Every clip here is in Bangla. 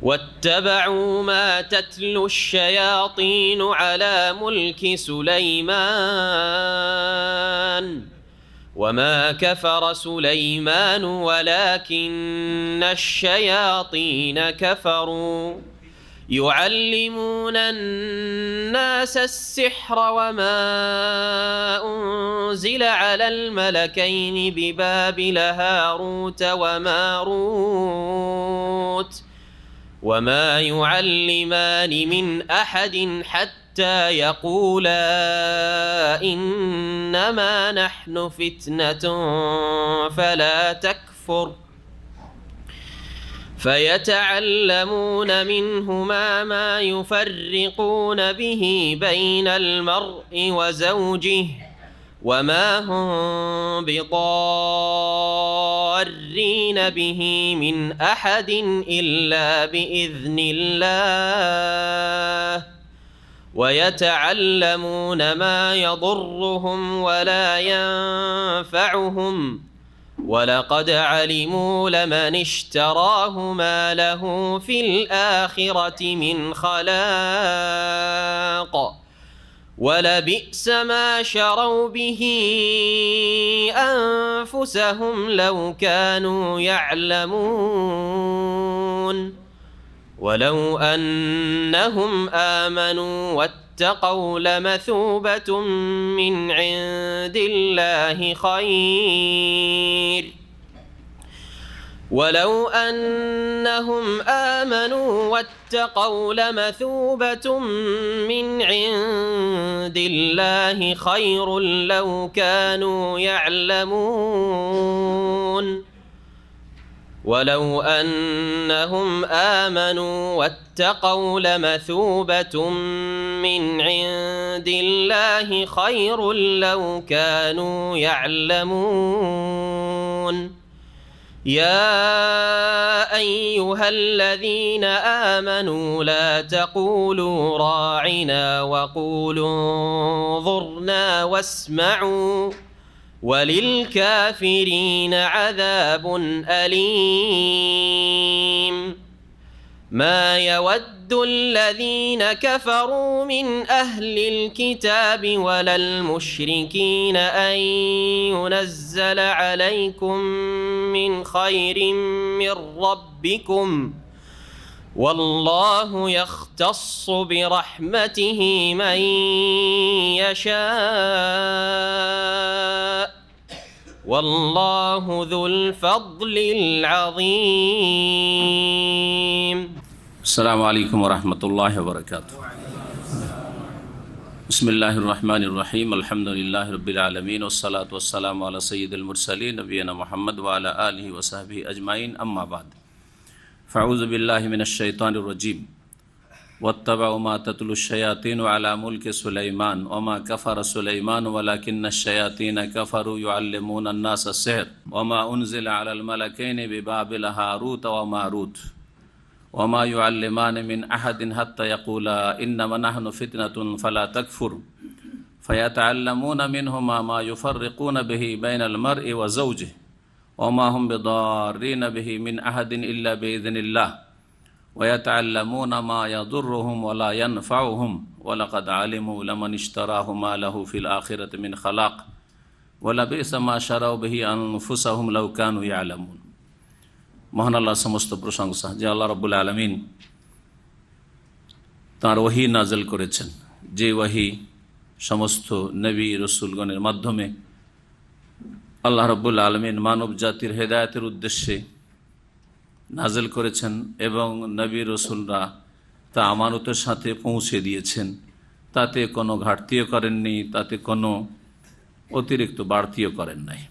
واتبعوا ما تتلو الشياطين على ملك سليمان وما كفر سليمان ولكن الشياطين كفروا يعلمون الناس السحر وما أنزل على الملكين ببابل هاروت وماروت وما يعلمان من أحد حتى يقولا إنما نحن فتنة فلا تكفر فيتعلمون منهما ما يفرقون به بين المرء وزوجه وما هم بضارين به من أحد إلا بإذن الله ويتعلمون ما يضرهم ولا ينفعهم ولقد علموا لمن اشتراه ما له في الآخرة من خلاق ولبئس ما شروا به أنفسهم لو كانوا يعلمون ولو أنهم آمنوا واتقوا لمثوبة من عند الله خير ولو أنهم آمنوا واتقوا لمثوبة من عند الله خير لو كانوا يعلمون ولو أنهم آمنوا واتقوا لمثوبة من عند الله خير لو كانوا يعلمون يا أيها الذين آمنوا لا تقولوا راعنا وقولوا انظرنا واسمعوا وللكافرين عذاب أليم ما يود الذين كفروا من أهل الكتاب ولا المشركين أن ينزل عليكم من خير من ربكم والله يختص برحمته من يشاء والله ذو الفضل العظيم. السلام عليكم ورحمة الله وبركاته. بسم الله الرحمن الرحيم الحمد لله رب العالمين والصلاة والسلام على سيد المرسلين نبينا محمد وعلى آله وصحبه أجمعين أما بعد فأعوذ بالله من الشيطان الرجيم واتبعوا ما تتلو الشياطين على ملك سليمان وما كفر سليمان ولكن الشياطين كفروا يعلمون الناس السحر وما أنزل على الملكين ببابل هاروت وماروت وما يعلمان من أحد حتى يقولا إنما نحن فتنة فلا تكفر فيتعلمون منهما ما يفرقون به بين المرء وزوجه وما هم بضارين به من أحد إلا بإذن الله ويتعلمون ما يضرهم ولا ينفعهم ولقد علموا لمن اشتراه ما له في الآخرة من خلاق ولبئس ما شروا به أنفسهم لو كانوا يعلمون. মহান আল্লাহর সমস্ত প্রশংসা যে আল্লাহ রাব্বুল আলামিন তাঁর ওহী নাযিল করেছেন, যে ওহী সমস্ত নবী রাসূলগণের মাধ্যমে আল্লাহ রাব্বুল আলামিন মানব জাতির হেদায়েতের উদ্দেশ্যে নাযিল করেছেন এবং নবী রাসূলরা তা আমানতের সাথে পৌঁছে দিয়েছেন। তাতে কোনো ঘাটতিও করেননি, তাতে কোনো অতিরিক্ত বাড়তিও করেন নাই।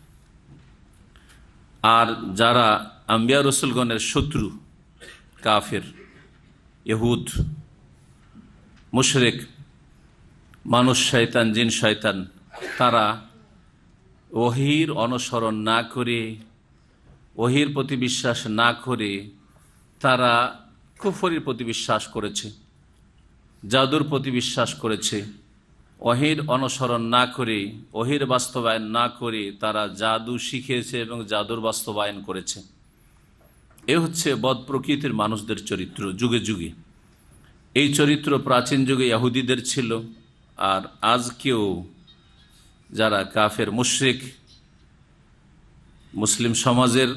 আর যারা আম্বিয়া রসুলগণের শত্রু, কাফির, ইহুদ, মুশরিক, মানুষ শয়তান, জিন শয়তান, তারা ওহীর অনুসরণ না করে, ওহীর প্রতি বিশ্বাস না করে তারা কুফরের প্রতি বিশ্বাস করেছে, জাদুর প্রতি বিশ্বাস করেছে। ওহীর অনুসরণ না করে, ওহীর বাস্তবায়ন না করে তারা জাদু শিখেছে এবং জাদুর বাস্তবায়ন করেছে। এ হচ্ছে বদ প্রকৃতির মানুষদের চরিত্র যুগে যুগে। এই চরিত্র প্রাচীন যুগে ইহুদিদের ছিল, আর আজকেও যারা কাফের মুশরিক মুসলিম সমাজের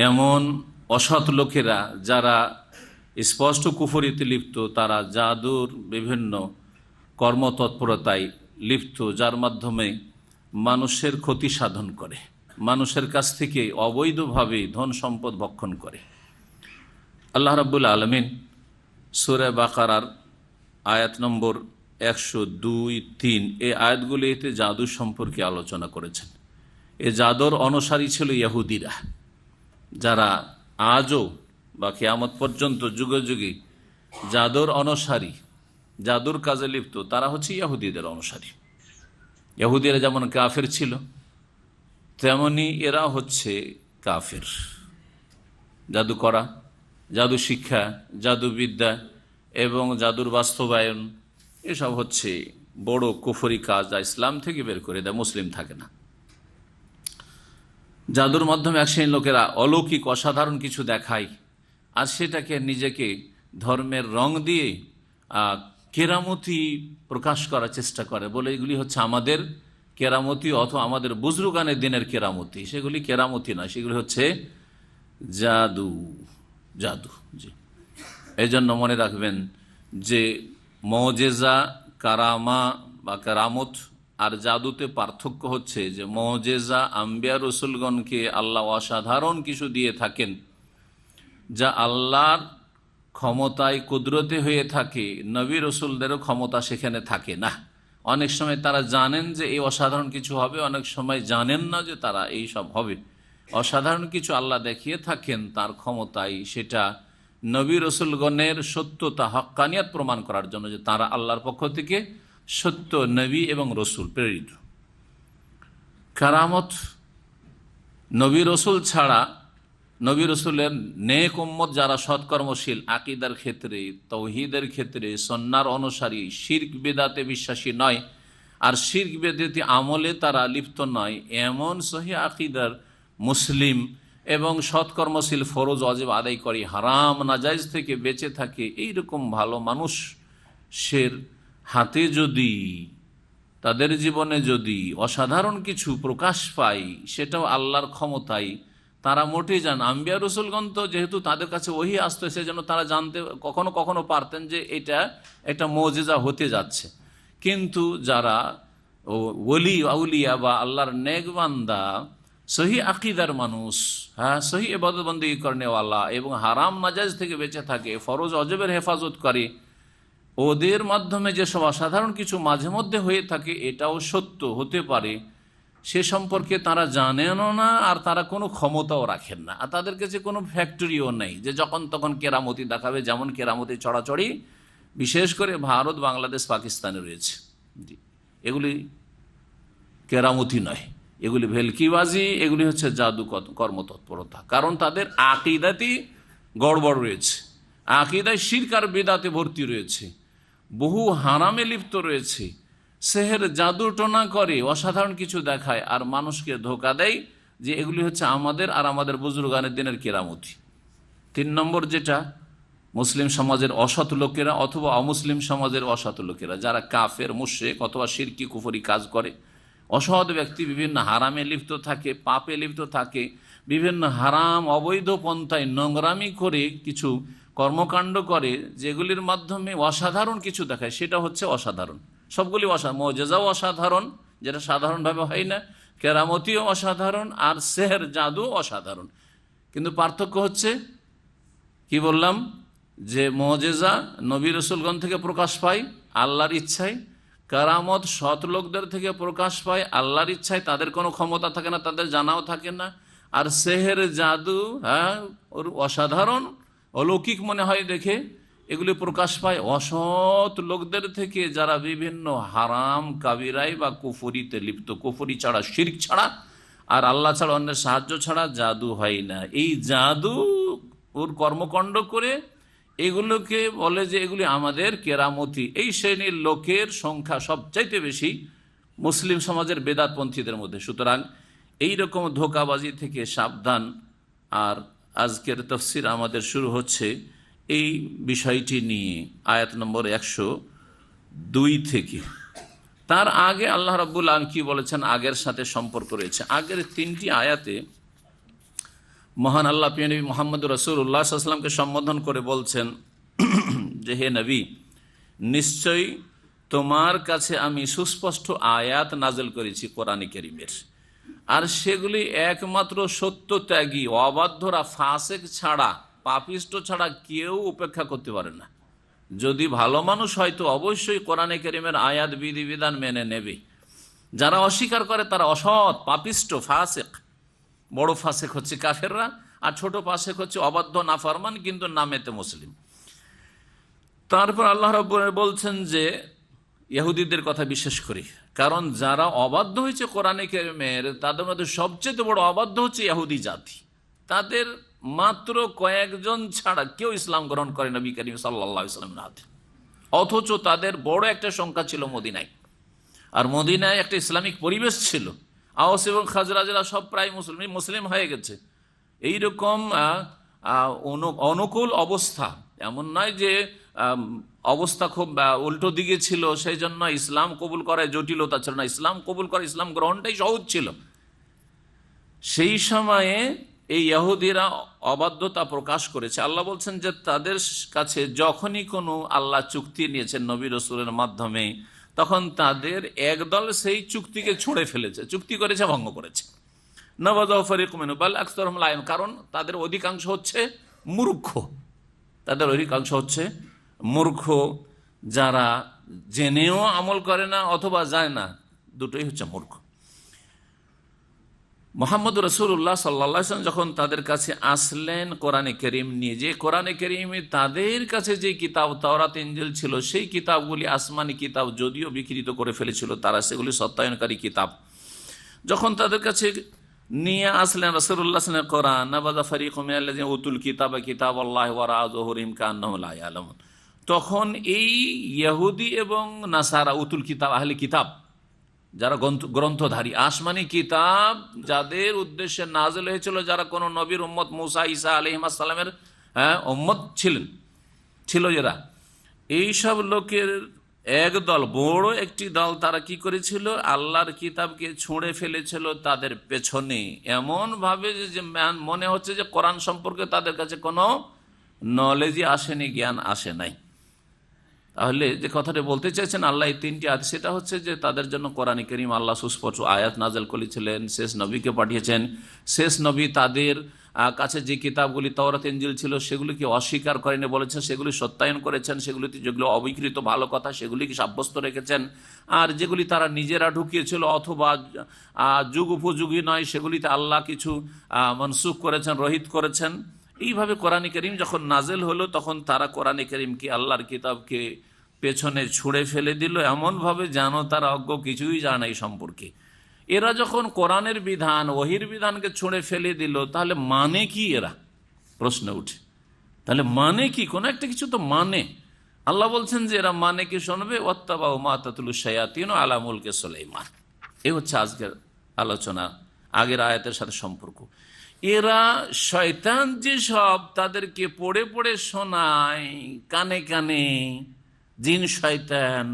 এমন অসৎ লোকেরা যারা স্পষ্ট কুফরিতে লিপ্ত, তারা জাদুর বিভিন্ন কর্মতৎপরতায় লিপ্ত, যার মাধ্যমে মানুষের ক্ষতি সাধন করে, মানুষের কাছ থেকে অবৈধভাবে ধন সম্পদ ভক্ষণ করে। আল্লাহ রাব্বুল আলামিন সূরা বাকারার আয়াত নম্বর 102-3 এই আয়াতগুলিতে জাদু সম্পর্কে আলোচনা করেছেন। এ জাদুর অনুসারী ছিল ইহুদিরা, যারা আজও বা কিয়ামত পর্যন্ত যুগে যুগে জাদুর অনুসারী, জাদুর কাজে লিপ্ত, তারা হচ্ছে ইহুদিদের অনুসারী। ইহুদিরা যেমন কাফের ছিল, তেমনি এরা হচ্ছে কাফের। জাদু করা, জাদু শিক্ষা, জাদুবিদ্যা এবং জাদুর বাস্তবায়ন এসব হচ্ছে বড় কুফরি কাজ, যা ইসলাম থেকে বের করে দেয়, মুসলিম থাকে না। জাদুর মাধ্যমে এক শ্রেণীর লোকেরা অলৌকিক অসাধারণ কিছু দেখায়, আর সেটাকে নিজেকে ধর্মের রং দিয়ে কেরামতি প্রকাশ করার চেষ্টা করে, বলে এগুলি হচ্ছে আমাদের কেরামতি অথবা আমাদের বুজরুগানের দিনের কেরামতি। সেগুলি কেরামতি নয়, সেগুলি হচ্ছে জাদু। জাদু, জি। এই জন্য মনে রাখবেন যে মুজিজা, কারামা বা কেরামত আর জাদুতে পার্থক্য হচ্ছে যে মুজিজা আম্বিয়া রসুলগণকে আল্লাহ অসাধারণ কিছু দিয়ে থাকেন, যা আল্লাহর ক্ষমতায় কুদরতে হয়ে থাকে। নবী রসুলদেরও ক্ষমতা সেখানে থাকে না। অনেক সময় তারা জানেন যে এই অসাধারণ কিছু হবে, অনেক সময় জানেন না যে তারা এই সব হবে। অসাধারণ কিছু আল্লাহ দেখিয়ে থাকেন তার ক্ষমতায়, সেটা নবী রসুলগণের সত্যতা, হক্কানিয়াত প্রমাণ করার জন্য, যে তারা আল্লাহর পক্ষ থেকে সত্য নবী এবং রসুল প্রেরিত। কারামত নবী রসুল ছাড়া, নবী রসুলের নেক উম্মত যারা সৎকর্মশীল, আকীদার ক্ষেত্রে, তাওহীদের ক্ষেত্রে সুন্নাহর অনুসারী, শিরক বিদআতে বিশ্বাসী নয়, আর শিরক বিদআতি আমলে তারা লিপ্ত নয়, এমন সহিহ আকীদার মুসলিম এবং সৎকর্মশীল, ফরজ ওয়াজিব আদায় করে, হারাম নাজায়েজ থেকে বেঁচে থাকে, এইরকম ভালো মানুষের হাতে যদি, তাদের জীবনে যদি অসাধারণ কিছু প্রকাশ পায়, সেটাও আল্লাহর ক্ষমতায়, তারা মোটেই জান। আম্বিয়া রসুলগণ তো যেহেতু তাদের কাছে ওহী আসতো, সেজন্য তারা জানতে কখনো কখনো পারতেন যে এটা একটা মুজিজা হতে যাচ্ছে। কিন্তু যারা ওলি আউলিয়া বা আল্লাহর নেক বান্দা, সহি আকীদার মানুষ, হ্যাঁ, সহি ইবাদত বন্দেগী করেনেওয়ালা এবং হারাম নাজায়েজ থেকে বেঁচে থাকে, ফরজ ওয়াজিবের হেফাজত করে, ওদের মাধ্যমে যেসব অসাধারণ কিছু মাঝে মধ্যে হয়ে থাকে, এটাও সত্য হতে পারে, সে সম্পর্কে তারা জানেনও না, আর তারা কোনো ক্ষমতাও রাখেন না, আর তাদের কাছে কোনো ফ্যাক্টরিও নেই যে যখন তখন কেরামতি দেখাবে। যেমন কেরামতি ছড়াছড়ি বিশেষ করে ভারত, বাংলাদেশ, পাকিস্তানে রয়েছে। এগুলি কেরামতি নয়, এগুলি ভেলকিবাজি, এগুলি হচ্ছে জাদু কর্মতৎপরতা। কারণ তাদের আকীদাতেই গড়বড় রয়েছে, আকীদায় শিরক আর বিদআতে ভর্তি রয়েছে, বহু হারামে লিপ্ত রয়েছে, সেহের জাদু টোনা করে, অসাধারণ কিছু দেখায়, আর মানুষকে ধোঁকা দেয় যে এগুলি হচ্ছে আমাদের আর আমাদের বুজুর্গানের দিনের কেরামতি। 3 নম্বর যেটা, মুসলিম সমাজের অসৎ লোকেরা অথবা অমুসলিম সমাজের অসৎ লোকেরা, যারা কাফের, মুশরিক অথবা শিরকি কুফরি কাজ করে। অসৎ ব্যক্তি বিভিন্ন হারামে লিপ্ত থাকে, পাপে লিপ্ত থাকে, বিভিন্ন হারাম অবৈধ পন্থায় নোংরামি করে কিছু কর্মকাণ্ড করে, যেগুলির মাধ্যমে অসাধারণ কিছু দেখায়, সেটা হচ্ছে অসাধারণ। সবগুলি মুজিজাও অসাধারণ, যেটা সাধারণভাবে হয় না, কেরামতিও অসাধারণ, আর সেহের জাদু অসাধারণ। কিন্তু পার্থক্য হচ্ছে, কি বললাম, যে মুজিজা নবী রাসূলগণ থেকে প্রকাশ পায় আল্লাহর ইচ্ছায়, কারামত সৎ লোকদের থেকে প্রকাশ পায় আল্লাহর ইচ্ছায়, তাদের কোনো ক্ষমতা থাকে না, তাদের জানাও থাকে না। আর সেহের জাদু, হ্যাঁ, ওর অসাধারণ অলৌকিক মনে হয় দেখে, এগুলি প্রকাশ পায় অসৎ লোকদের থেকে, যারা বিভিন্ন হারাম কাবিরায় বা কুফরিতে লিপ্ত। কুফরি ছাড়া, শিরক ছাড়া আর আল্লাহ ছাড়া অন্যের সাহায্য ছাড়া জাদু হয় না। এই জাদু ওর কর্মকাণ্ড করে এগুলোকে বলে যে এগুলি আমাদের কেরামতি। এই শ্রেণীর লোকের সংখ্যা সবচাইতে বেশি মুসলিম সমাজের বেদাতপন্থীদের মধ্যে। সুতরাং এইরকম ধোঁকাবাজি থেকে সাবধান। আর আজকের তাফসীর আমাদের শুরু হচ্ছে এই বিষয়টি নিয়ে আয়াত নম্বর 102 থেকে। তার আগে আল্লাহ রাব্বুল আলামিন কি বলেছেন আগের সাথে সম্পর্ক রয়েছে। আগের 3টি আয়াতে মহান আল্লাহ প্রিয় নবী মুহাম্মদ রাসূলুল্লাহ সাল্লাল্লাহু আলাইহি ওয়াসাল্লামকে সম্বোধন করে বলছেন যে হে নবী, নিশ্চয়ই তোমার কাছে আমি সুস্পষ্ট আয়াত নাযিল করেছি কোরআনে কারীমের, আর সেগুলি একমাত্র সত্যত্যাগী অবাধ্যরা ফাসেক ছাড়া, পাপিষ্ট ছাড়া কেউ উপেক্ষা করতে পারে না। যদি ভালো মানুষ হয় তো অবশ্যই কোরআনে কারীমের আয়াত বিধিবিধান মেনে নেবে। যারা অস্বীকার করে তারা অসৎ, পাপিষ্ট, ফাসেক। বড় ফাসেক হচ্ছে কাফেররা, আর ছোট ফাসেক হচ্ছে অবাধ্য, নাফরমান কিন্তু নামেতে মুসলিম। তারপর আল্লাহ রাব্বুল আলামিন বলছেন যে ইহুদিদের কথা বিশেষ করে, কারণ যারা অবাধ্য হয়েছে কোরআনে কারীমের তাদের মধ্যে সবচেয়ে বড় অবাধ্য হচ্ছে ইহুদি জাতি। তাদের মাত্র কয়েকজন ছাড়া কেউ ইসলাম গ্রহণ করে নবী করিম সাল্লাল্লাহু আলাইহি ওয়াসাল্লামের হাতে, অথচ তাদের বড় একটা সংখ্যা ছিল মদিনায়। আর মদিনায় একটা ইসলামিক পরিবেশ ছিল, আওস এবং খাজরাজরা সব প্রায় মুসলিম হয়ে গেছে। এইরকম অনুকূল অবস্থা, এমন নয় যে অবস্থা খুব উল্টো দিকে ছিল সেই জন্য ইসলাম কবুল করায় জটিলতা ছিল না, ইসলাম কবুল করা, ইসলাম গ্রহণটাই সহজ ছিল। সেই সময়ে এই ইহুদিরা অবাধ্যতা প্রকাশ করেছে। আল্লাহ বলছেন যে তাদের কাছে যখনই কোনো আল্লাহ চুক্তি নিয়েছেন নবী রাসূলের মাধ্যমে, তখন তাদের একদল সেই চুক্তিকে ছুঁড়ে ফেলেছে, চুক্তি করেছে, ভঙ্গ করেছে। নাবাযাহু ফারিকুম মিনহুম বাল আকসারুহুম লা ইয়ালামুন, কারণ তাদের অধিকাংশ হচ্ছে মূর্খ। তাদের অধিকাংশ হচ্ছে মূর্খ, যারা জেনেও আমল করে না অথবা যায় না, দুটোই হচ্ছে মূর্খ। মুহাম্মদ রাসূলুল্লাহ সাল্লাল্লাহু আলাইহি ওয়াসাল্লাম যখন তাদের কাছে আসলেন কোরআনে কারীম নিয়ে, যে কোরআনে কারীমে তাদের কাছে যে কিতাব তাওরাত ইনজিল ছিল, সেই কিতাবগুলি আসমানি কিতাব যদিও বিকৃত করে ফেলেছিল তারা, সেগুলি সত্যায়নকারী কিতাব যখন তাদের কাছে নিয়ে আসলেন রাসূলুল্লাহ সাল্লাল্লাহু আলাইহি ওয়াসাল্লাম কোরআন, নাবাযা ফারিকুম মিনাল্লাযিনা উতুল কিতাবা কিতাবাল্লাহি ওয়ারাআ যুহুরিহিম কান্নাহুম লা ইয়ালামুন, তখন এই ইহুদি এবং নাসারা, উতুল কিতাব, আহলে কিতাব, যারা গ্রন্থধারী, আসমানি কিতাব যাদের উদ্দেশ্যে নাযিল হয়েছিল, যারা কোন নবীর উম্মত, মুসা ঈসা আলাইহিস সালামের উম্মত ছিল যারা, এইসব লোকের একদল, বড় একটি দল, তারা কি করেছিল, আল্লাহর কিতাবকে ছুঁড়ে ফেলেছিল তাদের পেছনে, এমন ভাবে যে মনে হচ্ছে যে কোরআন সম্পর্কে তাদের কাছে কোনো নলেজই আসেনি, জ্ঞান আসে নাই। তাহলে যে কথাটা বলতে চাইছেন আল্লাহ এই 3টি আয়াত, সেটা হচ্ছে যে তাদের জন্য কোরআনে কারীম আল্লাহ সুস্পষ্ট আয়াত নাযিল করেছিলেন, শেষ নবীকে পাঠিয়েছেন। শেষ নবী তাদের কাছে যে কিতাবগুলি তাওরাত ইনজিল ছিল সেগুলিকে অস্বীকার করেনি, বলেছেন সেগুলি সত্যায়ন করেছেন, সেগুলিতে যেগুলো অবিকৃত ভালো কথা সেগুলিকে সাব্যস্ত রেখেছেন, আর যেগুলি তারা নিজেরা ঢুকিয়েছিল অথবা যুগ উপযোগী নয় সেগুলিতে আল্লাহ কিছু মনসুখ করেছেন, রহিত করেছেন। এইভাবে কোরআনে কারীম যখন নাযিল হলো তখন তারা কোরআনে কারীমকে, আল্লাহর কিতাবকে পেছনে ছুঁড়ে ফেলে দিল, এমনভাবে যেন তারা অজ্ঞ, কিছুই জানে এই সম্পর্কে। এরা যখন কোরআনের বিধান, ওহির বিধানকে ছুঁড়ে ফেলে দিল, তাহলে মানে কি? এরা প্রশ্ন উঠে, তাহলে মানে কি? কোন একটা কিছু তো মানে। আল্লাহ বলছেন যে এরা মানে কি শুনবে, ওয়াত্তাবাউ মা তাতলু শায়াতিনু আলা মুলকি সুলাইমান। এই হচ্ছে আজকের আলোচনা, আগের আয়াতের সাথে সম্পর্ক। এরা শয়তান যে সব তাদেরকে পড়ে পড়ে শোনায় কানে কানে, জিন শয়তান,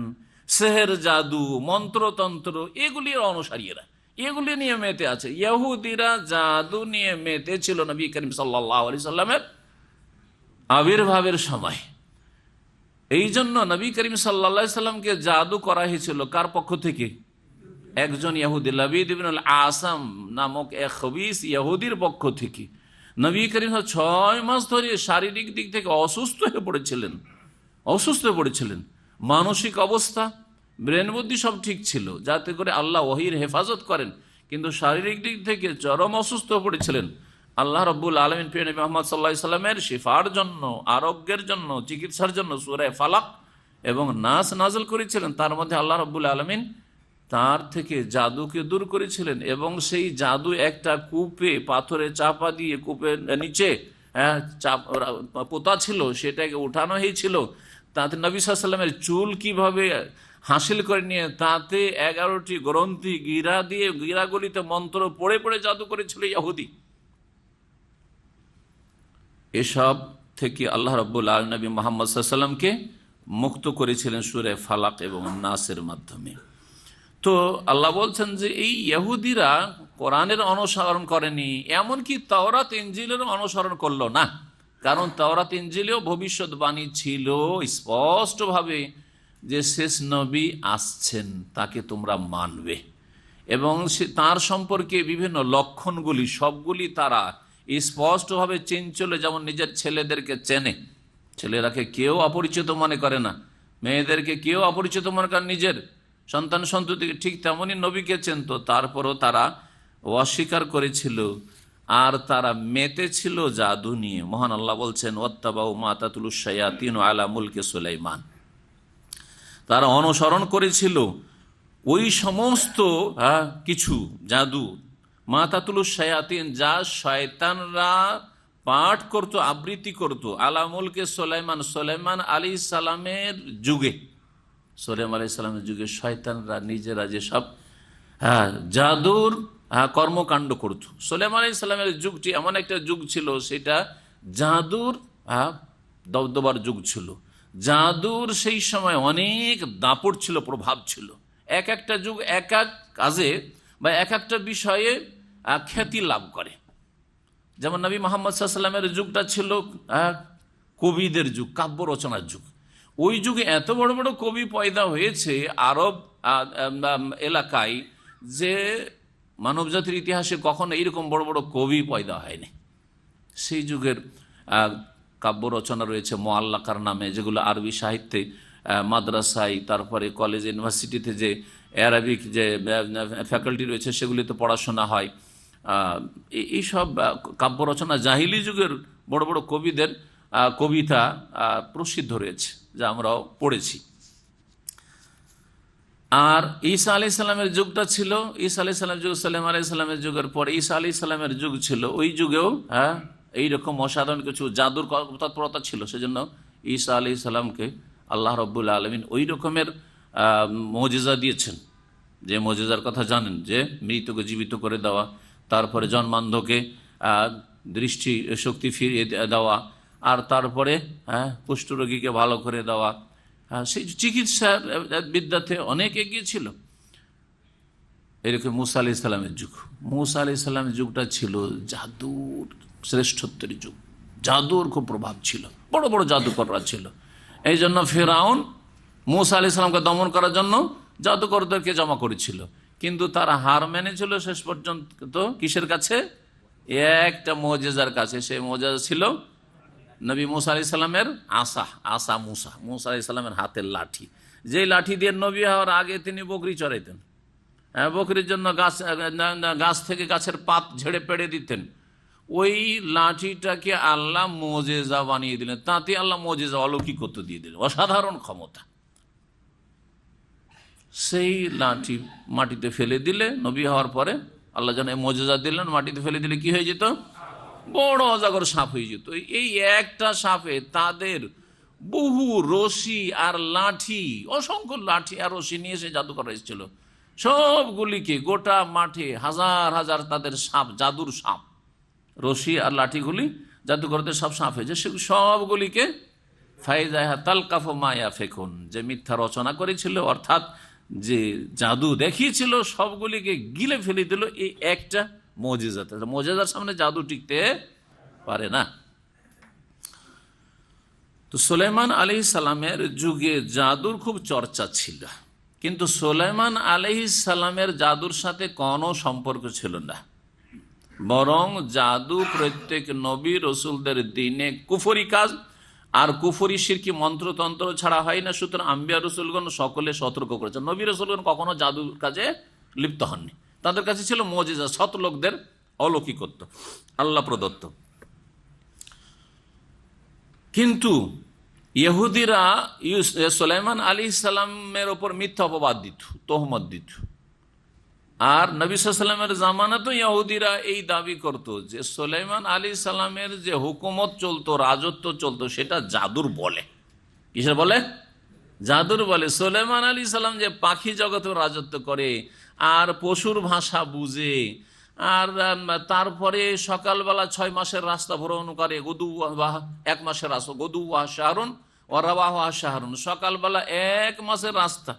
সেহের, জাদু, মন্ত্রতন্ত্র, এগুলির অনুসারী এরা, এগুলি নিয়ে মেতে আছে। ইহুদিরা জাদু নিয়ে মেতে ছিল নবী করিম সাল্লাল্লাহু আলাইহি সাল্লামের আবির্ভাবের সময়। এই জন্য নবী করিম সাল্লাল্লাহু আলাইহি সাল্লামকে জাদু করা হয়েছিল কার পক্ষ থেকে? একজন ইহুদি, লাবিদ ইবনুল আসাম নামক এক খবিস ইহুদির পক্ষ থেকে। নবী করিম 6 মাস ধরে শারীরিক দিক থেকে অসুস্থ হয়ে পড়েছিলেন। মানসিক অবস্থা, ব্রেন বুদ্ধি সব ঠিক ছিল, যাতে করে আল্লাহ ওহীর হেফাজত করেন, কিন্তু শারীরিক দিক থেকে চরম অসুস্থ হয়ে পড়েছিলেন। আল্লাহ রাব্বুল আলামিন প্রিয় নবী মুহাম্মদ সাল্লাল্লাহু আলাইহি সাল্লামের শিফার জন্য, আরোগ্যের জন্য, চিকিৎসার জন্য সূরা ফালাক এবং নাস নাযিল করেছিলেন। তার মধ্যে আল্লাহ রাব্বুল আলামিন তার থেকে জাদুকে দূর করেছিলেন, এবং সেই জাদু একটা কূপে পাথরে চাপা দিয়ে, কূপের নিচে পোতা ছিল, সেটাকে উঠানো হয়েছিল। তাতে নবী সাল্লাল্লাহু আলাইহি সাল্লামের চুল কিভাবে হাসিল করে নিয়ে তাতে 11টি গ্রন্থি গিরা দিয়ে, গিরাগুলিতে মন্ত্র পড়ে পড়ে জাদু করেছিল ইহুদি। এসব থেকে আল্লাহ রাব্বুল আলামিন নবী মুহাম্মদ সাল্লাল্লাহু আলাইহি ওয়াসাল্লামকে মুক্ত করেছিলেন সূরা ফালাক এবং নাসের মাধ্যমে। তো আল্লাহ বলছেন যে এই ইহুদিরা কোরআনের অনুসরণ করেনি, এমনকি তাওরাত ইনজিলের অনুসরণ করলো না। কারণ তাওরাত ইনজিলেও ভবিষ্যৎবাণী ছিল স্পষ্টভাবে যে শেষ নবী আসছেন, তাকে তোমরা মানবে, এবং তার সম্পর্কে বিভিন্ন লক্ষণগুলি সবগুলি তারা স্পষ্টভাবে চিনছিল। যেমন নিজের ছেলেদেরকে চেনে, ছেলেরাকে কেউ অপরিচিত মনে করে না, মেয়েদেরকে কেউ অপরিচিত মনে করে, নিজের সন্তান সন্ততিকে ঠিক তেমনই নবীকে চেনত। তারপরও তারা অস্বীকার করেছিল আর তারা মেতেছিল জাদু নিয়ে। মহান আল্লাহ বলছেন ওয়াত্তাবাউ মা তাতলু শায়াতিন আলা মুলকে সুলাইমান, তারা অনুসরণ করেছিল ওই সমস্ত কিছু জাদু, মা তাতলু শায়াতিন, যা শয়তানরা পাঠ করত, আবৃত্তি করত, আলা মুলকে সুলাইমান, সুলাইমান আলাইহিস সালামের যুগে। সুলাইমান আলাইহিস সালামের যুগে শয়তানরা নিজেরা যেসব জাদুর কর্মকাণ্ড করত। সুলাইমান আলাইহিস সালামের যুগটি এমন একটা যুগ ছিল, সেটা জাদুর দবদবার যুগ ছিল। জাদুর সেই সময় অনেক দাপট ছিল, প্রভাব ছিল। এক একটা যুগ এক এক কাজে বা এক একটা বিষয়ে খ্যাতি লাভ করে। যেমন নবী মুহাম্মদ সাল্লাল্লাহু আলাইহি ওয়াসাল্লামের যুগটা ছিল কবিদের যুগ, কাব্য রচনার যুগ। ওই যুগে এত বড় বড় কবি পয়দা হয়েছে আরব এলাকায়, যে মানবজাতির ইতিহাসে কখনো এইরকম বড় বড় কবি পয়দা হয়নি। সেই যুগের কাব্য রচনা রয়েছে মুআল্লাকার নামে, যেগুলো আরবি সাহিত্যে মাদ্রাসায়, তারপরে কলেজ ইউনিভার্সিটিতে যে অ্যারাবিক যে ফ্যাকাল্টি রয়েছে সেগুলিতে পড়াশোনা হয়। এইসব কাব্য রচনা জাহিলি যুগের বড় বড় কবিদের কবিতা প্রসিদ্ধ রয়েছে, যা আমরাও পড়েছি। আর ঈসা আলাইহিস সালামের যুগটা ছিল, ঈসা আলাইহিস সালামের যুগ, সুলাইমান আলাইহিস সালামের যুগের পর ঈসা আলাইহিস সালামের যুগ ছিল। ওই যুগেও এইরকম অসাধারণ কিছু জাদুর তৎপরতা ছিল। সেজন্য ঈসা আলাইহিস সালামকে আল্লাহ রাব্বুল আলামিন ওই রকমের মুজিজা দিয়েছেন, যে মুজিজার কথা জানেন, যে মৃতকে জীবিত করে দেওয়া, তারপরে জন্মান্ধকে দৃষ্টি শক্তি ফিরিয়ে দেওয়া, আর তারপরে কুষ্ঠরোগীকে ভালো করে দেওয়া। সেই চিকিৎসা বিদ্যাতে অনেক এগিয়ে ছিল। এরকম মুসা আলাইহিস সালামের যুগ, মুসা আলাইহিস সালামের যুগটা ছিল জাদুর শ্রেষ্ঠত্বের যুগ। জাদুর খুব প্রভাব ছিল, বড় বড় জাদুকররা ছিল। এই জন্য ফিরআউন মুসা আলাইহিস সালামকে দমন করার জন্য জাদুকরদেরকে জমা করেছিল, কিন্তু তারা হার মেনেছিল শেষ পর্যন্ত কিসের কাছে? একটা মুজিজার কাছে। সেই মুজিজা ছিল নবী মুসা আলাইহিস সালামের আসা মুসা আলাইহিস সালামের হাতের লাঠি। যেই লাঠি দিয়ে নবী হওয়ার আগে তিনি বকরি চড়াইতেন, বকরির জন্য গাছ থেকে গাছের পাত ঝেড়ে পেড়ে দিতেন। ওই লাঠিটাকে আল্লাহ মুজিজা বানিয়ে দিলেন, তাতে আল্লাহ মুজিজা অলৌকিকত্ব দিয়ে দিলেন, অসাধারণ ক্ষমতা। সেই লাঠি মাটিতে ফেলে দিলে, নবী হওয়ার পরে আল্লাহ যেন মুজিজা দিলেন, মাটিতে ফেলে দিলে কি হয়ে যেত? বড় অজাগর সাপ হয়ে যেত। এই একটা সাপে তাদের বহু রশি আর লাঠি, অসংখ্য লাঠি আর রশি নিয়ে এসে জাদুকর এসেছিল। সবগুলিকে গোটা মাঠে হাজার হাজার তাদের সাপ, জাদুর সাপ, রশি আর লাঠিগুলি জাদুকরদের সব সাপ হয়েছে। সেগুলি সবগুলিকে ফাইজাহা তালকাফু মা ইয়াফিকুন, যে মিথ্যা রচনা করেছিল, অর্থাৎ যে জাদু দেখিয়েছিল, সবগুলিকে গিলে ফেলে দিল এই একটা মুজিজাতে। মুজিজার সামনে জাদু টিকতে পারে না। তো সুলাইমান আলাইহিস সালামের যুগে জাদুর খুব চর্চা ছিল, কিন্তু সুলাইমান আলাইহিস সালামের জাদুর সাথে কোনো সম্পর্ক ছিল না। বরং জাদু প্রত্যেক নবী রসুলদের দিনে কুফরি কাজ, আর কুফরি শিরকি মন্ত্রতন্ত্র ছাড়া হয় না। সুতরাং আম্বিয়া রসুলগণ সকলে সতর্ক করেছেন। নবী রসুলগণ কখনো জাদুর কাজে লিপ্ত হননি। তাদের কাছে ছিল মুজিজা, সৎ লোকদের অলৌকিকত্ব, আল্লাহ প্রদত্ত। কিন্তু ইহুদিরা সুলাইমান আলাইহিস সালামের ওপর মিথ্যা অপবাদ দিত, তহমত দিত। আর নবী সাল্লাল্লাহু আলাইহি ওয়াসাল্লামের জামানাতেও ইহুদিরা এই দাবি করত যে সুলাইমান আলাইহিস সালামের যে হুকুমত চলতো, রাজত্ব চলতো, সেটা জাদুর বলে। কিসের বলে? জাদুর বলে। সুলাইমান আলাইহিস সালাম যে পাখি জগতে রাজত্ব করে, আর পশুর ভাষা বুঝে, আর তারপরে সকালবেলা 6 মাসের রাস্তা ভ্রমণ করে, গদু 1 মাসের রাস্তা, গদু শাহরুন ও রাওয়াহ শাহরুন, সকালবেলা 1 মাসের রাস্তা,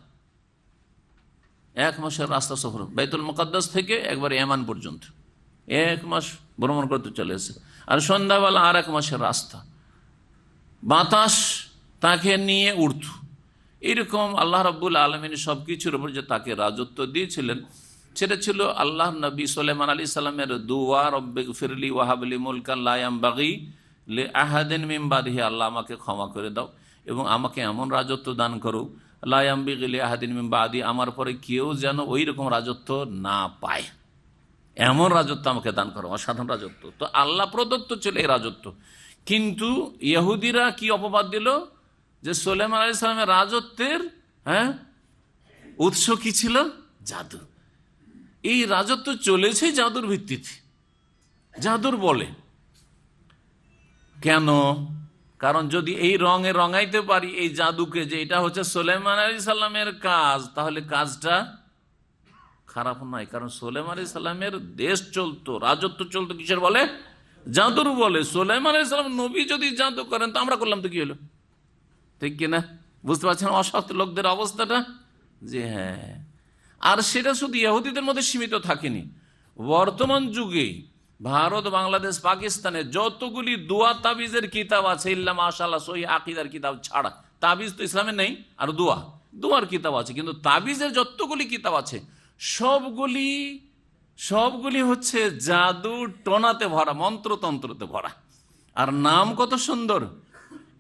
1 মাসের রাস্তা সফর, বাইতুল মুকাদ্দাস থেকে একবার ইয়ামান পর্যন্ত 1 মাস ভ্রমণ করতে চলে এসে। আর সন্ধ্যাবেলা আর 1 মাসের রাস্তা, বাতাস তাকে নিয়ে উঠত। এরকম আল্লাহ রাব্বুল আলামিন সব কিছুর উপর যে তাকে রাজত্ব দিয়েছিলেন, সেটা ছিল আল্লাহ নবী সুলাইমান আলাইহিস সালামের দুআ, রব্বিগফিরলি ওয়াহাবলি মুলকান লা ইয়ামবাগি লিআহাদিন মিন বাদিহি, আল্লাহ আমাকে ক্ষমা করে দাও এবং আমাকে এমন রাজত্ব দান করো, লা ইয়ামবাগি লিআহাদিন মিন বাদি, আমার পরে কেউ যেন ওই রকম রাজত্ব না পায়, এমন রাজত্ব আমাকে দান করো, অসাধারণ রাজত্ব। তো আল্লাহ প্রদত্ত ছিল এই রাজত্ব। কিন্তু ইহুদিরা কি অপবাদ দিল যে সুলাইমান আলাইহিস সালামের রাজত্বের উৎস কি ছিল? জাদু। এই রাজত্ব চলেছে জাদুর ভিত্তিতে, জাদুর বলে। কেন? কারণ যদি এই রঙে রঙাইতে পারি এই জাদুকে, যে এটা হচ্ছে সুলাইমান আলাইহিস সালামের কাজ, তাহলে কাজটা খারাপ নয়। কারণ সুলাইমান আলাইহিস সালামের দেশ চলতো, রাজত্ব চলতো কিসের বলে? জাদুর বলে। সুলাইমান আলাইহিস সালাম নবী যদি জাদু করেন তো আমরা করলাম তো কি হলো? ঠিক কিনা? বুঝতে পারছেন অসৎ লোকদের অবস্থাটা? যে হ্যাঁ। আর সেটা শুধু ইহুদিদের মধ্যে সীমিত থাকেনি। বর্তমান যুগে ভারত, বাংলাদেশ, পাকিস্তানে যতগুলি দোয়া তাবিজের কিতাব আছে, ইল্লা মাশাআল্লাহ সহিহ আকীদার কিতাব ছাড়া, তাবিজ তো ইসলামে নেই, আর দোয়ার কিতাব আছে, কিন্তু তাবিজের যতগুলি কিতাব আছে সবগুলি হচ্ছে জাদু টোনাতে ভরা, মন্ত্রতন্ত্রতে ভরা। আর নাম কত সুন্দর।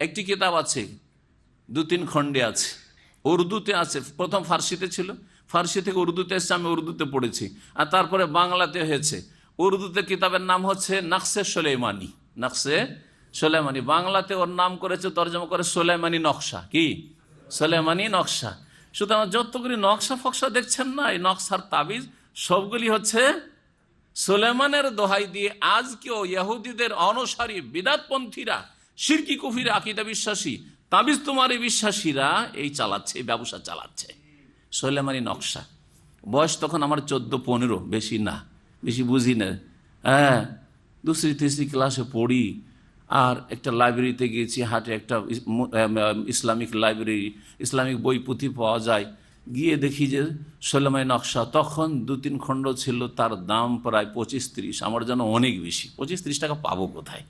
একটি কিতাব আছে, 2-3 খণ্ডে আছে, উর্দুতে আছে, প্রথম ফার্সিতে ছিল, ফার্সি থেকে উর্দুতে এসছে, আমি উর্দুতে পড়েছি, আর তারপরে বাংলাতে হয়েছে। উর্দুতে কিতাবের নাম হচ্ছে নকশে সুলাইমানি, নকশে সুলাইমানি। বাংলাতে ওর নাম করেছে, তর্জমা করে সুলাইমানি নকশা। কি? সুলাইমানি নকশা। সুতরাং যতগুলি নকশা ফকশা দেখছেন না, এই নকশার তাবিজ সবগুলি হচ্ছে সুলাইমানের দোহাই দিয়ে আজকেও ইহুদিদের অনুসারী বিদাতপন্থীরা, শিরকি কুফরি আকীদা বিশ্বাসী, তাবিজ তোমারি বিশ্বাসীরা এই চালাচ্ছে, এই ব্যবসা চালাচ্ছে। সুলাইমানি নকশা। বয়স তখন আমার 14-15, বেশি না, বেশি বুঝি না। হ্যাঁ, 2য়-3য় ক্লাসে পড়ি। আর একটা লাইব্রেরিতে গিয়েছি, হাটে একটা ইসলামিক লাইব্রেরি, ইসলামিক বই পুঁথি পাওয়া যায়। গিয়ে দেখি যে সুলাইমানি নকশা, তখন 2-3 খণ্ড ছিল, তার দাম প্রায় 25-30। আমার যেন অনেক বেশি, 25-30 টাকা পাবো কোথায়?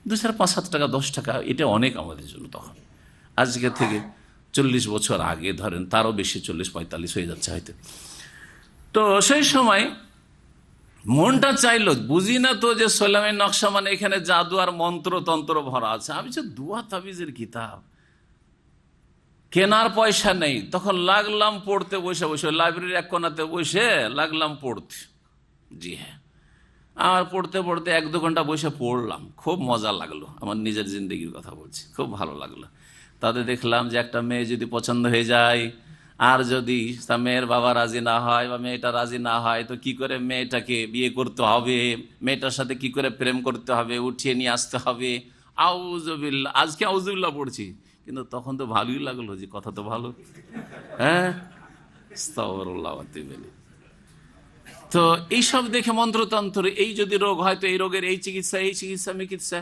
2-4-5-7 টাকা, 10 টাকা, এটা অনেক আমাদের জন্য তখন। আজকে থেকে 40 বছর আগে ধরেন, তারও বেশি, 40-45 হয়ে যাচ্ছে হয়তো। তো সেই সময় মনটা চাইলো, বুঝি না তো যে সুলাইমানি নকশা মানে এখানে জাদু আর মন্ত্রতন্ত্র ভরা আছে। আমি যে দোয়া তাবিজের কিতাব, কেনার পয়সা নেই, তখন লাগলাম পড়তে, বসে বসে লাইব্রেরির এক কোণাতে বসে লাগলাম পড়তে। জি হ্যাঁ, আর পড়তে পড়তে 1-2 ঘন্টা বসে পড়লাম, খুব মজা লাগলো। আমার নিজের জিন্দগির কথা বলছি, খুব ভালো লাগলো। তাতে দেখলাম যে একটা মেয়ে যদি পছন্দ হয়ে যায়, আর যদি তা মেয়ের বাবা রাজি না হয় বা মেয়েটা রাজি না হয়, তো কি করে মেয়েটাকে বিয়ে করতে হবে, মেয়েটার সাথে কি করে প্রেম করতে হবে, উঠিয়ে নিয়ে আসতে হবে। আউযুবিল্লাহ, আজকে আউযুবিল্লাহ পড়ছি, কিন্তু তখন তো ভালোই লাগলো, যে কথা তো ভালো। হ্যাঁ, আস্তাগফিরুল্লাহ ওয়া আতুবু ইলাইহি। তো এইসব দেখে মন্ত্রতন্ত্র, এই যদি রোগ হয় তো এই রোগের এই চিকিৎসা, এই চিকিৎসা চিকিৎসা,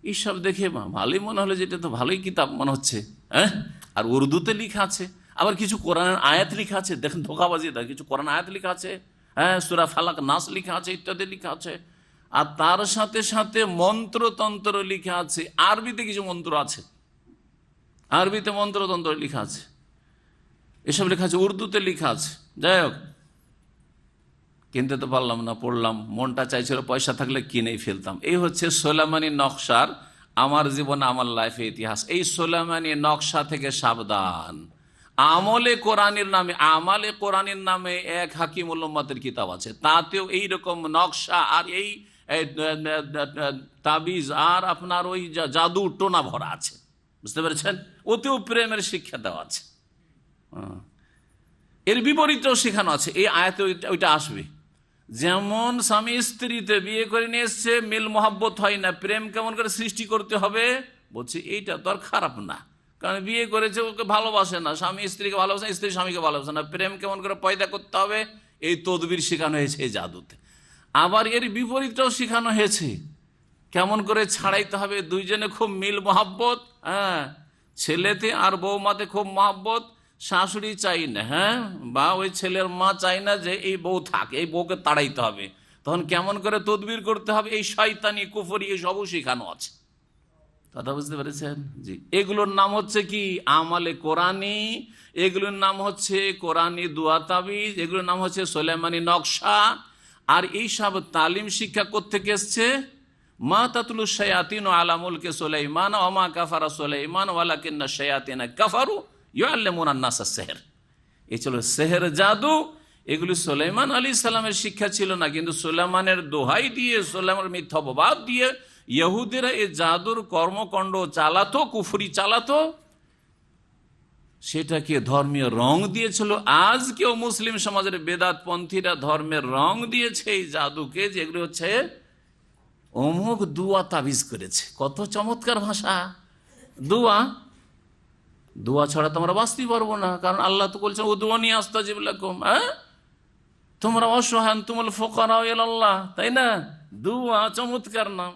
এইসব দেখে ভালোই মনে হলো যে এটা তো ভালোই কিতাব মনে হচ্ছে। হ্যাঁ, আর উর্দুতে লেখা আছে, আবার কিছু কোরআনের আয়াত লেখা আছে। দেখেন ধোকাবাজি, কিছু কোরআন আয়াত লেখা আছে, হ্যাঁ, সূরা ফালাক, নাস লেখা আছে, ইত্যাদি লেখা আছে। আর তার সাথে সাথে মন্ত্রতন্ত্র লেখা আছে, আরবিতে কিছু মন্ত্র আছে, আরবিতে মন্ত্রতন্ত্র লেখা আছে, এসব লেখা আছে, উর্দুতে লেখা আছে। যাই হোক, কিনতে তো পারলাম না, পড়লাম, মনটা চাইছিল পয়সা থাকলে কিনেই ফেলতাম। এই হচ্ছে সুলাইমানি নকশার আমার জীবনে, আমার লাইফে ইতিহাস। এই সুলাইমানি নকশা থেকে সাবধান। আমলে কোরআনের নামে, আমালে কোরআনের নামে এক হাকিমুল উম্মাতের কিতাব আছে, তাতেও এইরকম নকশা আর এই তাবিজ আর আপনার ওই জাদু টোনা ভরা আছে। বুঝতে পেরেছেন? ওতেও প্রেমের শিক্ষা দেওয়া আছে, এর বিপরীতেও শেখানো আছে। এই আয়াতে ওইটা আসবে। যেমন স্বামী স্ত্রীতে বিয়ে করে নিয়ে এসছে, মিল মোহাব্বত হয় না, প্রেম কেমন করে সৃষ্টি করতে হবে, বলছে এইটা তো আর খারাপ না, কারণ বিয়ে করেছে, ওকে ভালোবাসে না, স্বামী স্ত্রীকে ভালোবাসে না, স্ত্রী স্বামীকে ভালোবাসে না, প্রেম কেমন করে পয়দা করতে হবে, এই তদবির শেখানো হয়েছে এই জাদুতে। আবার এর বিপরীতটাও শেখানো হয়েছে, কেমন করে ছাড়াইতে হবে। দুইজনে খুব মিল মহাব্বত, হ্যাঁ, ছেলেতে আর বৌমাতে খুব মহাব্বত, শাশুড়ি চাই না, হ্যাঁ, বা ওই ছেলের মা চাই না যে এই বউ থাক, এই বউকে তাড়াইতে হবে, তখন কেমন করে তদবির করতে হবে, এই শয়তানি কুফরি এসবও শেখানো আছে। কথা বুঝতে পেরেছেন? জি, এগুলোর নাম হচ্ছে কি? আমালে কোরআনি। এগুলোর নাম হচ্ছে কোরআনি দোয়া তাবিজ, এগুলোর নাম হচ্ছে সুলাইমানি নকশা। আর এই সব তালিম শিক্ষা কোত্থেকে এসছে? মা তাতলু শায়াতিন আলা মুলকি সুলাইমান ওয়া মা কাফারা সুলাইমান ওয়ালাকিন্না শায়াতিনা কাফারু ইউআল্লিমুনা আন-নাসা সিহর। এই ছিল সেহের, জাদু। এগুলি সুলাইমান আলাইহিস সালামের শিক্ষা ছিল না, কিন্তু সুলাইমানের দোহাই দিয়ে, সুলাইমানের মিথ্যা অপবাদ দিয়ে ইহুদিরা এই জাদুর কর্মকাণ্ড চালাতো, কুফরি চালাতো, সেটাকে ধর্মীয় রং দিয়েছিল। আজকেও মুসলিম সমাজের বেদাতপন্থীরা ধর্মের রং দিয়েছে এই জাদুকে, যেগুলো হচ্ছে অমুক দুয়া তাবিজ করেছে। কত চমৎকার ভাষা! দুয়া, দুয়া ছাড়া তোমরা বাঁচতে পারবো না, কারণ আল্লাহ তো বলছেন উদুয়ানি আস্তাজিব লাকুম, হ্যাঁ, তোমরা অসহায় তুমুল ফুকারা ইলাল্লাহ, তাই না? দুয়া চমৎকার নাম।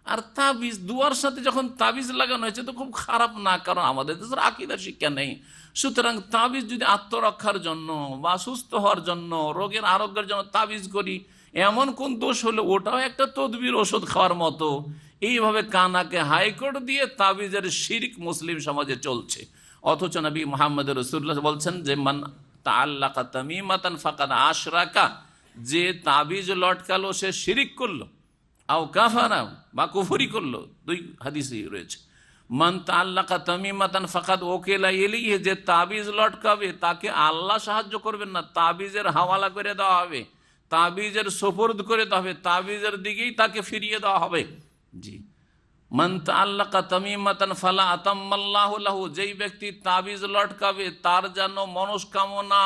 আর তাবিজ, দুয়ার সাথে যখন তাবিজ লাগানো হয়েছে তো খুব খারাপ না, কারণ আমাদের দেশের আকীদা শিক্ষা নেই। সুতরাং তাবিজ যদি আত্মরক্ষার জন্য বা সুস্থ হওয়ার জন্য, রোগের আরোগ্যের জন্য তাবিজ করি, এমন কোন দোষ হলে ওটাও একটা তদবির, ওষুধ খাওয়ার মতো। এইভাবে কানাকে হাইকোর্ট দিয়ে তাবিজের শিরক মুসলিম সমাজে চলছে। অথচ নবী মুহাম্মদ রাসূলুল্লাহ বলছেন যে মান তাআল্লাকা তামিমাতান ফাকাদ আশরাকা, যে তাবিজ লটকালো সে শিরিক করলো, আও কাফারা বা কুফরি করলো। দুই হাদিসই রয়েছে। মান তাআল্লাকা তামিমাতান ফাকাদ ওকিলা ইলাইহি, যে তাবিজ লটকাবে তাকে আল্লাহ সাহায্য করবেন না, তাবিজের হাওয়ালা করে দেওয়া হবে, তাবিজের সুপুর্দ করে দেওয়া হবে, তাবিজের দিকেই তাকে ফিরিয়ে দেওয়া হবে। জি, মান তাআল্লাকা তামিমাতান ফালা আতাম্মাল্লাহু লাহু, যেই ব্যক্তি তাবিজ লটকাবে তার যেন মনস্কামনা,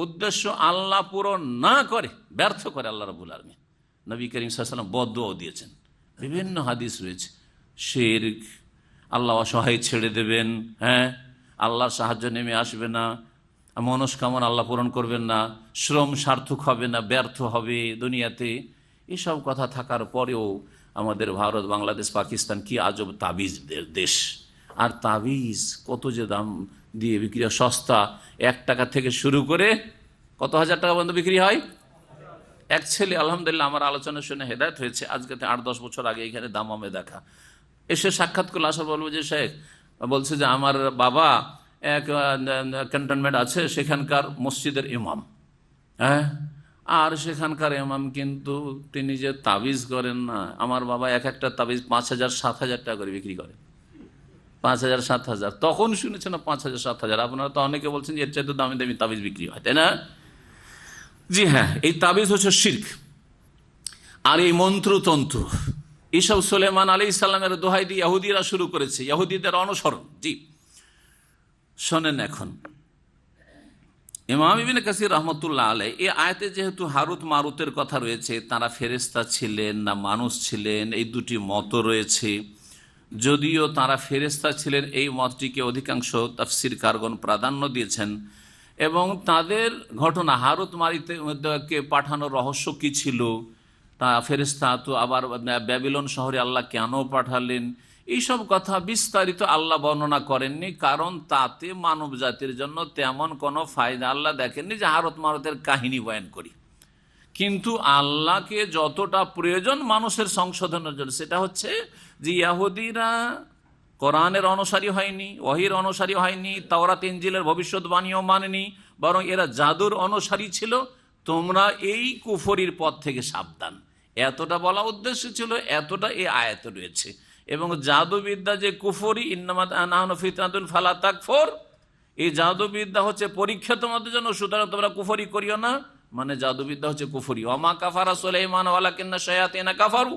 উদ্দেশ্য আল্লাহ পূরণ না করে, ব্যর্থ করে আল্লাহ রাব্বুল আলামিন। নবী করিম সাল্লাল্লাহু আলাইহি ওয়াসাল্লাম বদদুয়া দিয়েছেন, বিভিন্ন হাদিস রয়েছে। শিরক, আল্লাহ অসহায় ছেড়ে দেবেন, হ্যাঁ, আল্লাহর সাহায্য নেমে আসবে না, মনস্কামনা আল্লাহ পূরণ করবেন না, শ্রম সার্থক হবে না, ব্যর্থ হবে দুনিয়াতে। এসব কথা থাকার পরেও আমাদের ভারত, বাংলাদেশ, পাকিস্তান কি আজব তাবিজ দেশ। আর তাবিজ কত যে দাম দিয়ে বিক্রি হয়, সস্তা, 1 টাকা থেকে শুরু করে কত হাজার টাকা পর্যন্ত বিক্রি হয়। এক ছেলে, আলহামদুলিল্লাহ, আমার আলোচনা শুনে হেদায়েত হয়েছে, আজকে 8-10 বছর আগে এখানে দামামে দেখা, এসে সাক্ষাৎ করলে আসার বলবো যে শেখ বলছে যে আমার বাবা এক ক্যান্টনমেন্ট আছে, সেখানকার মসজিদের ইমাম, হ্যাঁ, আর সেখানকার ইমাম কিন্তু তিনি যে তাবিজ করেন না, আমার বাবা এক একটা তাবিজ 5,000-7,000 টাকা করে বিক্রি করে। 5,000-7,000 তখন শুনেছেন না, 5,000-7,000। আপনারা তো অনেকে বলছেন যে এর চাইতে দামি দামি তাবিজ বিক্রি হয়, তাই না? জি হ্যাঁ, এই তাবিজ হচ্ছে শিরক। আর এই মন্ত্রতন্ত্র, এইসব সুলাইমান আলাইহিস সালামের দোহাই দিয়ে ইহুদিরা শুরু করেছে, ইহুদিদের অনুসরণ। জি শোনেন, এখন ইমাম ইবনে কাসির রাহমাতুল্লাহ আলাইহি এই আয়াতে যেহেতু হারুত মারুতের কথা রয়েছে, তারা ফেরেশতা ছিলেন না মানুষ ছিলেন, এই দুটি মত রয়েছে। যদিও তারা ফেরেশতা ছিলেন, এই মতটিকে অধিকাংশ তাফসীরকারগণ প্রাধান্য দিয়েছেন। এবং তাদের ঘটনা, হারুত মারুতকে পাঠানোর রহস্য কি ছিল, তা ফেরেশতা তো আবার ব্যাবিলন শহরে আল্লাহ কেন পাঠালেন, এইসব কথা বিস্তারিত আল্লাহ বর্ণনা করেননি, কারণ তাতে মানব জাতির জন্য তেমন কোনো ফায়দা আল্লাহ দেখেননি যে হারুত মারুতের কাহিনী বয়ান করি। কিন্তু আল্লাহকে যতটা প্রয়োজন মানুষের সংশোধনের জন্য, সেটা হচ্ছে যে ইহুদিরা কোরআনের অনুসারী হয়নি, ওহীর অনুসারী হয়নি, তাওরাত ইনজিলের ভবিষ্যৎবাণীও মানেনি, বরং এরা জাদুর অনুসারী ছিল। তোমরা এই কুফরির পথ থেকে সাবধান, এতটা বলা উদ্দেশ্য ছিল, এতটা এই আয়াতে রয়েছে। এবং জাদুবিদ্যা যে কুফরি, ইন্নামা নাহনু ফিতনাতুন ফালা তাকফুর, এই জাদুবিদ্যা হচ্ছে পরীক্ষা তোমাদের জন্য, সুতরাং তোমরা কুফরি করিও না, মানে জাদুবিদ্যা হচ্ছে কুফরি। ওয়া মা কাফারা সুলাইমান ওয়ালাকিন্না শায়াতিনা কাফারু,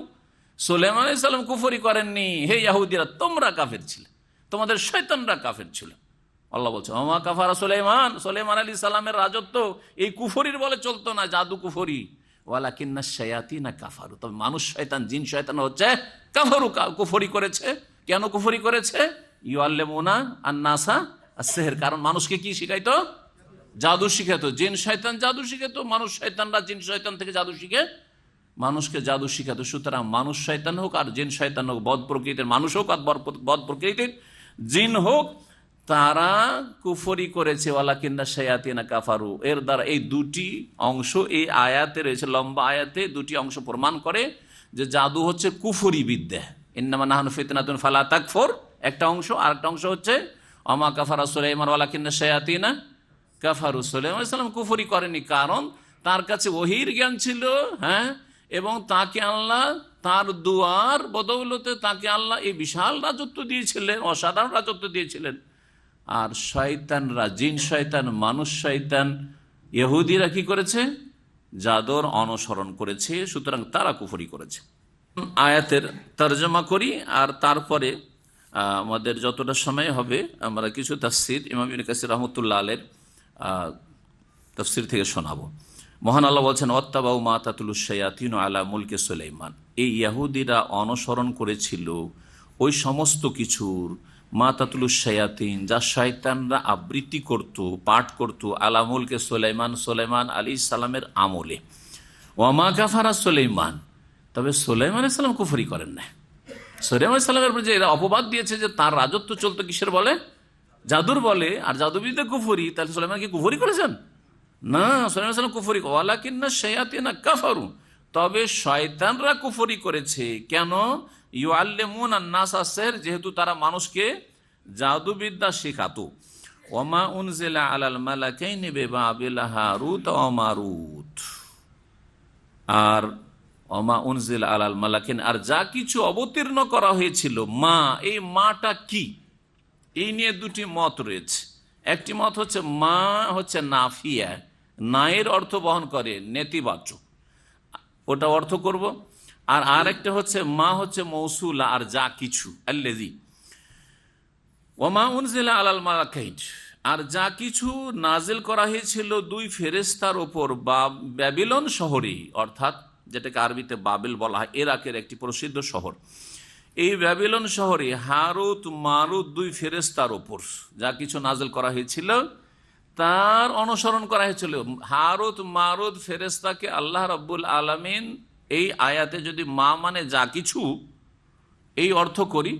সুলাইমান আলাইহিস সালাম কুফরি করেননি, হে ইহুদিরা তোমরা কাফের ছিলে, তোমাদের শয়তানরা কাফের ছিল। আল্লাহ বলছে ওয়া মা কাফারা সুলাইমান, সুলাইমান আলাইহিস সালামের রাজত্ব এই কুফরির বলে চলতো না, জাদু কুফরি। ওয়ালাকিন্না শায়াতিনা কাফারু, তবে মানুষ শয়তান, জিন শয়তান হচ্ছে কাফারু, কুফরি করেছে। কেন কুফরি করেছে? ইউআল্লিমুনা আন-নাসা আস-সিহর, কারণ মানুষকে কি শিখাইতো? জাদু শিখাতো। জিন শয়তান জাদু শিখাতো, মানুষ শয়তানরা জিন শয়তান থেকে জাদু শিখে মানুষকে জাদু শিখাতো। সুতরাং মানুষ শয়তান হোক আর জিন শয়তান হোক, বদ প্রকৃতির মানুষ হোক আর বদ প্রকৃতির জিন হোক, তারা কুফরি করেছে। ওয়ালাকিন্না শায়াতিনা কাফারু, এর দ্বারা এই দুটি অংশ এই আয়াতে রয়েছে, লম্বা আয়াতে দুটি অংশ প্রমাণ করে যে জাদু হচ্ছে কুফরি বিদ্যা। ইন্নামা নাহনু ফিতনাতুন ফালা তাকফুর একটা অংশ, আর একটা অংশ হচ্ছে ওমা কাফারা সুলাইমান ওয়ালাকিন্না শায়াতিনা কাফারু। সুলাইমান আলাইহিস সালাম কুফরি করেনি, কারণ তার কাছে ওহীর জ্ঞান ছিল, হ্যাঁ, এবং তাকে আল্লাহ তার দুয়ার বদৌলতে তাকে আল্লাহ এই বিশাল রাজত্ব দিয়েছিলেন, অসাধারণ রাজত্ব দিয়েছিলেন। আর শয়তানরা, জিন শয়তান, মানুষ শয়তান, ইহুদিরা কি করেছে? জাদুর অনুসরণ করেছে, সুতরাং তারা কুফরি করেছে। আয়াতের তরজমা করি আর তারপরে আমাদের যতটা সময় হবে আমরা কিছু তাফসীর ইমাম ইবনে কাসির রাহমাতুল্লাহ আলাইহির তাফসীর থেকে শোনাবো। মহান আল্লাহ বলছেন, ওয়াত্তাবাউ মা তাতলু শায়াতিনু আলা মুলকি সুলাইমান। এই ইহুদিরা অনুসরণ করেছিল ওই সমস্ত কিছুর, মা তাতলু শায়াতিন, যা শয়তানরা আবৃত্তি করত, পাঠ করত, আলা মুলকি সুলাইমান, সুলাইমান আলাইহিস সালামের আমলে। ওয়ামা কাফারা সুলাইমান, তবে সুলাইমান আলাইহিস সালাম কুফরি করেন না। সুলাইমান আলাইহিস সালামের উপর যে এরা অপবাদ দিয়েছে যে তার রাজত্ব চলতো কিসের বলে? জাদুর বলে, আর জাদুবিদ্যা কুফরি, তাহলে সুলাইমান কি কুফরি করেছেন? না, সুলাইমান আলাইহিস সালাম কুফরি, ওয়ালাকিন্না শায়াতিনা কাফারু, তবে শয়তানরা কুফরি করেছে। কেন? ইউআল্লিমুনা আন-নাসা সিহর, যেহেতু তারা মানুষকে জাদুবিদ্যা শেখাতো। ওমা উনজিলা আলাল মালাকাইনি বিবাবিল হারুত ওয়া মারুত, আর ওমা উনজিলা আলাল মালাকাইন, আর যা কিছু অবতীর্ণ করা হয়েছিল। মা, এই মাটা কি? এই নিয়ে দুটি মত রয়েছে। একটি মত হচ্ছে মা হচ্ছে নাফিয়া, নায়ের অর্থ বহন করে, নেতিবাচক, ওটা অর্থ করব। আর আরেকটা হচ্ছে মা হচ্ছে মৌসুলা, আর যা কিছু, আল্লাযী। ওমা উনজিলা আলাল মালাকাইন, আর যা কিছু নাজিল করা হয়েছিল দুই ফেরেশতার ওপর ব্যাবিলন শহরে, অর্থাৎ যেটাকে আরবিতে বাবেল বলা হয়, ইরাকের একটি প্রসিদ্ধ শহর। এই ব্যাবিলন শহরে হারুত মারুত দুই ফেরেশতার ওপর যা কিছু নাজিল করা হয়েছিল তার অনুসরণ করা হয়েছিল। হারুত মারুত ফেরেশতাকে আল্লাহ রাব্বুল আলামিন এই আয়াতে যদি মা মানে যা কিছু এই অর্থ করি,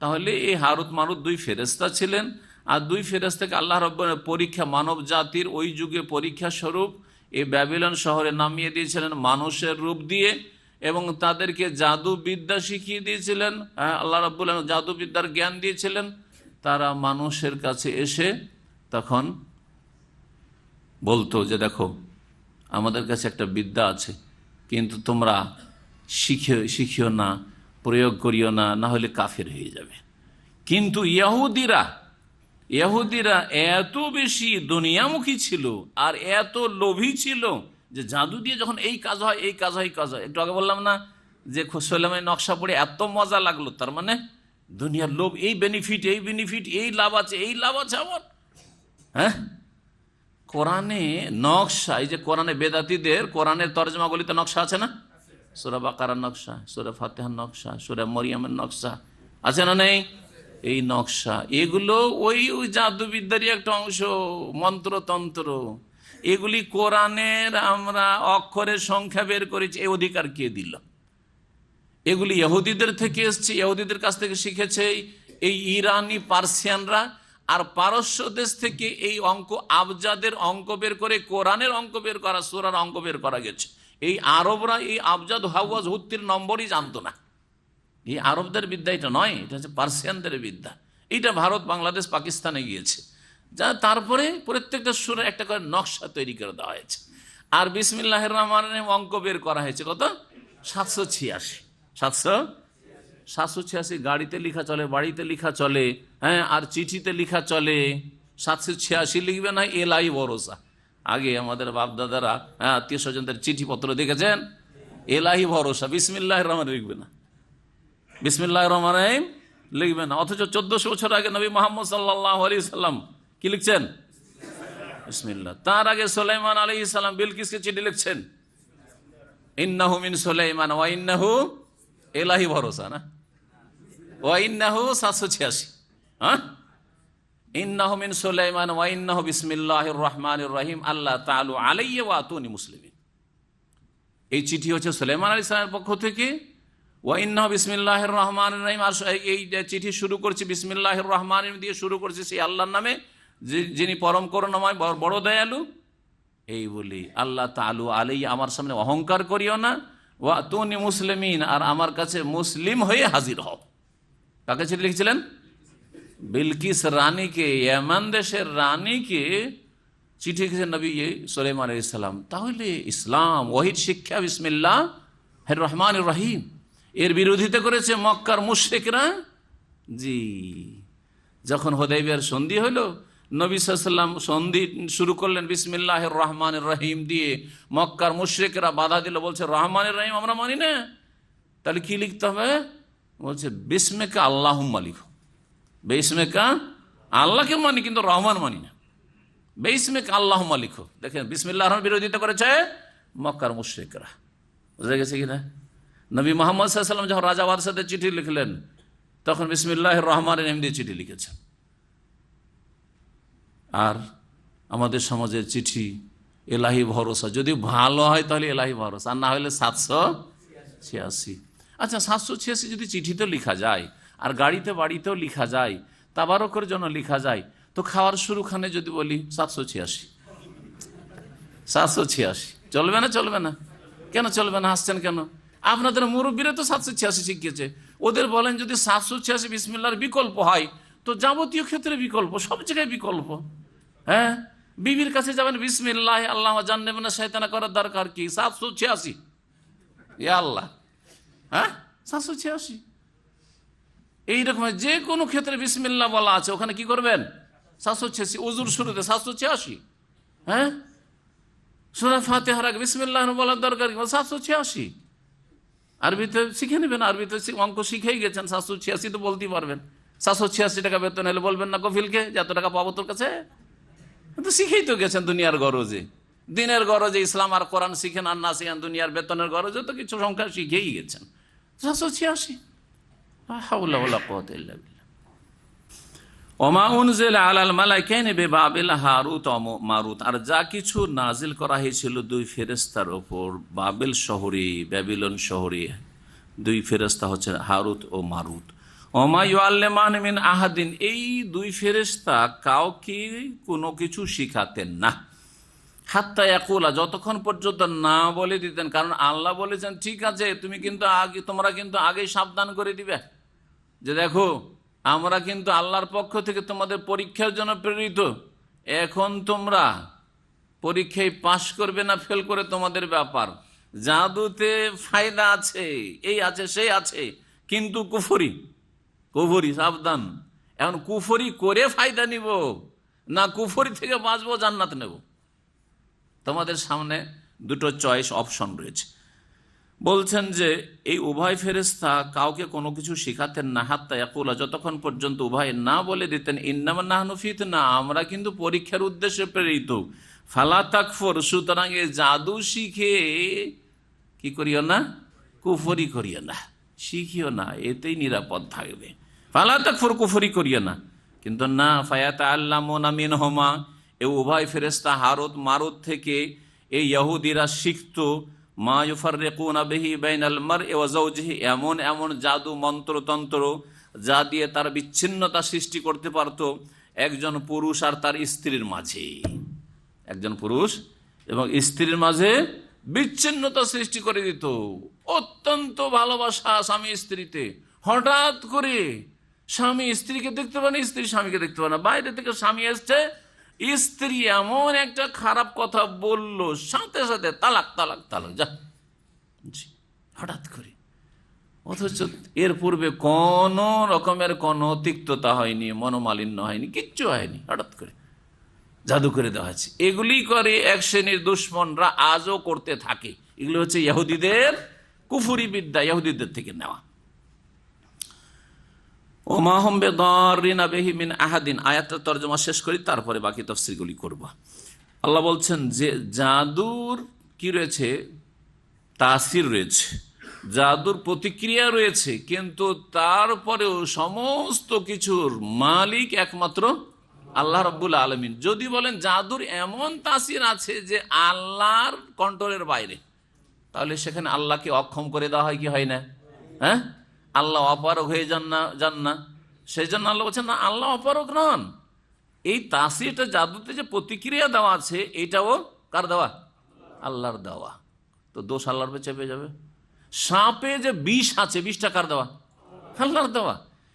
তাহলে এই হারুত মারুত দুই ফেরেশতা ছিলেন। আর দুই ফেরেশতাকে আল্লাহ রাব্বুল পরীক্ষা, মানব জাতির ওই যুগে পরীক্ষা স্বরূপ এই ব্যাবিলন শহরে নামিয়ে দিয়েছিলেন মানুষের রূপ দিয়ে, এবং তাদেরকে জাদুবিদ্যা শিখিয়ে দিয়েছিলেন। আল্লাহ রাব্বুল আলামিন জাদুবিদ্যার জ্ঞান দিয়েছিলেন। তারা মানুষের কাছে এসে তখন বলতো যে দেখো, আমাদের কাছে একটা বিদ্যা আছে, কিন্তু তোমরা শিখিও না, প্রয়োগ করিও না, না হলে কাফের হয়ে যাবে। কিন্তু ইহুদিরা এত বেশি দুনিয়ামুখী ছিল আর এত লোভী ছিল যে জাদু দিয়ে যখন এই কাজ হয়, এই কাজ হয়, এই কাজ হয়। একটু আগে বললাম না যে সুলাইমানের নকশা পড়ে এত মজা লাগলো, তার মানে দুনিয়ার লোভ, এই বেনিফিট, এই বেনিফিট, এই লাভ আছে, এই লাভ আছে আমার। হ্যাঁ, কোরআনে নকশা, এই যে কোরআনে বেদাতীদের কোরআনের তরজমাগুলিতে নকশা আছে না? সূরা বাকারার নকশা, সূরা ফাতিহার নকশা, সূরা মরিয়মের নকশা আছে না? নেই? এই নকশা, এগুলো ওই জাদুবিদ্যারই একটা অংশ, মন্ত্রতন্ত্র। এগুলি কোরআনের আমরা অক্ষরের সংখ্যা বের করেছি, এই অধিকার কে দিল? এগুলি ইহুদিদের থেকে এসছে, ইহুদিদের কাছ থেকে শিখেছে এই ইরানি পার্সিয়ানরা। আর পারস্য দেশ থেকে এই অঙ্ক, আবজাদের অঙ্ক বের করে, কোরআনের অঙ্ক বের করা, সূরার অঙ্ক বের করা গেছে। এই আরবরা এই আবজাদ হাওয়াজ হুত্তির নম্বরই জানতো না। এই আরবদের বিদ্যা এটা নয়, এটা হচ্ছে পার্সিয়ানদের বিদ্যা। এইটা ভারত, বাংলাদেশ, পাকিস্তানে গিয়েছে, যা তারপরে প্রত্যেকটা সূরা একটা করে নকশা তৈরি করে দেওয়া হয়েছে। আর বিসমিল্লাহির রহমানির রহিম অঙ্ক বের করা হয়েছে কত? 786। গাড়িতে লেখা চলে, বাড়িতে লেখা চলে, হ্যাঁ, আর চিঠিতে লেখা চলে। 786 লিখবে না, এলাই ভরসা। আগে আমাদের বাপ দাদারা, হ্যাঁ, আত্মীয় স্বজনদের চিঠিপত্র দেখেছেন, এলাহি ভরসা, বিসমিল্লাহির রহমানির রহিম লিখবে না, বিসমিল্লাহির রহমানির রহিম লিখবে না। অথচ 1400 বছর আগে নবী মুহাম্মদ সাল্লাল্লাহু আলাইহি সাল্লাম কি লিখছেন? বিসমিল্লাহ। তার আগে সুলাইমান আলাইহিস সালাম বিলকিসকে চিঠি লিখছেন, ইন্নাহু মিন সুলাইমান ওয়া ইন্নাহু, এলাহি ভরসা না, ওয়া ইন্নাহু 786, হ্যাঁ, ইন্নাহু মিন সুলাইমান ওয়া ইন্নাহু বিসমিল্লাহির রহমানির রহিম আল্লাহ তাআলু আলাইয়া ওয়া আতুনি মুসলিমিন। এই চিঠি হচ্ছে সুলাইমান আলাইহিস সালামের পক্ষ থেকে। ওয়া ইন্নাহু বিসমিল্লাহির রহমানির রহিম, আর এই চিঠি শুরু করছি বিসমিল্লাহির রহমানির দিয়ে শুরু করছি সেই আল্লাহর নামে যিনি পরম করুণাময় বড় দয়ালু। এই বলি আল্লাহ তাআলা আলাই, আমার সামনে অহংকার করিও না। ওয়া তুনি মুসলিমিন, আর আমার কাছে মুসলিম হয়ে হাজির হও। কাকে চিঠি লিখেছিলেন? বিলকিস রানীকে, ইয়ামান দেশের রানীকে চিঠি লিখেছেন নবী সুলাইমান আলাইহিস সালাম। তাহলে ইসলাম ওয়াহিদ শিক্ষা বিসমিল্লাহির রহমানির রহিম, এর বিরোধিতা করেছে মক্কার মুশরিকরা। জি, যখন হুদায়বিয়ার সন্ধি হলো, নবী সাল্লাল্লাহু আলাইহি ওয়াসাল্লাম সন্ধি শুরু করলেন বিসমিল্লাহির রহমানির রহিম দিয়ে। মক্কার মুশরিকরা বাধা দিল, বলছে রহমানির রহিম আমরা মানি না, তাহলে কি লিখতে হবে? বলছে বিসমিকা আল্লাহুম্মা লিখো। বিসমিকা আল্লাহকে মানি কিন্তু রহমান মানি না, বিসমিকা আল্লাহুম্মা লিখো। দেখেন বিসমিল্লাহর বিরোধিতা করেছে মক্কার মুশরিকরা। বুঝা গেছে কিনা? নবী মুহাম্মদ সাল্লাল্লাহু আলাইহি ওয়াসাল্লাম যখন রাজা বাদশাদের চিঠি লিখলেন, তখন বিসমিল্লাহির রহমানির রহিম দিয়ে চিঠি লিখেছেন। আর আমাদের সমাজের চিঠি এলাহি ভরসা, যদি ভালো হয় তাহলে এলাহি ভরসা, আর না হলে 786। আচ্ছা 786 যদি চিঠিতে লেখা যায়, আর গাড়িতে বাড়িতেও লেখা যায়, তাবারকের জন্য লেখা যায়, তো খাওয়ার শুরুখানে যদি বলি 786 চলবে না? চলবে না কেন? চলবে না? হাসছেন কেন? আপনাদের মুরব্বীরা তো 786 শিখিয়েছে। ওদের বলেন যদি 786 বিসমিল্লাহর বিকল্প হয়, তো যাবতীয় ক্ষেত্রে বিকল্প, সব জায়গায় বিকল্প। হ্যাঁ, বিবির কাছে যাবেন বিসমিল্লাহ আল্লাহ জান্নাবিনা শয়তানা করার দরকার কি? 786 ইয়া আল্লাহ, হ্যাঁ 786। এইরকম যে কোনো ক্ষেত্রে বিসমিল্লাহ বলা আছে, ওখানে কি করবেন? 786। ওযুর শুরুতে 786। হ্যাঁ, সূরা ফাতিহার আগে বিসমিল্লাহ বলার দরকার কি? 786। আরবিতে শিখে নেবেন, আরবিতে অঙ্ক শিখেই গেছেন, 786 তো বলতেই পারবেন। 786 টাকা বেতন হলে বলবেন না কফিলকে যে এত টাকা পাবো তোর কাছে? তো শিখেই তো গেছেন দুনিয়ার গরজে, দিনের গরজে ইসলাম আর কোরআন শিখেন, আর না শিখেন দুনিয়ার বেতনের গরজে, তো কিছু সংখ্যা শিখেই গেছেন। 786। লা হাওলা ওয়ালা কুওয়াতা ইল্লা বিল্লাহ। ওমা উনজিলা আলাল মালাকাইনি বিবাবিল হারুত ওয়া মারুত, আর যা কিছু নাজিল করা হয়েছিল দুই ফেরেশতার উপর বাবেল শহরে, ব্যাবিলন শহরে, দুই ফেরেশতা হচ্ছে হারুত ও মারুত। ওমা ইউআল্লিমান মিন আহাদিন, এই দুই ফেরেশতা কাউকে কোনো কিছু শিখাতেন না। হাত্তা ইয়াকুলা, যতক্ষণ পর্যন্ত না বলে দিতেন। কারণ আল্লাহ বলেছেন ঠিক আছে, তোমরা কিন্তু আগেই সাবধান করে দিবে যে দেখো আমরা কিন্তু আল্লাহর পক্ষ থেকে তোমাদের পরীক্ষার জন্য প্রেরিত, এখন তোমরা পরীক্ষায় পাশ করবে না ফেল করে তোমাদের ব্যাপার। জাদুতে ফায়দা আছে, এই আছে সেই আছে, কিন্তু কুফরি সাবধান। এখন কুফরি করে ফায়দা নিব না কুফরি থেকে বাঁচবো, জান্নাত নেব? তোমাদের সামনে দুটো চয়েস, অপশন রয়েছে। বলছেন যে এই উভয় ফেরেশতা কাউকে কোনো কিছু শিখাতেন না, হাত্তা ইয়াকুলা, যতক্ষণ পর্যন্ত উভয় না বলে দিতেন ইন্নামা নাহনু ফিতনা, আমরা কিন্তু পরীক্ষার উদ্দেশ্যে প্রেরিত। ফালা তাকফুর, সুতরাং এই জাদু শিখে কি করিও না? কুফরি করিও না, শিখিও না, এতেই নিরাপদ থাকবে। ফালা তাকফুর, কুফরি করিও না। কিন্তু না, ফায়াতাআল্লামুনা মিনহুমা, এই উভয় ফেরেশতা হারুত মারুত থেকে এই ইহুদিরা শিখতো মা ইউফাররিকুনা বিহি বাইনাল মারই ওয়া যাওজিহি, এমন এমন জাদু মন্ত্রতন্ত্র যা দিয়ে তার বিচ্ছিন্নতা সৃষ্টি করতে পারত একজন পুরুষ আর তার স্ত্রীর মাঝে। একজন পুরুষ এবং স্ত্রীর মাঝে বিচ্ছিন্নতা সৃষ্টি করে দিত। অত্যন্ত ভালোবাসা স্বামী স্ত্রীতে, হঠাৎ করে স্বামী স্ত্রীকে দেখতে পারে না, স্ত্রী স্বামীকে দেখতে পারে না। বাইরে থেকে স্বামী এসছে, স্ত্রী এমন একটা খারাপ কথা বলল, সাথে সাথে তালাক তালাক তালাক, যা হঠাৎ করে। অথচ এর পূর্বে কোন রকমের কোন তিক্ততা হয়নি, মনোমালিন্য হয়নি, কিচ্ছু হয়নি, হঠাৎ করে জাদু করে দেওয়া হয়েছে। এগুলি করে এক শ্রেণীর দুশ্মনরা আজও করতে থাকে। এগুলো হচ্ছে ইহুদিদের কুফরি বিদ্যা, ইহুদিদের থেকে নেওয়া। ওমা হুম বিদাররিনা বিহি মিন আহাদিন, আয়াতটা তরজমা শেষ করি, তারপরে বাকি তাফসীরগুলি করব। আল্লাহ বলছেন যে জাদুর কি রয়েছে? তাসির রয়েছে, জাদুর প্রতিক্রিয়া রয়েছে, কিন্তু তারপরেও সমস্ত কিছুর মালিক একমাত্র আল্লাহ রাব্বুল আলামিন। যদি বলেন জাদুর এমন তাসির আছে যে আল্লাহর কন্ট্রোলের বাইরে, তাহলে সেখানে আল্লাহকে অক্ষম করে দেওয়া হয় কি হয় না? হ্যাঁ, আল্লাহ অপারগ হয়ে যান না। সেই জন্য আল্লাহ বলছেন না, আল্লাহ অপারগ নন। এই তাসিরটা জাদুতে যে প্রতিক্রিয়া দেওয়া আছে, এটাও কার দেওয়া? আল্লাহর দেওয়া। তো দোষ আল্লাহর উপর চেপে যাবে। সাপে যে বিষ আছে, বিষটা কার দেওয়া? আল্লাহর দেওয়া।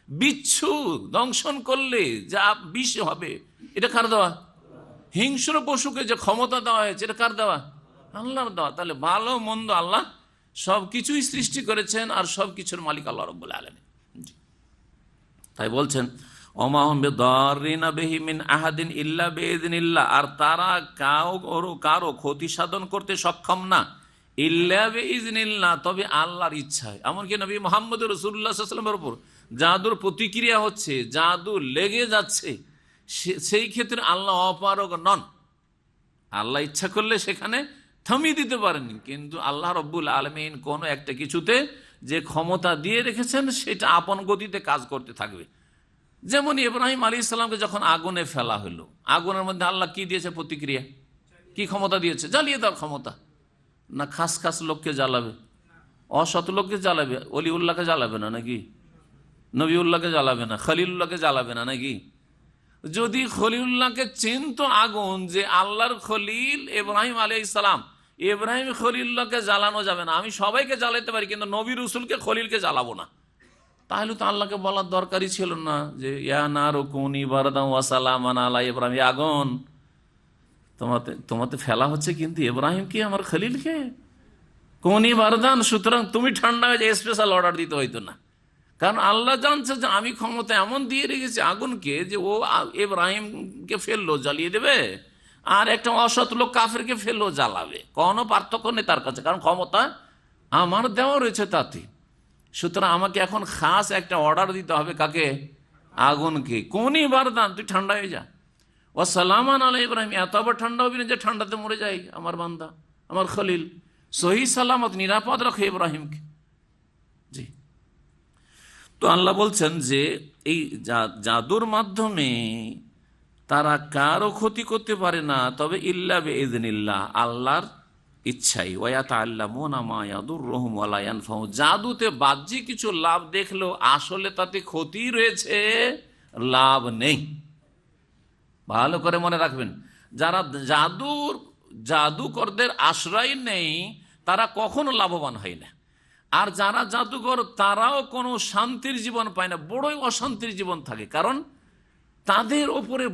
বিচ্ছু দংশন করলে যা বিষ হবে, এটা কার দেওয়া? হিংস্র পশুকে যে ক্ষমতা দেওয়া হয়েছে, এটা কার দেওয়া? আল্লাহর দেওয়া। তাহলে ভালো মন্দ আল্লাহ সবকিছুই সৃষ্টি করেছেন, আর সবকিছুর মালিক আল্লাহ রাব্বুল আলামিন। তাই বলছেন ওমাহুম বিদাররিনা বিহি মিন আহাদিন ইল্লা বিইযনিল্লাহ, আর তারা কারো ক্ষতি সাধন করতে সক্ষম না ইল্লা বিইযনিল্লাহ, তবে আল্লাহর ইচ্ছায়। এমনকি নবী মুহাম্মদ রাসূলুল্লাহ সাল্লাল্লাহু আলাইহি ওয়াসাল্লামের উপর জাদুর প্রতিক্রিয়া হচ্ছে, জাদু লেগে যাচ্ছে, সেই ক্ষেত্রে আল্লাহ অপারগ নন। আল্লাহ ইচ্ছা করলে সেখানে থামিয়ে দিতে পারেন, কিন্তু আল্লাহ রাব্বুল আলামিন কোনো একটা কিছুতে যে ক্ষমতা দিয়ে রেখেছেন, সেটা আপন গতিতে কাজ করতে থাকবে। যেমন ইব্রাহিম আলাইহিস সালামকে যখন আগুনে ফেলা হলো, আগুনের মধ্যে আল্লাহ কি দিয়েছে প্রতিক্রিয়া, কি ক্ষমতা দিয়েছে? জ্বালিয়ে দেওয়ার ক্ষমতা। না খাস খাস লোককে জ্বালাবে, অসৎ লোককে জ্বালাবে, অলিউল্লাহকে জ্বালাবে না নাকি? নবীউল্লাহকে জ্বালাবে না, খলিলুল্লাহকে জ্বালাবে না নাকি? যদি খলিলুল্লাহকে চিনত আগুন, যে আল্লাহর খলিল ইব্রাহিম আলাইহিস সালাম, ইব্রাহিম খলিলুল্লাহকে জ্বালানো যাবে না, আমি সবাইকে জ্বালাতে পারি কিন্তু নবী রসুলকে খলিলকে জ্বালাবো না, তাহলে তো আল্লাহকে বলার দরকারই ছিল না যে ইয়া নারু কুনি বারদান ওয়া সালামান আলা ইব্রাহিম। আগুন তোমাতে ফেলা হচ্ছে, কিন্তু ইব্রাহিমকে, আমার খলিলকে, কুনি বারদান, সুতরাং তুমি ঠান্ডা হয়ে যায়, স্পেশাল অর্ডার দিতে হইতো না। কারণ আল্লাহ জানছে যে আমি ক্ষমতা এমন দিয়ে রেখেছি আগুনকে, যে ও ইব্রাহিমকে ফেললো জ্বালিয়ে দেবে, আর একটা অসৎ লোক কাফেরকে ফেললো জ্বালাবে, কোনো পার্থক্য নেই তার কাছে, কারণ ক্ষমতা আমার দেওয়া রয়েছে তাতে। সুতরাং আমাকে এখন খাস একটা অর্ডার দিতে হবে, কাকে? আগুনকে, কোনি বারদান, তুই ঠান্ডা হয়ে যা। ও সালামান আলা ইব্রাহিম, এত আবার ঠান্ডা হবি না যে ঠান্ডাতে মরে যায় আমার বান্দা, আমার খলিল। সহি সালামত, নিরাপদ রাখে ইব্রাহিমকে। জি, তো আল্লাহ বলছেন যে এই জাদুর মাধ্যমে তারা কারো ক্ষতি করতে পারে না, তবে ইল্লা বিইযনিল্লাহ, আল্লাহর ইচ্ছাই। ওয়ায়াতাআল্লামুনা মা ইয়াদুররুহুম ওয়ালা ইয়ানফাউহুম, জাদুতে বাহ্যিক কিছু লাভ দেখলেও আসলে তাতে ক্ষতি রয়েছে, লাভ নেই। ভালো করে মনে রাখবেন, যারা জাদুকরদের আশ্রয় নেই, তারা কখনো লাভবান হয় না। আর যারা জাদুকর, তারাও কোনো শান্তির জীবন পায় না, বড়ই অশান্তির জীবন থাকে। কারণ তাদের ওপরে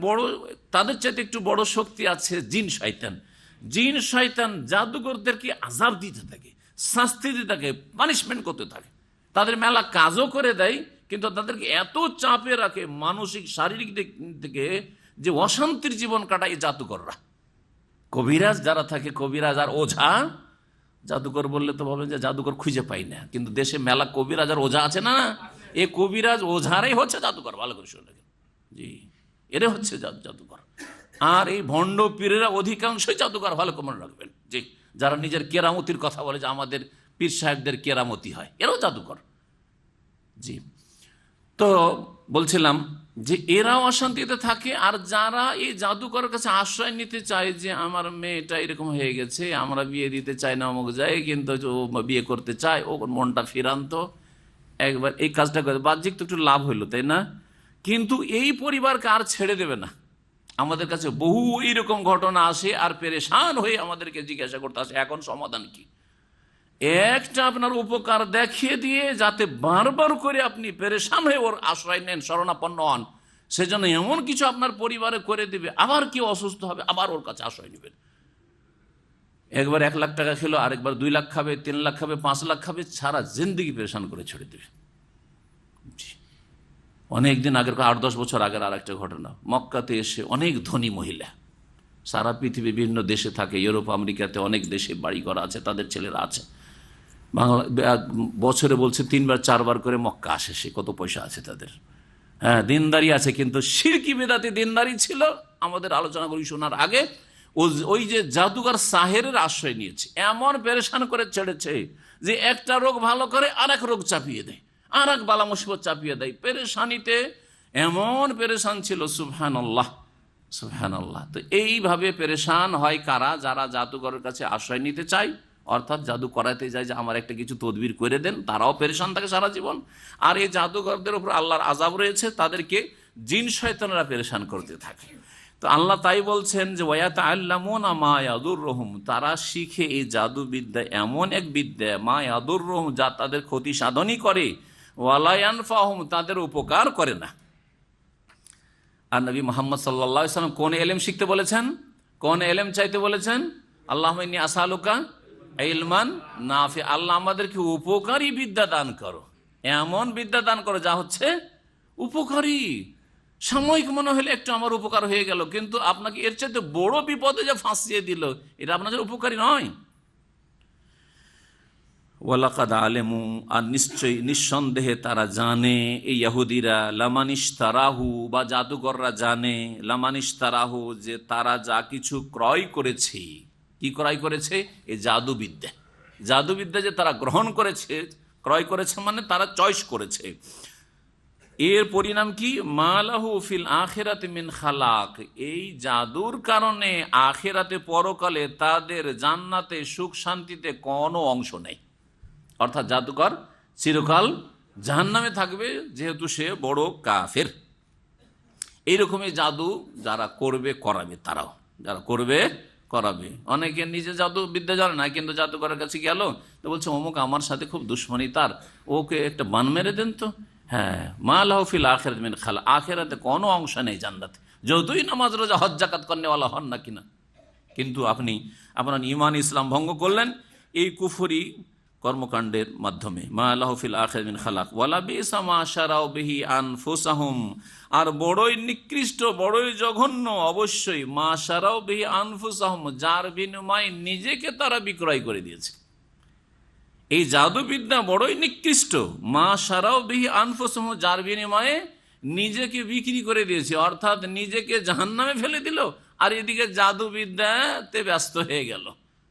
তাদের চাইতে একটু বড় শক্তি আছে জিন শয়তান। জিন শয়তান জাদুকরদেরকে আযাব দিতে থাকে, শাস্তি দিতে থাকে, পানিশমেন্ট করতে থাকে। তাদের মেলা কাজও করে দেয়, কিন্তু তাদেরকে এত চাপে রাখে মানসিক শারীরিক দিক থেকে, যে অশান্তির জীবন কাটায় জাদুকররা। কবিরাজ যারা থাকে, কবিরাজ আর ওঝা, জাদুকর বললে তো ভাবেন যে জাদুকর খুঁজে পাই না, কিন্তু দেশে মেলা কবিরাজ আর ওঝা আছে না। এ কবিরাজ ওঝারাই হচ্ছে জাদুকর, ভালো করে শুনে রাখেন। জি, এরা হচ্ছে জাদুকর। আর এই ভণ্ড পীরেরা অধিকাংশই জাদুকর, ভালো করে মনে রাখবেন। জি, যারা নিজের কেরামতির কথা বলে যে আমাদের পীর সাহেবদের কেরামতি হয়, এরাও জাদুকর। জি, তো বলছিলাম যে এরাও অশান্তিতে থাকে। আর যারা এই জাদুকরের কাছে আশ্রয় নিতে চায়, যে আমার মেয়েটা এরকম হয়ে গেছে, আমরা বিয়ে দিতে চাই না অমুক যায়, কিন্তু ও বিয়ে করতে চায়, ও মনটা ফিরান্ত, একবার এই কাজটা করে, বাহ্যিক তো একটু লাভ হইলো, তাই না? কিন্তু এই পরিবারকে আর ছেড়ে দেবে না। আমাদের কাছে বহু এইরকম ঘটনা আসে, আর পেরেশান হয়ে আমাদেরকে জিজ্ঞাসা করতে আসে এখন সমাধান কি। একটা আপনার উপকার দেখিয়ে দিয়ে যাতে বারবার করে আপনি পেরেশান হয়ে ওর আশ্রয় নেন, শরণাপন্ন হন, সেজন্য এমন কিছু আপনার পরিবারে করে দিবে, আবার কেউ অসুস্থ হবে, আবার ওর কাছে আশ্রয় নেবেন। একবার 1 লাখ টাকা খেলো, আরেকবার 2 লাখ খাবে, 3 লাখ খাবে, 5 লাখ খাবে, সারা জিন্দেগি পেরেশান করে ছেড়ে দেবে। অনেকদিন আগের, 8-10 বছর আগের আর একটা ঘটনা। মক্কাতে এসে অনেক ধনী মহিলা, সারা পৃথিবী বিভিন্ন দেশে থাকে, ইউরোপ আমেরিকাতে অনেক দেশে বাড়ি করা আছে, তাদের ছেলেরা আছে। বছরে বলছে 3-4 বার করে মক্কা আসে, সে কত পয়সা আছে তাদের। হ্যাঁ, দিনদারি আছে, কিন্তু শিরকি বেদাতি দিনদারি ছিল। আমাদের আলোচনা করি শোনার আগে, ওই যে জাদুঘর সাহেরের আশ্রয় নিয়েছে, এমন পেরেশান করে ছেড়েছে যে একটা রোগ ভালো করে আর এক রোগ চাপিয়ে দেয়, আর এক বালা মুসিবত চাপিয়ে দেয়। পেরেশানিতে এমন পেরেশান ছিল, সুবহানাল্লাহ সুবহানাল্লাহ। তো এইভাবে পেরেশান হয় কারা? যারা জাদুঘরের কাছে আশ্রয় নিতে চায়, অর্থাৎ জাদু করাতে যায় যে আমার একটা কিছু তদবির করে দেন, তারাও পেরেশান থাকে সারা জীবন। আর এই জাদুঘরদের উপর আল্লাহর আযাব রয়েছে, তাদেরকে জিন শয়তানরা পেরেশান করতে থাকে। তো আল্লাহ তাই বলছেন যে ওয়ায়াতাআল্লামুনা মা ইয়াদুররুহুম, তারা শিখে এই জাদুবিদ্যা, এমন এক বিদ্যা মা ইয়াদুররুহুম, যা তাদের ক্ষতি সাধনই করে, ওয়ালা ইয়ানফাহুম, তাদের উপকার করে না। আর নবী মুহাম্মদ সাল্লাল্লাহু আলাইহি ওয়াসাল্লাম কোন ইলম শিখতে বলেছেন, কোন ইলম চাইতে বলেছেন? আল্লাহুম্মা ইন্নী আসআলুকা ইলমান নাফি, আল্লাহ আমাদেরকে উপকারী বিদ্যা দান করো, এমন বিদ্যা দান করো যা হচ্ছে উপকারী। সাময়িক মনে হলে একটু আমার উপকার হয়ে গেল, কিন্তু আপনাকে এর চাইতে বড় বিপদে যে ফাঁসিয়ে দিল, এটা আপনাদের উপকারী নয়। ওয়ালাকাদ আলেমু, আর নিশ্চয়ই নিঃসন্দেহে তারা জানে, এই ইহুদিরা, লামানিশতারাহু, বা জাদুকররা জানে, লামানিশতারাহু, যে তারা যা কিছু ক্রয় করেছে। কি ক্রয় করেছে? এই জাদুবিদ্যা। জাদুবিদ্যা যে তারা গ্রহণ করেছে, ক্রয় করেছে মানে তারা চয়েস করেছে, এর পরিণাম কি? মালাহু ফিল আখিরাতি মিন খালাক, এই জাদুর কারণে আখিরাতে, পরকালে তাদের জান্নাতে, সুখ শান্তিতে কোনো অংশ নেই। অর্থাৎ জাদুকর চিরকাল জাহান্নামে থাকবে, যেহেতু সে বড় কাফের। এইরকমই জাদু যারা করবে করাবে, তারাও যারা করবে করাবে। অনেকে নিজে জাদু বিদ্যা জানে না, কিন্তু জাদুকরের কাছে গেল তো বলছে অমুক আমার সাথে খুব দুশ্মনী তার, ওকে একটা বান মেরে দেন তো। হ্যাঁ, মা লাহু ফিল আখিরাতি মিন খালাক, আখিরাতে কোনো অংশ নেই জান্নাতে, যতই নামাজ রোজা হজ যাকাত করনেওয়ালা হন না কিনা। কিন্তু আপনি আপনার ঈমান ইসলাম ভঙ্গ করলেন এই কুফরি কর্মকাণ্ডের মাধ্যমে। মা লাহু ফিল আখিরাতি মিন খালাক ওয়ালা বিসা মা শারাউ বিহি আনফুসাহুম, আর বড়ই নিকৃষ্ট, বড়ই জঘন্য অবশ্যই মা শারাউ বিহি আনফুসাহুম, যার বিনিময়ে নিজেকে তারা বিক্রয় করে দিয়েছে। এই জাদুবিদ্যা বড়ই নিকৃষ্ট। মা শারাউ বিহি আনফুসাহুম, যার বিনিময়ে নিজেকে বিক্রি করে দিয়েছে, অর্থাৎ নিজেকে জাহান্নামে ফেলে দিল, আর এদিকে জাদুবিদ্যাতে ব্যস্ত হয়ে গেল।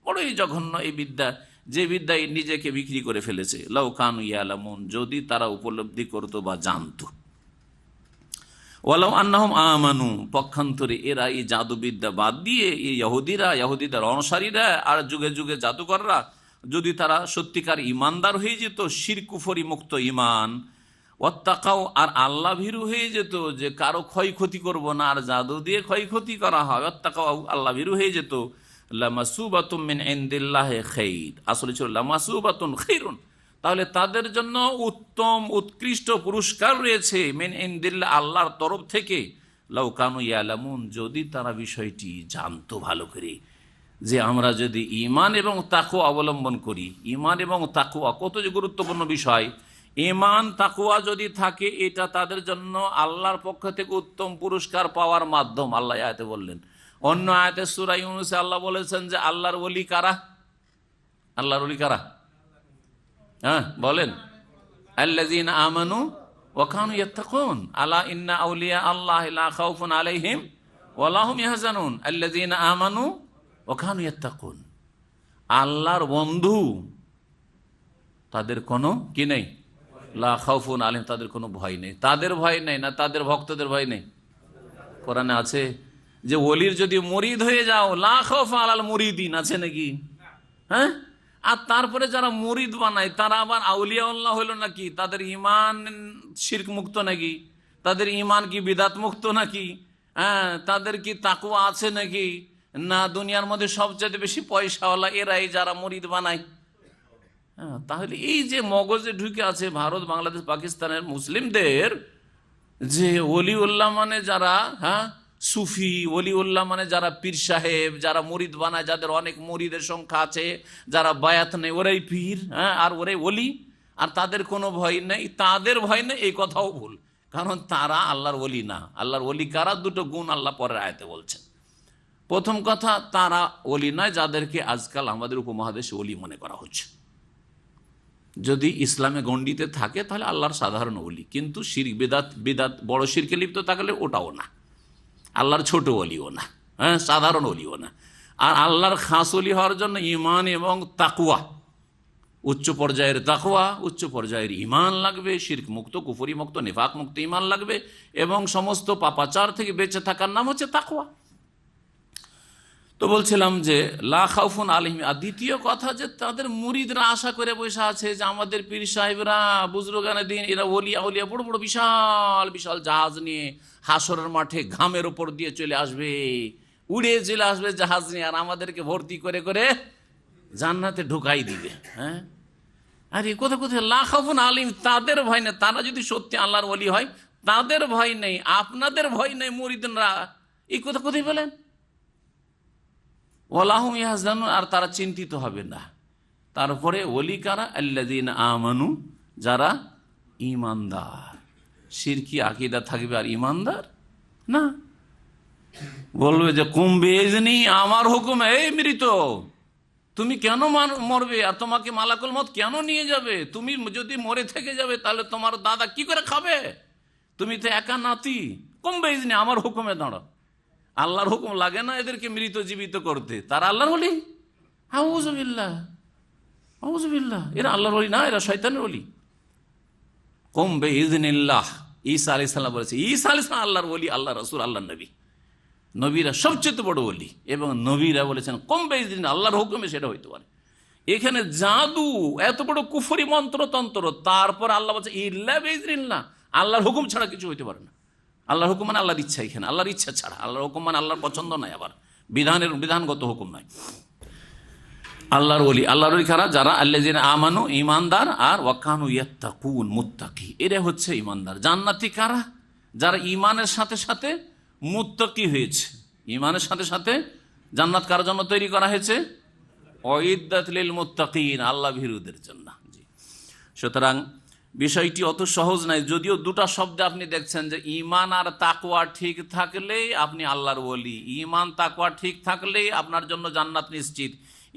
বড়ই জঘন্য এই বিদ্যা, যে বিদ্যায় নিজেকে বিক্রি করে ফেলেছে। লাউ কানু ইয়ালামুন, যদি তারা উপলব্ধি করত বা জানত। ওয়ালাউ আন্নাহুম আমানু, পক্ষান্তরে এরা এই জাদুবিদ্যা বাদ দিয়ে, এই ইহুদিদের অনুসারীরা আর যুগে যুগে জাদুকররা, যদি তারা সত্যিকার ইমানদার হয়ে যেত, শিরক কুফরি মুক্ত ইমান, ওয়াত্তাকাও, আর আল্লাহ ভীরু হয়ে যেত, যে কারো ক্ষয়ক্ষতি করব না, আর জাদু দিয়ে ক্ষয়ক্ষতি করা হয়, ওয়াত্তাকাও, আল্লাহ ভীরু হয়ে যেত, লামাসুবাতুম মিন ইনদিল্লাহি খাইর, আসলে ছিল লামাসুবাতুন খাইরুন, তাহলে তাদের জন্য উত্তম উৎকৃষ্ট পুরস্কার রয়েছে, মিন ইনদিল্লাহ, আল্লাহর তরফ থেকে। লাউ কানু ইয়ালামুন, যদি তারা বিষয়টি জানতো ভালো করে, যে আমরা যদি ঈমান এবং তাকওয়া অবলম্বন করি। ঈমান এবং তাকওয়া কত যে গুরুত্বপূর্ণ বিষয়। ঈমান তাকওয়া যদি থাকে, এটা তাদের জন্য আল্লাহর পক্ষ থেকে উত্তম পুরস্কার পাওয়ার মাধ্যম। আল্লাহ আয়াতে বললেন। অন্য আয়াতে সূরা ইউনূসে আল্লাহ বলেছেন যে আল্লাহর ওলি কারা? আল্লাহর ওলি কারা? হ্যাঁ বলেন, আল্লাযীনা আমানু ওয়া কানু ইয়াত্তাকুন, আলা ইন্না আউলিয়া আল্লাহি লা খাউফুন আলাইহিম ওয়া লা হুম ইয়াহজানুন, আল্লাযীনা আমানু ওয়া কানু ইয়াত্তাকুন, আল্লাহর বন্ধু তাদের কোনো কি নেই, লা খাউফুন আলাইহিম, তাদের কোনো ভয় নেই। তাদের ভয় নেই না, তাদের ভক্তদের ভয় নেই। কোরআনে আছে যে ওলির যদি মুরিদ হয়ে যাও, লা খাউফ আলাল মুরিদিন, আছে নাকি? হ্যাঁ, আর তারপরে যারা মুরিদ বানায় তারা আবার আউলিয়াউল্লাহ হইল নাকি? তাদের ঈমান শিরক মুক্ত নাকি? তাদের ঈমান কি বিদাত মুক্ত নাকি? হ্যাঁ, তাদের কি তাকওয়া আছে নাকি? না, দুনিয়ার মধ্যে সবচেয়ে বেশি পয়সাওয়ালা এরাই যারা মুরিদ বানায়। হ্যাঁ, তাহলে এই যে মগজে ঢুকে আছে ভারত, বাংলাদেশ, পাকিস্তানের মুসলিমদের, যে ওলিউল্লাহ মানে যারা, হ্যাঁ সুফি, ওলিউল্লাহ মানে যারা পীর সাহেব, যারা মুরিদ বানায়, যাদের অনেক মুরিদের সংখ্যা আছে, যারা বায়াত নেই, ওরাই পীর, হ্যাঁ, আর ওরাই ওলি, আর তাদের কোনো ভয় নেই। তাদের ভয় নেই এই কথাও ভুল, কারণ তারা আল্লাহর ওলি না। আল্লাহর ওলি কারা? দুটো গুণ আল্লাহ পরের আয়াতে বলছেন। প্রথম কথা, তারা ওলি নয় যাদেরকে আজকাল আমাদের উপমহাদেশে ওলি মনে করা হচ্ছে। যদি ইসলামে গণ্ডিতে থাকে তাহলে আল্লাহর সাধারণ ওলি, কিন্তু শিরক বিদাত বড় শিরকে লিপ্ত থাকলে ওটাও না, আল্লাহর ছোট ওলিও না, হ্যাঁ সাধারণ ওলিও না। আর আল্লাহর খাস ওলি হওয়ার জন্য ঈমান এবং তাকওয়া, উচ্চ পর্যায়ের তাকওয়া, উচ্চ পর্যায়ের ঈমান লাগবে, শিরক মুক্ত, কুফরি মুক্ত, নিফাক মুক্ত ঈমান লাগবে, এবং সমস্ত পাপাচার থেকে বেঁচে থাকার নাম হচ্ছে তাকওয়া। তো বলছিলাম যে লা খাউফুন আলাইহিম, আর দ্বিতীয় কথা যে তাদের মুরিদরা আশা করে বসে আছে যে আমাদের পীর সাহেবরা বুজরুগানে দিন এরা ওলিয়া ওলিয়া বড় বড় বিশাল বিশাল জাহাজ নিয়ে হাসরের মাঠে ঘামের উপর দিয়ে চলে আসবে, উড়ে চলে আসবে জাহাজ নিয়ে, আর আমাদেরকে ভর্তি করে করে জান্নাতে ঢুকাই দিবে। হ্যাঁ, আরে কোথায় কোথায় লা খাউফুন আলাইহিম, তাদের ভয় নেই। তারা যদি সত্যি আল্লাহর ওলি হয় তাদের ভয় নেই, আপনাদের ভয় নেই মুরিদরা, এই কথা কোথায় বলেন? ওয়ালাহুম ইয়াহজানুন, আর তারা চিন্তিত হবে না। তারপরে ওলি কারা? আল্লাযীনা আমানু, যারা ঈমানদার। শিরকি আকীদা থাকবে আর ঈমানদার না, বলবে যে কুম বিইজনি, আমার হুকুমে, এই মৃত তুমি কেন মরবে, আর তোমাকে মালাকুল মউত কেন নিয়ে যাবে? তুমি যদি মরে থেকে যাবে তাহলে তোমার দাদা কি করে খাবে? তুমি তো একা নাতি। কুম বিইজনি, আমার হুকুমে দাঁড়াও। আল্লাহর হুকুম লাগে না এদেরকে মৃত জীবিত করতে, তারা আল্লাহর ওলি? আউযু বিল্লাহ, আউযু বিল্লাহ, এরা আল্লাহর ওলি না, এরা শয়তানের ওলি। কুম বিইজনিল্লাহ, ঈসা আলাইহিস সালাম বলেছে, ঈসা আলাইহিস সালাম আল্লাহর ওলি, আল্লাহ রাসূল, আল্লাহর নবী। নবীরা সবচেয়ে বড় ওলি, এবং নবীরা বলেছেন কুম বিইজনিল্লাহ, আল্লাহর হুকুমে সেটা হইতে পারে। এখানে জাদু, এত বড় কুফরি মন্ত্রতন্ত্র, তারপর আল্লাহ বলছে ইল্লা বিইজনিল্লাহ, আল্লাহর হুকুম ছাড়া কিছু হইতে পারে না। আল্লাহর হুকুম মানে আল্লাহর ইচ্ছা, এখানে আল্লাহর ইচ্ছা ছাড়া। আল্লাহর হুকুম মানে আল্লাহর পছন্দ নাই, আবার বিধানগত হুকুম নাই। আল্লাহর ওলি, আল্লাহর ওলি কারা? যারা আল্লাযীনা আমানু, ঈমানদার, আর ওয়াকানু ইয়াত্তাকুন, মুত্তাকি, এরা হচ্ছে ঈমানদার। জান্নাতি কারা? যারা ঈমানের সাথে সাথে মুত্তাকি হয়েছে। ঈমানের সাথে সাথে জান্নাত কার জন্য তৈরি করা হয়েছে? উইদ্দাত লিল মুত্তাকিন, আল্লাহ ভীরুদের জন্য। জি, সুতরাং বিষয়টি অত সহজ নাই। যদিও দুটা শব্দে আপনি দেখছেন যে ঈমান আর তাকওয়া ঠিক থাকলেই আপনি আল্লাহর ওলি, ঈমান তাকওয়া ঠিক থাকলেই আপনার জন্য জান্নাত নিশ্চিত,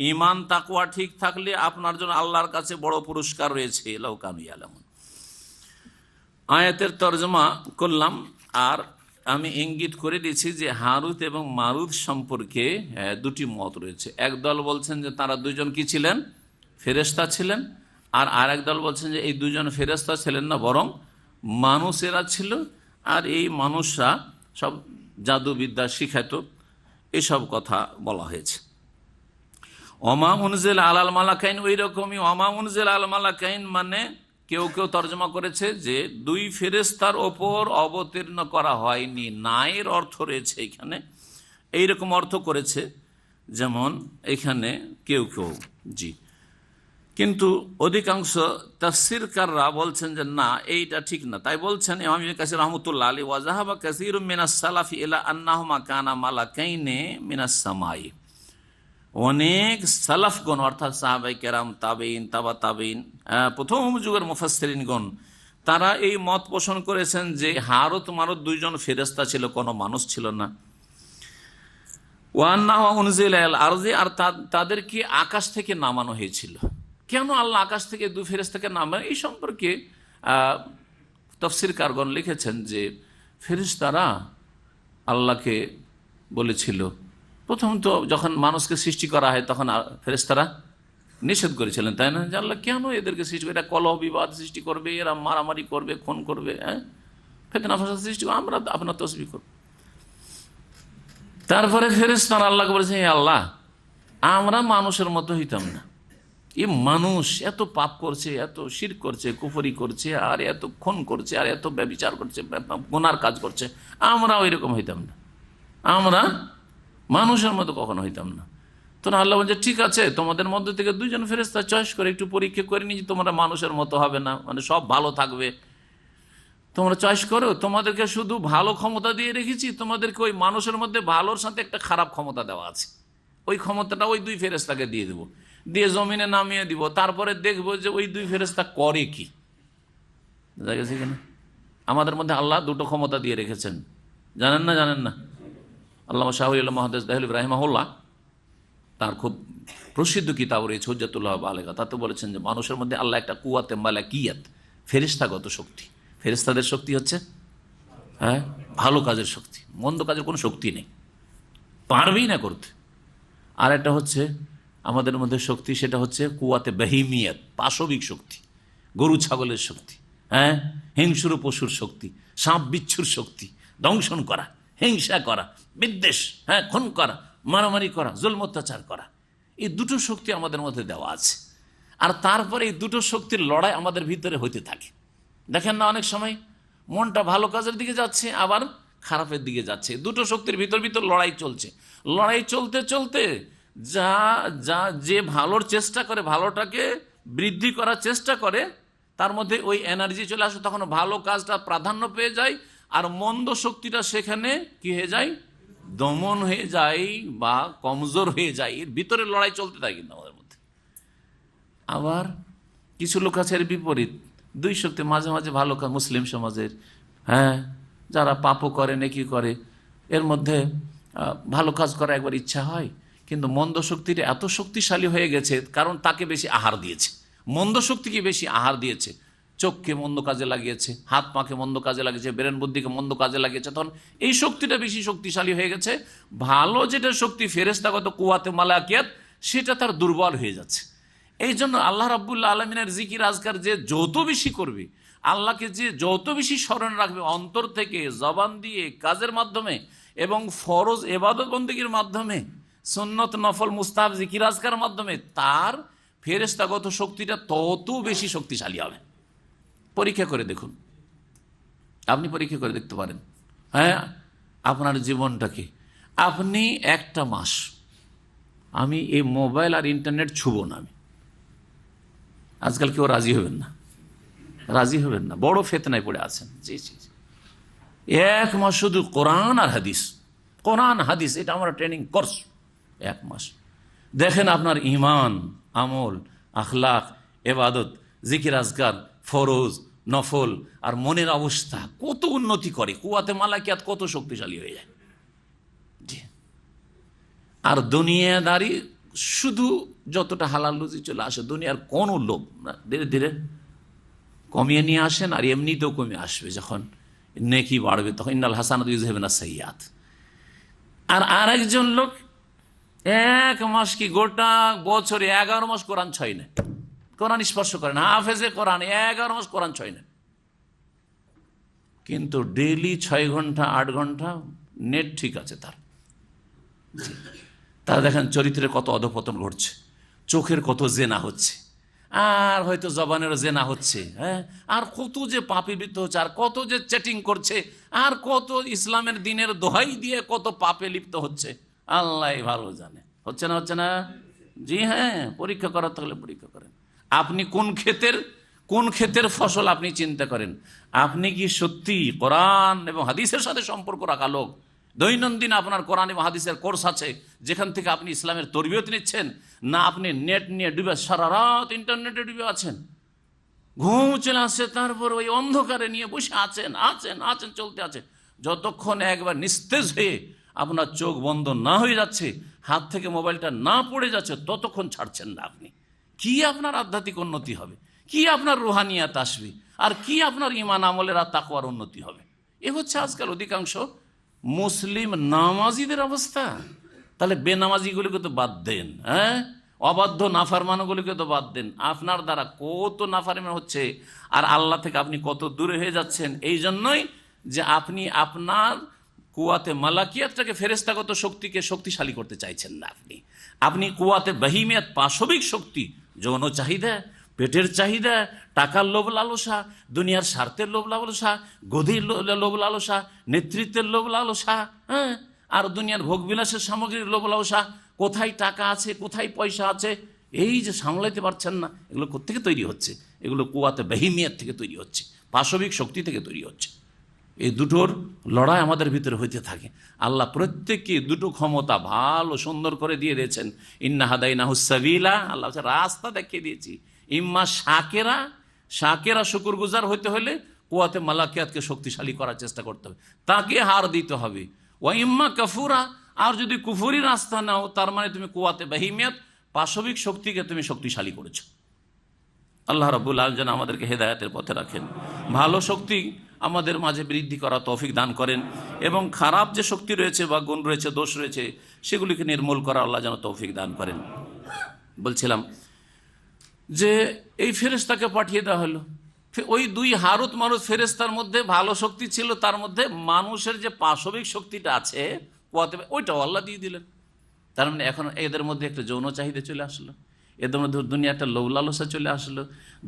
ঈমান তাকওয়া ঠিক থাকলে আপনার জন্য আল্লাহর কাছে বড় পুরস্কার রয়েছে। লাউ কানু ইয়ালামুন। আয়াতের তরজমা করলাম, আর আমি ইঙ্গিত করে দিয়েছি যে হারুত এবং মারুত সম্পর্কে দুটি মত রয়েছে। একদল বলছেন যে তারা দুজন কি ছিলেন? ফেরেশতা ছিলেন। আর আরেক দল বলছেন যে এই দুজন ফেরেশতা ছিলেন না, বরং মানুষেরা ছিল, আর এই মানুষরা সব জাদুবিদ্যা শিখাতো, এসব কথা বলা হয়েছে। ওমা মুনজিল আলাল মালাকাইন, ওই রকমই ওমা মুনজিল আল মালাকাইন মানে কেউ কেউ তর্জমা করেছে যে দুই ফেরেশতার ওপর অবতীর্ণ করা হয়নি, নায়ের অর্থ রয়েছে এখানে, এইরকম অর্থ করেছে যেমন এখানে কেউ কেউ। জি, কিন্তু অধিকাংশ তাফসীরকাররা বলছেন যে না, এইটা ঠিক না। তাই বলছেন ইমাম ইবনে কাসির রাহমাতুল্লাহ আলাইহি, ওয়া যাহাবা কাসীরুম মিনাস সালাফি ইলা আন্নাহুমা কানা মালাকাইনে মিনাস সামাই। অনেক সালাফগণ অর্থাৎ সাহাবায়ে কেরাম, তাবেঈন, তাবা তাবেঈন, প্রথম যুগের মুফাসসিরিনগণ, তারা এই মত পোষণ করেছেন যে হারুত মারুত দুইজন ফেরেশতা ছিল, কোনো মানুষ ছিল না। ওয়া আন্নাহু উনজিলা আল আরজি, আর তাদেরকে আকাশ থেকে নামানো হয়েছিল। কেন আল্লাহ আকাশ থেকে দুই ফেরেশতাকে নামায়, এই সম্পর্কে তাফসীরকারগণ লিখেছেন যে ফেরেশতারা আল্লাহকে বলেছিল, প্রথম তো যখন মানুষকে সৃষ্টি করা হয় তখন ফেরেশতারা নিষেধ করেছিলেন, তাই না, যে আল্লাহ কেন এদেরকে সৃষ্টি করে, এরা কলহ বিবাদ সৃষ্টি করবে, এরা মারামারি করবে, খুন করবে, ফিতনা ফাসাদ সৃষ্টি করবে, আমরা আপনার তাসবিহ করব। তারপরে ফেরেশতারা আল্লাহকে বলেছে, হে আল্লাহ, আমরা মানুষের মতো হইতাম না, এই মানুষ এত পাপ করছে, এত শিরক করছে, কুফরি করছে, আর এত খুন করছে, আর এত ব্যভিচার করছে, গুনার কাজ করছে, আমরা ওই রকম হইতাম না, আমরা মানুষের মতো কখনো হইতাম না। তো আল্লাহ বলছে ঠিক আছে, তোমাদের মধ্যে থেকে দুইজন ফেরেশতা চয়েস করে একটু পরীক্ষা করে নিয়ে, তোমরা মানুষের মতো হবে না, মানে সব ভালো থাকবে, তোমরা চয়েস করো। তোমাদেরকে শুধু ভালো ক্ষমতা দিয়ে রেখেছি, তোমাদেরকে ওই মানুষের মধ্যে ভালোর সাথে একটা খারাপ ক্ষমতা দেওয়া আছে, ওই ক্ষমতাটা ওই দুই ফেরেশতাকে দিয়ে দেবো, দিয়ে জমিনে নামিয়ে দিব, তারপরে দেখবো যে ওই দুই ফেরেশতা করে কি। বুঝা গেছে কিনা? আমাদের মধ্যে আল্লাহ দুটো ক্ষমতা দিয়ে রেখেছেন, জানেন না? জানেন না? আল্লামা শাহ ওয়ালি মুহাদ্দিস দেহলভী রাহিমাহুল্লাহ, তার খুব প্রসিদ্ধ কিতাব রয়েছে হুজ্জাতুল্লাহ বালিগা, তাতে বলেছেন যে মানুষের মধ্যে আল্লাহ একটা কুওয়াতে মালাকিয়াত, ফেরেশতাগত শক্তি, ফেরেশতাদের শক্তি হচ্ছে ভালো কাজের শক্তি, মন্দ কাজের কোনো শক্তি নেই, পারবেই না করতে। আর একটা হচ্ছে আমাদের মধ্যে শক্তি, সেটা হচ্ছে কুওয়াতে বাহিমিয়াত, পাশবিক শক্তি, গরু ছাগলের শক্তি, হিংস্র পশুর শক্তি, সাপ বিচ্ছুর শক্তি, দংশন করা, হিংসা করা, বিদ্বেষ, খুন করা, মারামারি করা, জুলম অত্যাচার করা, এই দুটো শক্তি আমাদের মধ্যে দেওয়া আছে। আর তারপরে এই দুটো শক্তির লড়াই আমাদের ভিতরে হইতে থাকে। দেখেন না, অনেক সময় মনটা ভালো কাজের দিকে যাচ্ছে, আবার খারাপের দিকে যাচ্ছে। দুটো শক্তির ভিতর ভিতর লড়াই চলছে। লড়াই চলতে চলতে যা যা যে ভালোর চেষ্টা করে, ভালোটাকে বৃদ্ধি করার চেষ্টা করে, তার মধ্যে ওই এনার্জি চলে আসে, তখন ভালো কাজটা প্রাধান্য পেয়ে যায়, আর মন্দ শক্তিটা সেখানে কি হয়ে যায়, দমন হয়ে যায় বা কমজোর হয়ে যায়। এর ভিতরে লড়াই চলতে থাকে কিন্তু আমাদের মধ্যে। আবার কিছু লোক আছে এর বিপরীত, দুই শক্তি মাঝে মাঝে ভালো কাজ, মুসলিম সমাজের, হ্যাঁ, যারা পাপও করে নেকি করে, এর মধ্যে ভালো কাজ করা একবার ইচ্ছা হয়, কিন্তু মন্দ শক্তিটা এত শক্তিশালী হয়ে গেছে, কারণ তাকে বেশি আহার দিয়েছে, মন্দ শক্তিকে বেশি আহার দিয়েছে, চোখকে মন্দ কাজে লাগিয়েছে, হাত পাকে মন্দ কাজে লাগিয়েছে, ব্রেন বুদ্ধিকে মন্দ কাজে লাগিয়েছে, তখন এই শক্তিটা বেশি শক্তিশালী হয়ে গেছে। ভালো যেটা শক্তি, ফেরেশতাগত কুওয়াতে মালাকিয়াত, সেটা তার দুর্বল হয়ে যাচ্ছে। এই জন্য আল্লাহ রাব্বুল আলামিনের জিকির আজকার যে যত বেশি করবে, আল্লাহকে যে যত বেশি স্মরণ রাখবে অন্তর থেকে, জবান দিয়ে, কাজের মাধ্যমে এবং ফরজ ইবাদত বন্দেগীর মাধ্যমে, সুন্নত নফল মুস্তাহাব জিকির আজকার মাধ্যমে, তার ফেরেশতাগত শক্তিটা তত বেশি শক্তিশালী হবে। পরীক্ষা করে দেখুন, আপনি পরীক্ষা করে দেখতে পারেন। হ্যাঁ, আপনার জীবনটাকে আপনি একটা মাস, আমি এই মোবাইল আর ইন্টারনেট ছুব না, আমি আজকাল কেউ রাজি হবেন না, রাজি হবেন না, বড় ফেতনায় পড়ে আছেন। জি জি, এক মাস শুধু কোরআন আর হাদিস, কোরআন হাদিস, এটা আমরা ট্রেনিং কোর্স, এক মাস। দেখেন আপনার ইমান, আমল, আখলাক, এবাদত, জিকির আজকার, ফরজ নফল আর মনের অবস্থা কত উন্নতি করে, কুওয়াতে মালাকিয়াত কত শক্তিশালী হয়ে যায়। জি, আর দুনিয়াদারি শুধু যতটা হালাল রুজি চলে আসে, দুনিয়ার কোনো লোভ না, ধীরে ধীরে কমিয়ে নিয়ে আসেন, আর এমনিতেও কমে আসবে। যখন নেকি বাড়বে তখন ইন্নাল হাসানাত ইউযহিবুন সাইয়্যাত। আর আরেকজন লোক এক মাস কি গোটা বছরে 11 মাস কোরআন ছয় না, কোরআন স্পর্শ করেন, হাফেজে কোরআন, 11 মাস কোরআন ছয় না, কিন্তু ডেইলি 6 ঘন্টা 8 ঘন্টা নেট ঠিক আছে তার। তারা দেখেন চরিত্রের কত অধঃপতন ঘটছে, চোখের কত জেনা হচ্ছে, আর হয়তো জবানেরও জেনা হচ্ছে, হ্যাঁ, আর কত যে পাপে লিপ্ত হচ্ছে, আর কত যে চ্যাটিং করছে, আর কত ইসলামের দিনের দোহাই দিয়ে কত পাপে লিপ্ত হচ্ছে, আল্লাহ ভালো জানে। হচ্ছে না, হচ্ছে না? জি হ্যাঁ, পরীক্ষা করার থাকলে পরীক্ষা করেন। আপনি কোন ক্ষেতের ফসল আপনি চিন্তা করেন। আপনি কি সত্যি কোরআন এবং হাদিসের সাথে সম্পর্ক রাখা লোক? দৈনন্দিন আপনার কোরআন এবং হাদিসের কোর্স আছে, যেখান থেকে আপনি ইসলামের তরবিয়ত নিচ্ছেন, না আপনি নেট নিয়ে ডুবে সারা রাত ইন্টারনেটে ডুবে আছেন, ঘুম চলে আসছে, তারপর ওই অন্ধকারে নিয়ে বসে আছেন আছেন আছেন চলতে আছে, যতক্ষণ একবার নিস্তেজ হয়ে আপনার চোখ বন্ধ না হয়ে যাচ্ছে, হাত থেকে মোবাইলটা না পড়ে যাচ্ছে, ততক্ষণ ছাড়ছেন না আপনি। কি আপনার আধ্যাত্মিক উন্নতি হবে, কি আপনার রুহানিয়াত আসবে, আর কি আপনার ইমান আমলের আর তাকওয়ার উন্নতি হবে? এ হচ্ছে আজকাল অধিকাংশ মুসলিম নামাজিদের অবস্থা। তাহলে বেনামাজিগুলিকে তো বাদ দেন, হ্যাঁ, অবাধ্য নাফরমানগুলিকে তো বাদ দেন। আপনার দ্বারা কত নাফরমান হচ্ছে, আর আল্লাহ থেকে আপনি কত দূরে হয়ে যাচ্ছেন। এই জন্যই যে আপনি আপনার কুওয়াতে মালাকিয়াতটাকে, ফেরেশতাগত শক্তিকে শক্তিশালী করতে চাইছেন না। আপনি কুওয়াতে বাহিমিয়াত, পাশবিক শক্তি, যৌন চাহিদা, পেটের চাহিদা, টাকার লোভ লালসা, দুনিয়ার স্বার্থের লোভ লালসা, গদির লোভ লালসা, নেতৃত্বের লোভ লালসা, হ্যাঁ, আর দুনিয়ার ভোগবিলাসের সামগ্রীর লোভ লালসা, কোথায় টাকা আছে, কোথায় পয়সা আছে, এই যে সামলাইতে পারছেন না, এগুলো কোত্থেকে তৈরি হচ্ছে? এগুলো কুওয়াতে বাহিমিয়াত থেকে তৈরি হচ্ছে, পাশবিক শক্তি থেকে তৈরি হচ্ছে। এই দুটোর লড়াই আমাদের ভিতরে হইতে থাকে। আল্লাহ প্রত্যেককে দুটো ক্ষমতা ভালো সুন্দর করে দিয়ে দিয়েছেন। ইন্না হাদাইনাহুস সাবিলা, আল্লাহ রাস্তা দেখিয়ে দিয়েছি। ইম্মা শাকেরা শুকরগুজার হইতে হলে কুওয়াতে মালাকিয়াতকে শক্তিশালী করার চেষ্টা করতে হবে, তাকে হার দিতে হবে। ওয়া ইম্মা কাফুরা, আর যদি কুফুরি রাস্তা নাও, তার মানে তুমি কুওয়াতে বাহিমিয়াত, পাশবিক শক্তিকে তুমি শক্তিশালী করেছো। আল্লাহ রাব্বুল আলামিন যেন আমাদেরকে হেদায়েতের পথে রাখেন, ভালো শক্তি আমাদের মাঝে বৃদ্ধি করা তৌফিক দান করেন, এবং খারাপ যে শক্তি রয়েছে বা গুণ রয়েছে, দোষ রয়েছে, সেগুলিকে নির্মূল করা আল্লাহ যেন তৌফিক দান করেন। বলছিলাম যে এই ফেরেশতাকে পাঠিয়ে দেওয়া হলো, ওই দুই হারুত মারুত ফেরেশতার মধ্যে ভালো শক্তি ছিল, তার মধ্যে মানুষের যে পাশবিক শক্তিটা আছে ওইটাও আল্লাহ দিয়ে দিলেন। তার মানে এখন এদের মধ্যে একটা যৌন চাহিদা চলে আসলো, এদের মধ্যে দুনিয়া একটা লোভ লালসা চলে আসলো,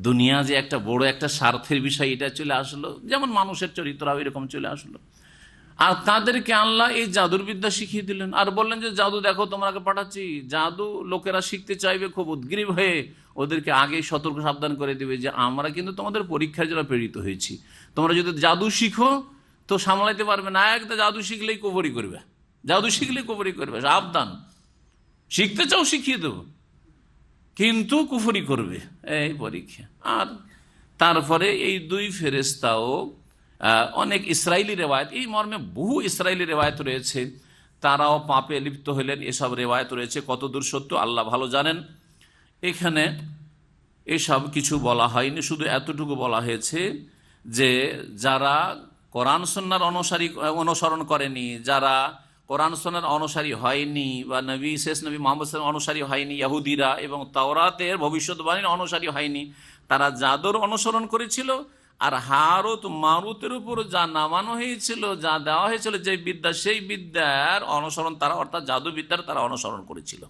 দুনিয়া যে একটা বড় একটা স্বার্থের বিষয় এটা চলে আসলো, যেমন মানুষের চরিত্রও এরকম চলে আসলো। আর তাদেরকে আল্লাহ এই জাদুর বিদ্যা শিখিয়ে দিলেন আর বললেন যে জাদু দেখো তোমাকে পাঠাচ্ছি। জাদু লোকেরা শিখতে চাইবে খুব উদ্গ্রীব হয়ে, ওদেরকে আগেই সতর্ক সাবধান করে দিবে যে আমরা কিন্তু তোমাদের পরীক্ষার জন্য প্রেরিত হয়েছি, তোমরা যদি জাদু শিখো তো সামলাইতে পারবে না, একটা জাদু শিখলেই কুফরি করবে, জাদু শিখলেই কুফরি করবে, সাবধান, শিখতে চাও শিখিয়ে দেবো কিন্তু কুফরি করবে, এই পরীক্ষা। আর তারপরে এই দুই ফেরেশতাও অনেক ইসরায়েলি রেওয়ায়ত, এই মর্মে বহু ইসরায়েলি রেওয়ায়ত রয়েছে, তারাও পাপে লিপ্ত হলেন, এসব রেওয়ায়ত রয়েছে, কত দূর সত্য আল্লাহ ভালো জানেন। এখানে এসব কিছু বলা হয়নি, শুধু এতটুকু বলা হয়েছে যে যারা কোরআন সুন্নাহর অনুসরণ করেনি, যারা কোরআন সুন্নাহর অনুসারী হয়নি বা শেষ নবী মুহাম্মদ সাল্লাল্লাহু আলাইহি ওয়াসাল্লাম অনুসারী হয়নি, ইহুদিরা এবং তাওরাতের ভবিষ্যদ্বাণীর অনুসারী হয়নি, তারা জাদুর অনুসরণ করেছিল। আর হারুত মারুতের উপর যা নামানো হয়েছিল, যা দেওয়া হয়েছিল যে বিদ্যা, সেই বিদ্যার অনুসরণ তারা, অর্থাৎ জাদু বিদ্যার তারা অনুসরণ করেছিল।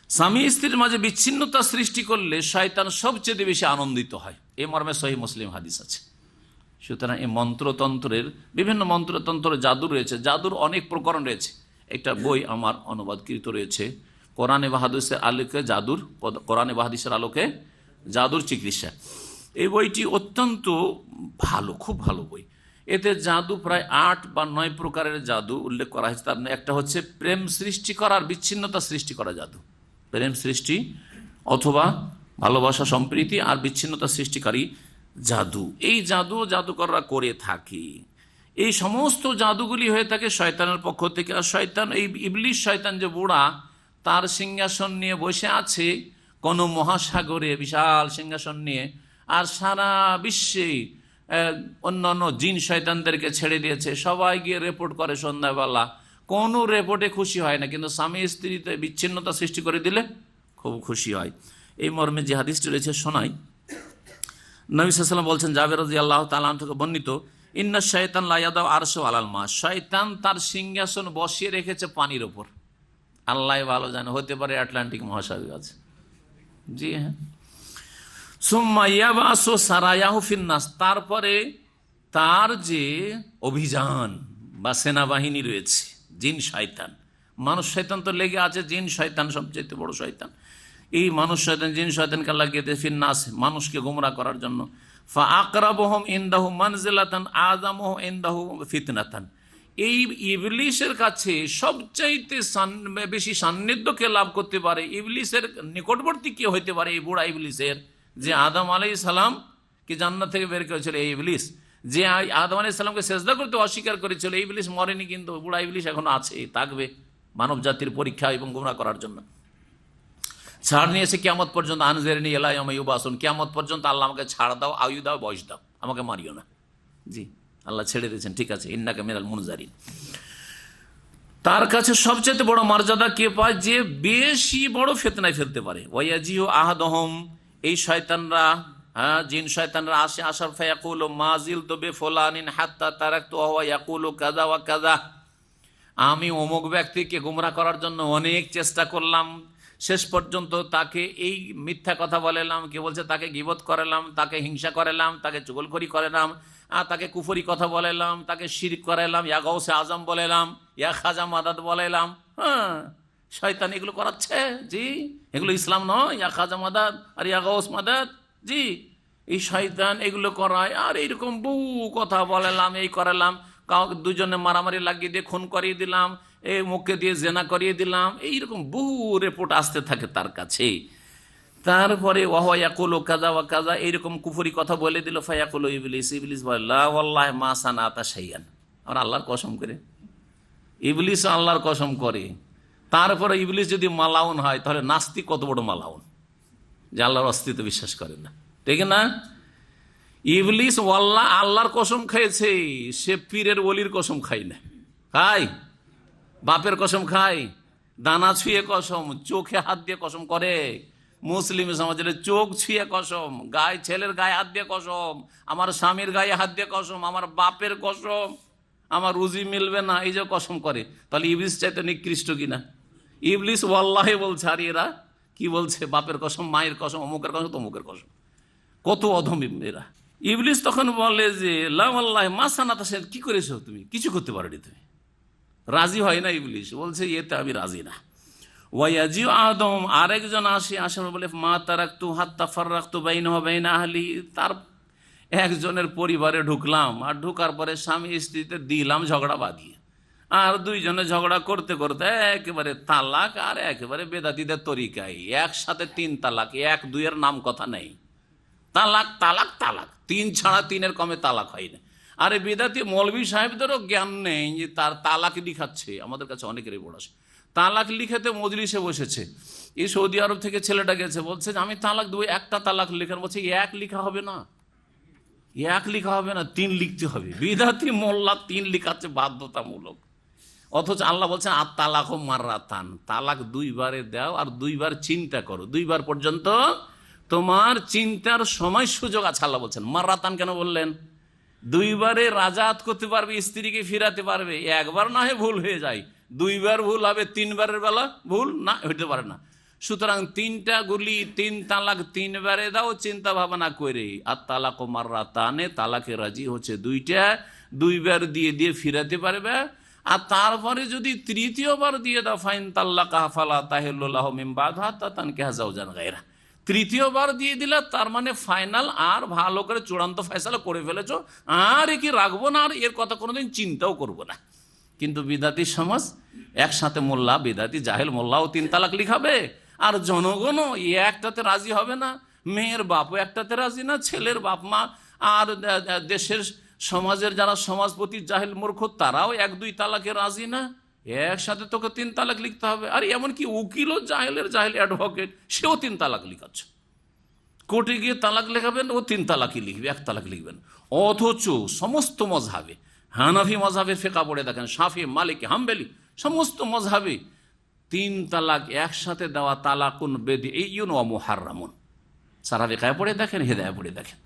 স্বামী স্ত্রীর মাঝে বিচ্ছিন্নতা সৃষ্টি করলে শয়তান সবচেয়ে বেশি আনন্দিত হয়, এই মর্মে সহিহ মুসলিম হাদিস আছে। সুতরাং এই মন্ত্রতন্ত্রের, বিভিন্ন মন্ত্রতন্ত্র জাদু রয়েছে, জাদুর অনেক প্রকরণ রয়েছে। একটা বই আমার অনুবাদকৃত রয়েছে, কোরআনে বা হাদিসের আলোকে জাদুর, কোরআনে বা হাদিসের আলোকে জাদুর চিকিৎসা। এই বইটি অত্যন্ত ভালো, খুব ভালো বই। এতে জাদু প্রায় 8 বা 9 প্রকারের জাদু উল্লেখ করা হয়েছে। তার একটা হচ্ছে প্রেম সৃষ্টি করা আর বিচ্ছিন্নতা সৃষ্টি করা জাদু, প্রেম সৃষ্টি অথবা ভালোবাসা সম্প্রীতি আর বিচ্ছিন্নতা সৃষ্টিকারী জাদু। এই জাদু জাদুকররা করে থাকে। এই সমস্ত জাদুগুলি হয়ে থাকে শয়তানের পক্ষ থেকে। আর শয়তান, এই ইবলিশ শয়তান যে বুড়া, তার সিংহাসন নিয়ে বসে আছে কোনো মহাসাগরে, বিশাল সিংহাসন নিয়ে, আর সারা বিশ্বে অন্যান্য জিন শয়তানদেরকে ছেড়ে দিয়েছে। সবাই গিয়ে রিপোর্ট করে সন্ধ্যাবেলা, কোনো রিপোর্টে খুশি হয় না, কিন্তু স্বামী স্ত্রীতে বিচ্ছিন্নতা সৃষ্টি করে দিলে খুব খুশি হয়। এই মর্মে যে হাদিসটি রয়েছে শোনাই। নবী সাল্লাল্লাহু আলাইহি ওয়াসাল্লাম বলছেন, জাবের রাদিয়াল্লাহু তাআলা আনহু থেকে বর্ণিত, ইন্না শাইতান লা ইয়াদাউ আরশাহু আলাল মা, শয়তান তার সিংহাসন বসিয়ে রেখেছে পানির উপর। আল্লাহ ভালো জানে, হতে পারে আটলান্টিক মহাসাগর আছে। জি হ্যাঁ। সুম্মা ইয়াবাসু সারায়াহু ফিন্নাস, তারপরে তার যে অভিযান বা সেনাবাহিনী রয়েছে, জিন শয়তান, মানুষ শয়তান তো লেগে আছে, জিন শয়তান সবচেয়ে বড় শয়তান। এই মানুষ শয়তান জিন শয়তানকে লাগিয়ে দেয় ফিন্নাস, মানুষকে গোমরা করার জন্য। ফা আকরাবুহুম ইনদাহু মানজিলাতান আযামুহু ইনদাহু ফিতনাতান, এই ইবলিসের কাছে সবচাইতে বেশি সান্নিধ্যকে লাভ করতে পারে, ইবলিসের নিকটবর্তী কি হইতে পারে এই বুড়া ইবলিসের, যে আদম আলাইহিস সালাম কি জান্নাত থেকে বের করেছিল এই ইবলিস, যে আদম আলাইহিস সালামকে সেজদা করতে অস্বীকার করেছিল, এই ইবলিস মরেনি, কিন্তু বুড়া ইবলিস এখনো আছে, থাকবে মানব জাতির পরীক্ষা এবং গোমরা করার জন্য। ছাড় নিয়েছে কিয়ামত পর্যন্ত, আনজেরনি ইলা ইয়াউমি ইউবাসুন, কিয়ামত পর্যন্ত আল্লাহ আমাকে ছাড় দাও, আয়ু দাও, বয়স দাও, আমাকে মারিও না। জি, আল্লাহ ছেড়ে দিয়েছেন, ঠিক আছে, ইন্নাকা মিনাল মুনজারিন। তার কাছে সবচেয়ে বড় মর্যাদা কে পায়, যে বেশি বড় ফিতনায় ফেলতে পারে। ওয়ায়াজিউ আহাদহুম, এই শয়তানরা, জিন শয়তানরা আসে, আসার ফায়াকুলু মাজিলতু বিফুলানিন হাত্তা তারাকতু ওয়া ইয়াকুলু কাযা ওয়া কাযা, আমি অমুক ব্যক্তিকে গোমরা করার জন্য অনেক চেষ্টা করলাম, শেষ পর্যন্ত তাকে এই মিথ্যা কথা বলেলাম, কে বলছে তাকে গীবত করালাম, তাকে হিংসা করালাম, তাকে চুগলখড়ি করালাম, তাকে কুফরি কথা বলেলাম, তাকে শিরক করালাম, ইয়া গাউসে আজম বলেলাম, ইয়া খাজা মাদাদ বলেলাম। হ্যাঁ, শয়তান এগুলো করাচ্ছে। জি, এগুলো ইসলাম নয়, ইয়া খাজা মাদাদ আর ইয়া গাউস মাদাদ। জি, এই শয়তান এগুলো করায়। আর এইরকম বহু কথা বলেলাম, এই করালাম, কাউকে দুজনে মারামারি লাগিয়ে দিয়ে খুন করিয়ে দিলাম, এই মুখকে দিয়ে জেনা করিয়ে দিলাম, এইরকম বহু রিপোর্ট আসতে থাকে তার কাছে। তারপরে ওয়া ইয়াকুলু কাযা ওয়া কাযা, এইরকম কুফরি কথা বলে দিল। ফায়াকুলু ইবলিস, ইবলিস বলে লা ওয়াল্লাহি মা সানাতা শাইআন, আর আল্লাহর কসম করে, ইবলিস আল্লাহর কসম করে। তারপরে ইবলিস যদি মালাউন হয়, তাহলে নাস্তিক কত বড় মালাউন, যে আল্লাহর অস্তিত্ব বিশ্বাস করে না, ঠিক না? ইবলিস ওয়াল্লাহ আল্লাহর কসম খেয়েছে, সে পীরের ওলির কসম খাই না, খাই বাপের কসম খায়, দানা ছুঁয়ে কসম, চোখে হাত দিয়ে কসম করে। মুসলিম সমাজের চোখ ছুঁয়ে কসম, গায়ে, ছেলের গায়ে হাত দিয়ে কসম, আমার স্বামীর গায়ে হাত দিয়ে কসম, আমার বাপের কসম, আমার রুজি মিলবে না, এই যে কসম করে, তাহলে ইবলিস চাইতে নিকৃষ্ট কিনা? ইবলিস ওয়াল্লাহি বলছে, আর এরা কি বলছে? বাপের কসম, মায়ের কসম, অমুকের কসম, তমুকের কসম। কত অধম এরা। ইবলিস তখন বলে যে লা ওয়াল্লাহি মা সানাতা, কি করেছো তুমি? কিছু করতে পারোনি তুমি। রাজি হয় না ইবলিস, বলছে এতে আমি রাজি না। ওয়াইয়াজি আদম, আরেকজন আসেন বলে মা তারাকতু হাত্তা ফাররাকতু বাইনাহু ওয়া বাইনা আহলি, তার একজনের পরিবারে ঢুকলাম, আর ঢুকার পরে স্বামী স্ত্রীতে দিলাম ঝগড়া বাঁধিয়ে, আর দুইজনে ঝগড়া করতে করতে একেবারে তালাক, আর একেবারে বেদাতীদের তরিকায় একসাথে 3 তালাক, 1-2 নাম কথা নেই, তালাক তালাক তালাক, 3 ছাড়া 3-এর কমে তালাক হয় না। আরে বেদাতি মৌলভী সাহেবদেরও জ্ঞান নেই যে তার তালাক লিখাচ্ছে। আমাদের কাছে অনেকেরই বড় আসে, তালাক লিখাতে মজলিসে বসেছে। এই সৌদি আরব থেকে ছেলেটা গেছে, বলছে যে আমি তালাক দেবো, একটা তালাক লেখার। বলছে 1 লিখা হবে না, 1 লিখা হবে না, 3 লিখতে হবে। বিদাতি মোল্লা 3 লিখাচ্ছে বাধ্যতামূলক, অথচ আল্লাহ বলছেন আর তালাক মাররাতান, তালাক 2 বারে দাও, আর 2 বার চিন্তা করো, 2 বার পর্যন্ত তোমার চিন্তার সময় সুযোগ আছে। আল্লাহ বলছেন মাররাতান কেন বললেন? 2 বারে রাজাত করতে পারবে, স্ত্রীকে ফিরাতে পারবে। 1 বার না হয় ভুল হয়ে যায়, 2 বার ভুল হবে, 3 বারের বেলা ভুল না হইতে পারে না। সুতরাং 3টা গুলি, 3 তালাক 3 বারে দাও চিন্তা ভাবনা করে। আর তালাক মাররাতানে, তালাকে রাজি হচ্ছে 2টা, 2 বার দিয়ে দিয়ে ফিরাতে পারবে। আর তারপরে যদি 3য় বার দিয়ে দাও, ফাইন তাল্লাকা ফালা তাহিল্লু লাহু মিন বাদহু হাত্তা তানকিহা যাওজান গায়রা, 3য় বার দিয়ে দিলে তার মানে ফাইনাল, আর ভালো করে চূড়ান্ত ফয়সালা করে ফেলেছো, আর কি রাখবো না, আর এর কথা কোনোদিন চিন্তাও করবো না। কিন্তু বিদাতি সমাজ একসাথে, মোল্লা বিদাতি জাহেল মোল্লাও 3 তালাক লিখাবে, আর জনগণও একটাতে রাজি হবে না। মেয়ের বাপও একটাতে রাজি না, ছেলের বাপ মা আর দেশের সমাজের যারা সমাজপতি জাহেল মূর্খ, তারাও 1-2 তালাকে রাজি না। একসাথে তোকে 3 তালাক লিখতে হবে। আর এমনকি উকিলও জাহেলের জাহেল অ্যাডভোকেট, সেও 3 তালাক লিখাচ্ছে। কোর্টে গিয়ে তালাক লেখাবেন, ও 3 তালাকই লিখবে, 1 তালাক লিখবেন। অথচ সমস্ত মজহাবে, হানাফি মজহাবে ফিকহ পড়ে দেখেন, শাফি, মালিকি, হাম্বলি, সমস্ত মজহাবে 3 তালাক একসাথে দেওয়া তালাকুন বেদিউন ওয়া মুহাররামুন। সারা ফিকহ পড়ে দেখেন, হেদায়েত পড়ে দেখেন।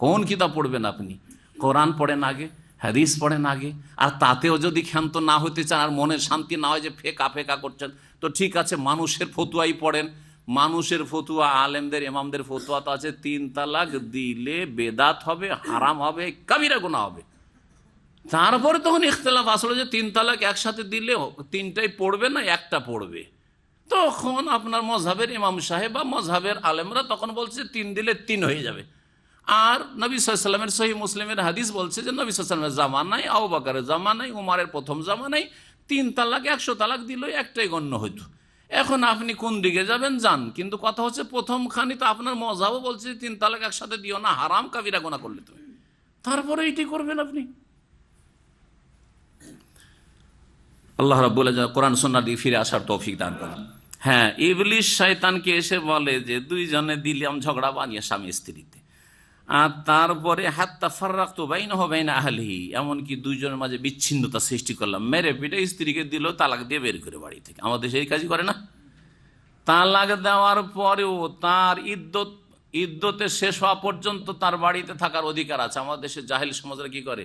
কোন কিতাব পড়বেন আপনি? কোরআন পড়েন আগে, হাদিস পড়েন আগে। আর তাতেও যদি ক্ষান্ত না হতে চান, আর মনের শান্তি না হয় যে ফেকা ফেকা করছেন, তো ঠিক আছে, মানুষের ফতুয়াই পড়েন। মানুষের ফতুয়া, আলেমদের ইমামদের ফতুয়া তো আছে 3 তালাক দিলে বেদাত হবে, হারাম হবে, কাবিরা গুনাহ হবে। তারপরে তখন ইখতিলাফ আসলো যে 3 তালাক একসাথে দিলে 3টাই পড়বে না 1টা পড়বে। তখন আপনার মজহাবের ইমাম সাহেব বা মজহাবের আলেমরা তখন বলছে 3 দিলে 3 হয়ে যাবে। আর নবী সাল্লাল্লাহু আলাইহি ওয়াসাল্লামের সহিহ মুসলিমের হাদিস বলছে যে নবী সাল্লাল্লাহু আলাইহি ওয়াসাল্লামের জামানায়, আবু বকরের জামানায়, উমরের প্রথম জামানায় 3 তালাক 100 তালাক দিল, একটাই গণ্য হইতো। এখন আপনি কোন দিকে যাবেন যান, কিন্তু কথা হচ্ছে প্রথম খানি তো আপনার মজহাবও বলছে 3 তালাক একসাথে দিও না, হারাম, কাবিরা গুনাহ করলে তুমি। তারপরে এটি করবেন আপনি। আল্লাহ রাব্বুল আলামিন কোরআন সুন্নাহ দিয়ে ফিরে আসার তৌফিক দান করেন। হ্যাঁ, ইবলিস শয়তানকে এসে বলে যে 2 জনে দিলাম ঝগড়া বানিয়ে স্বামী স্ত্রীতে, আর তারপরে হাত্তা ফাররাকতু বাইনাহু ওয়া বাইনা আহলিহি, এমনকি 2 জনের মাঝে বিচ্ছিন্নতা সৃষ্টি করলাম, মেরে পিটে স্ত্রীকে দিল, তালাক দিয়ে বের করে বাড়ি থেকে। আমাদের দেশে এই কাজই করে না? তালাক দেওয়ার পরেও তার ইদ্যতে শেষ হওয়া পর্যন্ত তার বাড়িতে থাকার অধিকার আছে। আমাদের দেশে জাহেল সমাজরা কি করে?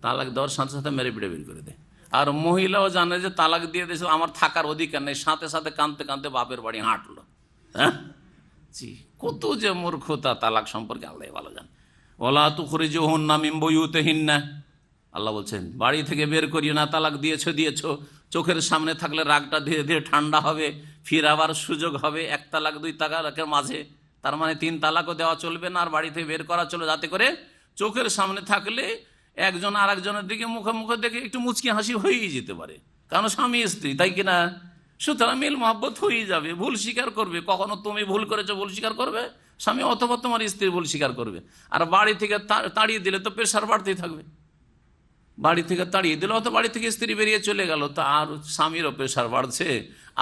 তালাক দেওয়ার সাথে সাথে মেরে পিটে বের করে দেয়। আর মহিলাও জানে যে তালাক দিয়ে দিয়েছে, আমার থাকার অধিকার নেই, সাথে সাথে কাঁদতে কাঁদতে বাপের বাড়ি হাঁটলো। হ্যাঁ, জি, কত যে মূর্খতা তালাক সম্পর্কে আল্লাহ ভালো জান। ওয়ালা তুখরিজুহুন্না মিন বুয়ুতিহিন্না, আল্লাহ বলছেন বাড়ি থেকে বের করিও না। তালাক দিয়েছো, চোখের সামনে থাকলে রাগটা ধীরে ধীরে ঠান্ডা হবে, ফিরাবার সুযোগ হবে। 1 তালাক 2 তালাকের মাঝে, তার মানে 3 তালাকও দেওয়া চলবে না, আর বাড়ি থেকে বের করা চলবে, যাতে করে চোখের সামনে থাকলে একজন আর একজনের দিকে মুখে মুখে দেখে একটু মুচকি হাসি হয়েই যেতে পারে, কারণ স্বামী স্ত্রী, তাই কিনা? সুতরাং মিল মহব্বত হয়েই যাবে। ভুল স্বীকার করবে, কখনো তুমি ভুল করেছো ভুল স্বীকার করবে স্বামী, অথবা তোমার স্ত্রী ভুল স্বীকার করবে। আর বাড়ি থেকে তাড়িয়ে দিলে তো প্রেশার বাড়তেই থাকবে। বাড়ি থেকে তাড়িয়ে দিল, অত বাড়ি থেকে স্ত্রী বেরিয়ে চলে গেল, তা আর স্বামীরও প্রেশার বাড়ছে,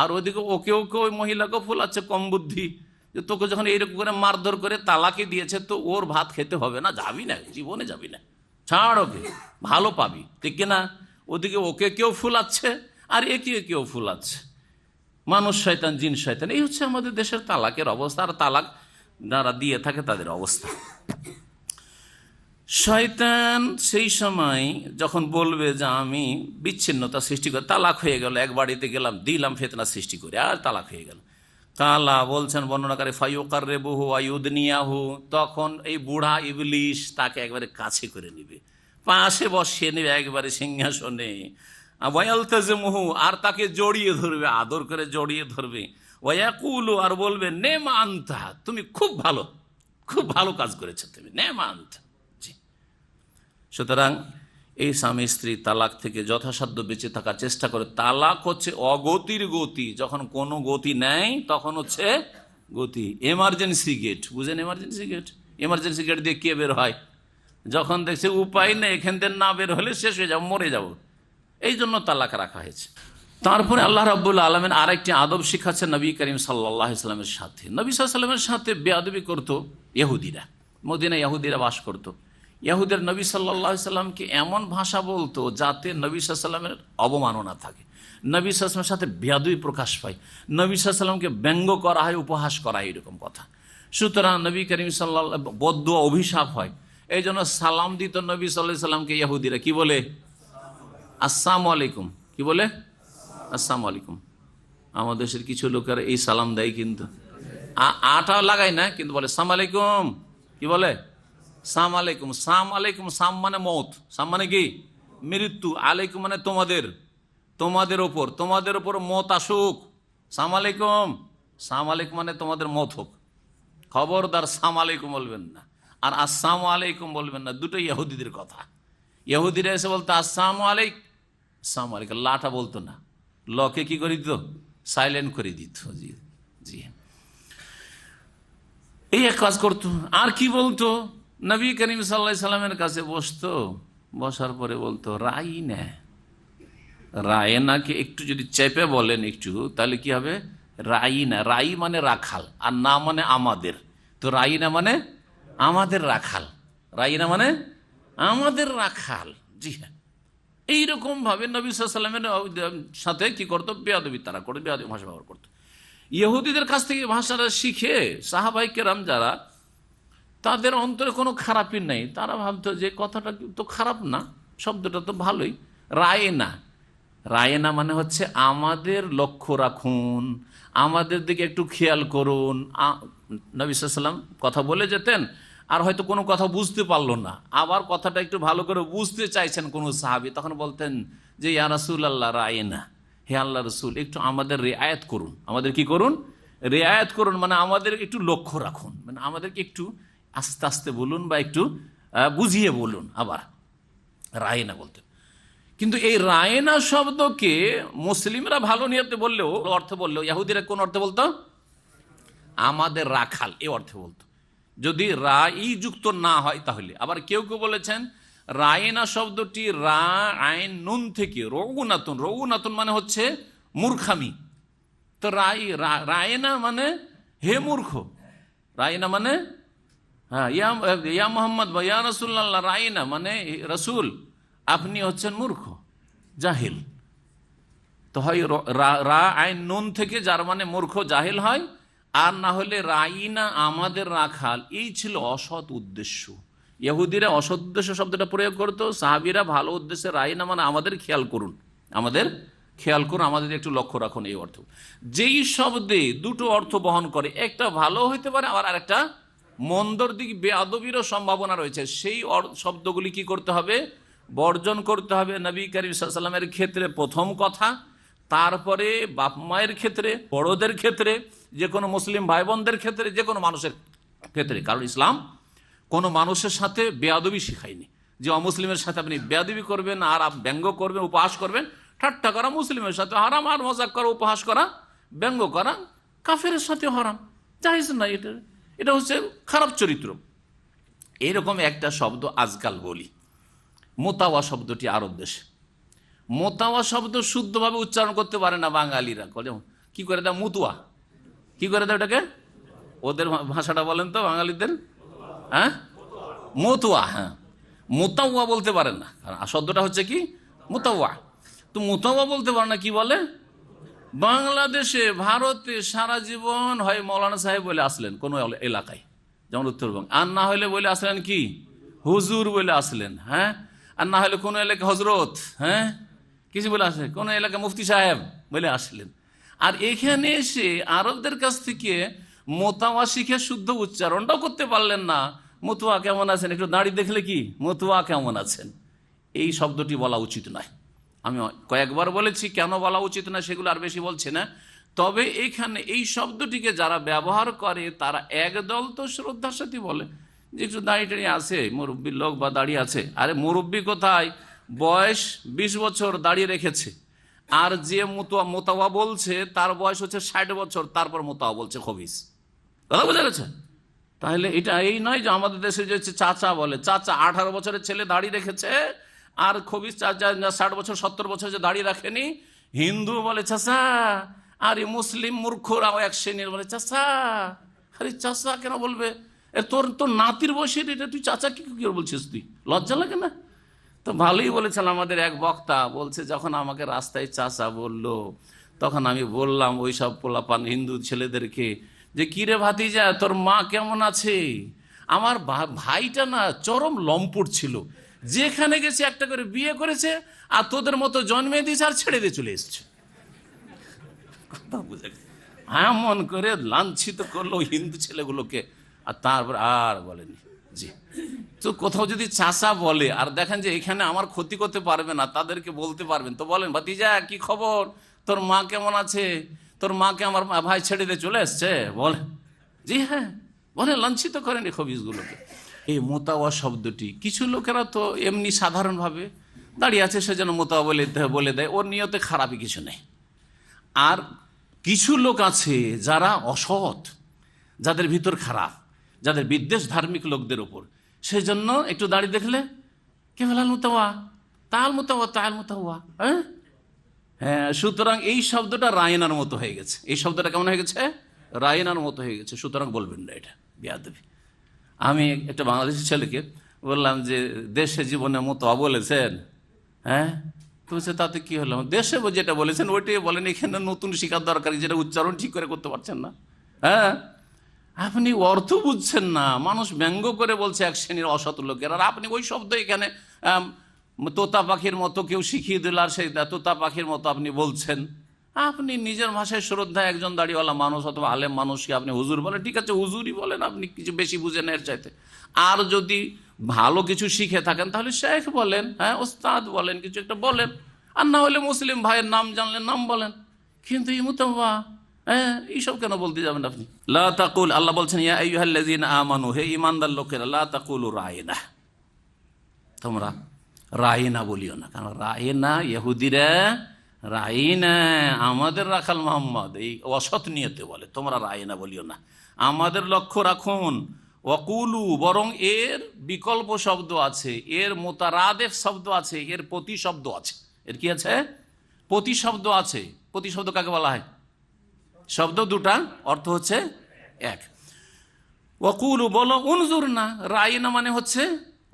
আর ওইদিকে ওকেও ওই মহিলাকেও ফুলাচ্ছে কম বুদ্ধি, যে তোকে যখন এইরকম করে মারধর করে তালাকি দিয়েছে, তো ওর ভাত খেতে হবে না, যাবি না, জীবনে যাবি না, ছাড় ওকে, ভালো পাবি, ঠিক কিনা? ওদিকে ওকে কেউ ফুলাচ্ছে, আর একে কেউ ফুলাচ্ছে। মানুষ শয়তান, জিন শয়তান, এই হচ্ছে আমাদের দেশের তালাকের অবস্থা, আর তালাক যারা দিয়ে থাকে তাদের অবস্থা। শয়তান সেই সময় যখন বলবে যে আমি বিচ্ছিন্নতা সৃষ্টি করে, তালাক হয়ে গেল, এক বাড়িতে গেলাম, দিলাম ফিতনা সৃষ্টি করে, আর তালাক হয়ে গেল। কালা বলছেন বর্ণনাকারী, ফায়ুকার রেবুহু আয়ুদনিয়াহু, তখন এই বুড়া ইবলিশ তাকে একবারে কাছে করে নিবে, পাশে বসিয়ে নেবে একবারে সিংহাসনে। ওয়ালতাজিমুহু, আর তাকে জড়িয়ে ধরবে, আদর করে জড়িয়ে ধরবে। ওয়াকুলু, আর বলবে নেমা আনতা, তুমি খুব ভালো, খুব ভালো কাজ করেছো তুমি, নেমা আনতা। সুতরাং এই স্বামী স্ত্রী তালাক থেকে যথাসাধ্য বেঁচে থাকার চেষ্টা করে। তালাক হচ্ছে অগতির গতি, যখন কোনো গতি নেই তখন হচ্ছে গতি। এমার্জেন্সি গেট, বুঝেন এমার্জেন্সি গেট? এমার্জেন্সি গেট দিয়ে কে বের হয়? যখন দেখছে উপায় নেই, এখান থেকে না বের হলে শেষ হয়ে যাবো, মরে যাব, এই জন্য তালাক রাখা হয়েছে। তারপরে আল্লাহ রাব্বুল আলামিন আরেকটি আদব শিখাচ্ছেন নবী করিম সাল্লাল্লাহু আলাইহি ওয়াসাল্লামের সাথে। নবী সাল্লাল্লাহু আলাইহি ওয়াসাল্লামের সাথে বেয়াদবি করতো ইহুদিরা, মদিনায় ইহুদিরা বাস করতো। ইহুদের নবী সাল্লাল্লাহু আলাইহি ওয়াসাল্লামকে এমন ভাষা বলতো যাতে নবী সাল্লাল্লাহু আলাইহি ওয়াসাল্লামের অবমাননা থাকে, নবী সাল্লাল্লাহু আলাইহি ওয়াসাল্লামের সাথে বেয়াদবি প্রকাশ পায়, নবী সাল্লাল্লাহু আলাইহি ওয়াসাল্লামকে ব্যঙ্গ করা হয়, উপহাস করা হয়, এরকম কথা। সুতরাং নবী করিম সাল্লাল্লাহু বদদুয়া, অভিশাপ হয়। এই জন্য সালাম দিত নবী সাল্লাল্লাহু আলাইহি ওয়াসাল্লামকে ইহুদিরা, কি বলে? আসসালামু আলাইকুম। কি বলে? আসসালামু আলাইকুম। আমাদের দেশের কিছু লোকেরা এই সালাম দেয়, কিন্তু আটা লাগায় না, কিন্তু বলে সালাম আলাইকুম। কি বলে? সাম আলাইকুম। সাম আলাইকুম, সাম মানে মত, সাম মানে কি? মৃত্যু। আলাইকুম মানে তোমাদের, তোমাদের ওপর, তোমাদের ওপর মত আসুক। সাম আলাইকুম, সাম আলাইকুম মানে তোমাদের মত হোক, খবরদার সাম আলাইকুম বলবেন না, আর আসসালামু আলাইকুম বলবেন না, দুটোই ইহুদিদের কথা। ইহুদিরা এসে বলতো আসসালামু আলাইকুম, আসসালামু আলাইকুম, লাটা বলতো না, লকে কি করে দিত? সাইলেন্ট করে দিত। জি জি, এই এক কাজ করতো। আর কি বলতো? নবী করিম সাল্লাল্লাহু আলাইহি সাল্লামের কাছে বসতো, বসার পরে বলতো রাইনা। রায়নাকে একটু যদি চেপে বলেন একটু, তাহলে কি হবে? রাইনা। রাই মানে রাখাল, আর না মানে আমাদের। তো রাইনা মানে আমাদের রাখাল, রাইনা মানে আমাদের রাখাল। জি হ্যাঁ, এইরকম ভাবে নবী সাল্লাল্লাহু আলাইহি সাল্লামের সাথে কি করতো? বেয়াদবি তারা করে, বেয়াদবি ভাষা ব্যবহার করতো। ইহুদিদের কাছ থেকে ভাষাটা শিখে সাহাবায়ে কেরাম যারা, তাদের অন্তরে কোনো খারাপই নেই, তারা ভাবতো যে কথাটা তো খারাপ না, শব্দটা তো ভালোই। রায়না, রায়না মানে হচ্ছে আমাদের লক্ষ্য রাখুন, আমাদের দিকে একটু খেয়াল করুন। নবী সাল্লাল্লাহু আলাইহি সাল্লাম কথা বলে যেতেন, আর হয়তো কোনো কথা বুঝতে পারলো না, আবার কথাটা একটু ভালো করে বুঝতে চাইছেন কোনো সাহাবী, তখন বলতেন যে ইয়া রাসূলুল্লাহ রায়না, হে আল্লাহ রসুল, একটু আমাদের রিআয়াত করুন। আমাদের কি করুন? রিআয়াত করুন, মানে আমাদের একটু লক্ষ্য রাখুন, মানে আমাদেরকে একটু আস্তে আস্তে বলুন বা একটু বুঝিয়ে বলুন। আবার রায়না বলতেন। কিন্তু এই রায়না শব্দকে মুসলিমরা ভালো নিয়তে বললেও, অর্থ বললেও, ইহুদিরা কোন অর্থে বলতো? আমাদের রাখাল, এই অর্থে বলতো, যদি রাই যুক্ত না হয় তাহলে। আবার কেউ কেউ বলেছেন রায়না শব্দটি রা আইন নুন থেকে রৌনাতুন, রৌনাতুন মানে হচ্ছে মূর্খামি। তো রায়না মানে হে মূর্খ, রায়না মানে হ্যাঁ ইয়া মোহাম্মদ বা ইয়া রাসূলুল্লাহ, রায়না মানে রসুল আপনি হচ্ছেন মূর্খ, জাহিল। তো হয় রা আইন নুন থেকে, যার মানে মূর্খ জাহিল হয়, আর না হলে রাইনা আমাদের রাখাল। এই ছিল অসৎ উদ্দেশ্য। ইহুদিরা অসৎ উদ্দেশ্য শব্দটা প্রয়োগ করতো, সাহাবীরা ভালো উদ্দেশ্যে রাইনা মানে আমাদের খেয়াল করুন, আমাদের খেয়াল করুন, আমাদের একটু লক্ষ্য রাখুন, এই অর্থ। যেই শব্দে দুটো অর্থ বহন করে, একটা ভালো হইতে পারে, আবার আরেকটা মন্দর দিক, বেয়াদবিরও সম্ভাবনা রয়েছে, সেই শব্দগুলি কি করতে হবে? বর্জন করতে হবে। নবী করিম সাল্লাল্লাহু আলাইহি ওয়াসাল্লামের ক্ষেত্রে প্রথম কথা, তারপরে বাপ মায়ের ক্ষেত্রে, বড়দের ক্ষেত্রে, যে কোনো মুসলিম ভাই বোনদের ক্ষেত্রে, যে কোনো মানুষের ক্ষেত্রে। কারণ ইসলাম কোনো মানুষের সাথে বেয়াদবি শিখায়নি, যে অমুসলিমের সাথে আপনি বেয়াদবি করবেন, আর ব্যঙ্গ করবেন, উপহাস করবেন। ঠাট্টা করা মুসলিমের সাথে হারাম, আর মজাক করা, উপহাস করা, ব্যঙ্গ করা কাফেরের সাথে হারাম, জায়েজ না। এটা হচ্ছে খারাপ চরিত্র। এরকম একটা শব্দ আজকাল বলি, মোতাওয়া শব্দটি আরব দেশে। মোতাওয়া শব্দ শুদ্ধভাবে উচ্চারণ করতে পারে না বাঙালিরা, কি করে দেয়? মুতুয়া। কি করে দেয় ওটাকে? ওদের ভাষাটা বলেন তো বাঙালিদের। হ্যাঁ, মতুয়া। হ্যাঁ, মোতাওয়া বলতে পারেন না, কারণ শব্দটা হচ্ছে কি? মোতাওয়া। তো মোতাওয়া বলতে পারে না, কি বলে? বাংলাদেশে, ভারতে সারা জীবন হয় মৌলানা সাহেব বলে আসলেন কোনো এলাকায়, যেমন উত্তরবঙ্গ, আর না হলে বলে আসলেন কি? হুজুর বলে আসলেন, হ্যাঁ, আর না হলে কোনো এলাকা হজরত, হ্যাঁ, কিছু বলে আসলেন, কোনো এলাকা মুফতি সাহেব বলে আসলেন। আর এখানে এসে আরবদের কাছ থেকে মোতাওয়া শিখে শুদ্ধ উচ্চারণটাও করতে পারলেন না। মতুয়া কেমন আছেন, একটু দাড়ি দেখলে কি মতুয়া কেমন আছেন, এই শব্দটি বলা উচিত নয়। আমি কয়েকবার বলেছি কেন বলা উচিত না, সেগুলো আর বেশি বলছি না। তবে এখানে এই শব্দটিকে যারা ব্যবহার করে তারা একদল তো শ্রদ্ধার সাথে বলে যে একটু দাড়ি টাড়ি আছে, মুরব্বীর লোক বা দাড়ি আছে। আরে মুরব্বী কোথায়, বয়স 20 বছর দাঁড়িয়ে রেখেছে। আর যে মোতাওয়া বলছে তার বয়স হচ্ছে 60 বছর, তারপর মোতাওয়া বলছে খবিস। কথা বোঝা গেছে? তাহলে এটা এই নয় যে আমাদের দেশে যে চাচা বলে, চাচা 18 বছরের ছেলে দাঁড়িয়ে রেখেছে, আর খবিস চাচা 60 বছর 70 বছর যে দাঁড়িয়ে রাখেনি। হিন্দু বলে চাচা, আর মুসলিম মূর্খরাও এক শ্রেণীর বলে চাচা। আরে চাচা কেন বলবে, তোর তোর নাতির বয়সের এটা তুই চাচা কি বলছিস, তুই লজ্জা লাগে না? তো ভালোই বলেছেন আমাদের এক বক্তা, বলছে যখন আমাকে রাস্তায় চাচা বললো, তখন আমি বললাম ওই সব পোলাপান হিন্দু ছেলেদেরকে যে কিরে ভাতিজা, তোর মা কেমন আছে? আমার ভাইটা না চরম লম্পট ছিল, যেখানে গেছে একটা করে বিয়ে করেছে, আর তোদের মতো জন্মে দিয়েছে আর ছেড়ে দিয়ে চলে এসছে। কথা বুঝে এমন করে লাঞ্ছিত করলো হিন্দু ছেলেগুলোকে, আর তারপর আর বলেনি। জি, তো কোথাও যদি চাচা বলে আর দেখেন যে এখানে আমার ক্ষতি করতে পারবে না, তাদেরকে বলতে পারবেন, তো বলেন ভাতিজা কি খবর, তোর মা কেমন আছে, তোর মাকে আমার ভাই ছেড়ে দিয়ে চলে এসছে, বলে। জি হ্যাঁ, বলে, লাঞ্ছিত করেন এই খবিসগুলোকে। এই মোতাওয়া শব্দটি কিছু লোকেরা তো এমনি সাধারণভাবে দাঁড়িয়ে আছে সেজন্য মোতাওয়া বলে দেয়, ওর নিয়তে খারাপই কিছু নেই। আর কিছু লোক আছে যারা অসৎ, যাদের ভিতর খারাপ, যাদের বিদ্বেষ ধার্মিক লোকদের উপর, সেই জন্য একটু দাঁড়িয়ে দেখলে কে বলাল মোতাওয়া, তাল মোতাওয়া, তাল মোতাওয়া। হ্যাঁ হ্যাঁ, সুতরাং এই শব্দটা রায়নার মতো হয়ে গেছে। এই শব্দটা কেমন হয়ে গেছে? রায়নার মতো হয়ে গেছে। সুতরাং বলবেন না, এটা বেয়াদবি। আমি একটা বাংলাদেশি ছেলেকে বললাম যে দেশে জীবনে মোতাওয়া বলেছেন, হ্যাঁ, তো তাতে কি হলো, দেশে যেটা বলেছেন ওইটাই বলেন, এখানে নতুন শিকার দরকার, যেটা উচ্চারণ ঠিক করে করতে পারছেন না। হ্যাঁ, আপনি অর্থ বুঝছেন না, মানুষ ব্যঙ্গ করে বলছে এক শ্রেণীর অসৎ লোকের, আর আপনি ওই শব্দ এখানে তোতা পাখির মতো কেউ শিখিয়ে দিল, আর সেই তোতা পাখির মতো আপনি বলছেন। আপনি নিজের ভাষায় শ্রদ্ধা একজন দাড়িওয়ালা মানুষ অথবা আলেম মানুষকে আপনি হুজুর বলেন, ঠিক আছে হুজুরই বলেন, আপনি কিছু বেশি বুঝেন এর চাইতে। আর যদি ভালো কিছু শিখে থাকেন তাহলে শেখ বলেন, হ্যাঁ ওস্তাদ বলেন, কিছু একটা বলেন। আর না হলে মুসলিম ভাইয়ের নাম জানলেন নাম বলেন। কিন্তু এই মোতাওয়া, হ্যাঁ, এইসব কেন বলতে যাবেন আপনি? লা তাকুল, আল্লাহ বলছেন ইয়া আইয়ুহাল্লাযীনা আমানু, হে ঈমানদার লোকেরা, লা তাকুলু রায়না, তোমরা রায়না বলিও না। কারণ রায়না ইহুদিরা, রায়না আমাদের রাখাল মোহাম্মদ, এই অসৎ নিয়তে বলে, তোমরা রায়না বলিও না, আমাদের লক্ষ্য রাখুন। ওয়াকুলু, বরং এর বিকল্প শব্দ আছে, এর মোতারাদেফ শব্দ আছে, এর প্রতি শব্দ আছে। এর কি আছে? প্রতি শব্দ আছে। প্রতি শব্দ কাকে বলা হয়? শব্দ দুটা, অর্থ হচ্ছে এক। ওয়াকুলু, বলো, উনজুর না, রায়না মানে হচ্ছে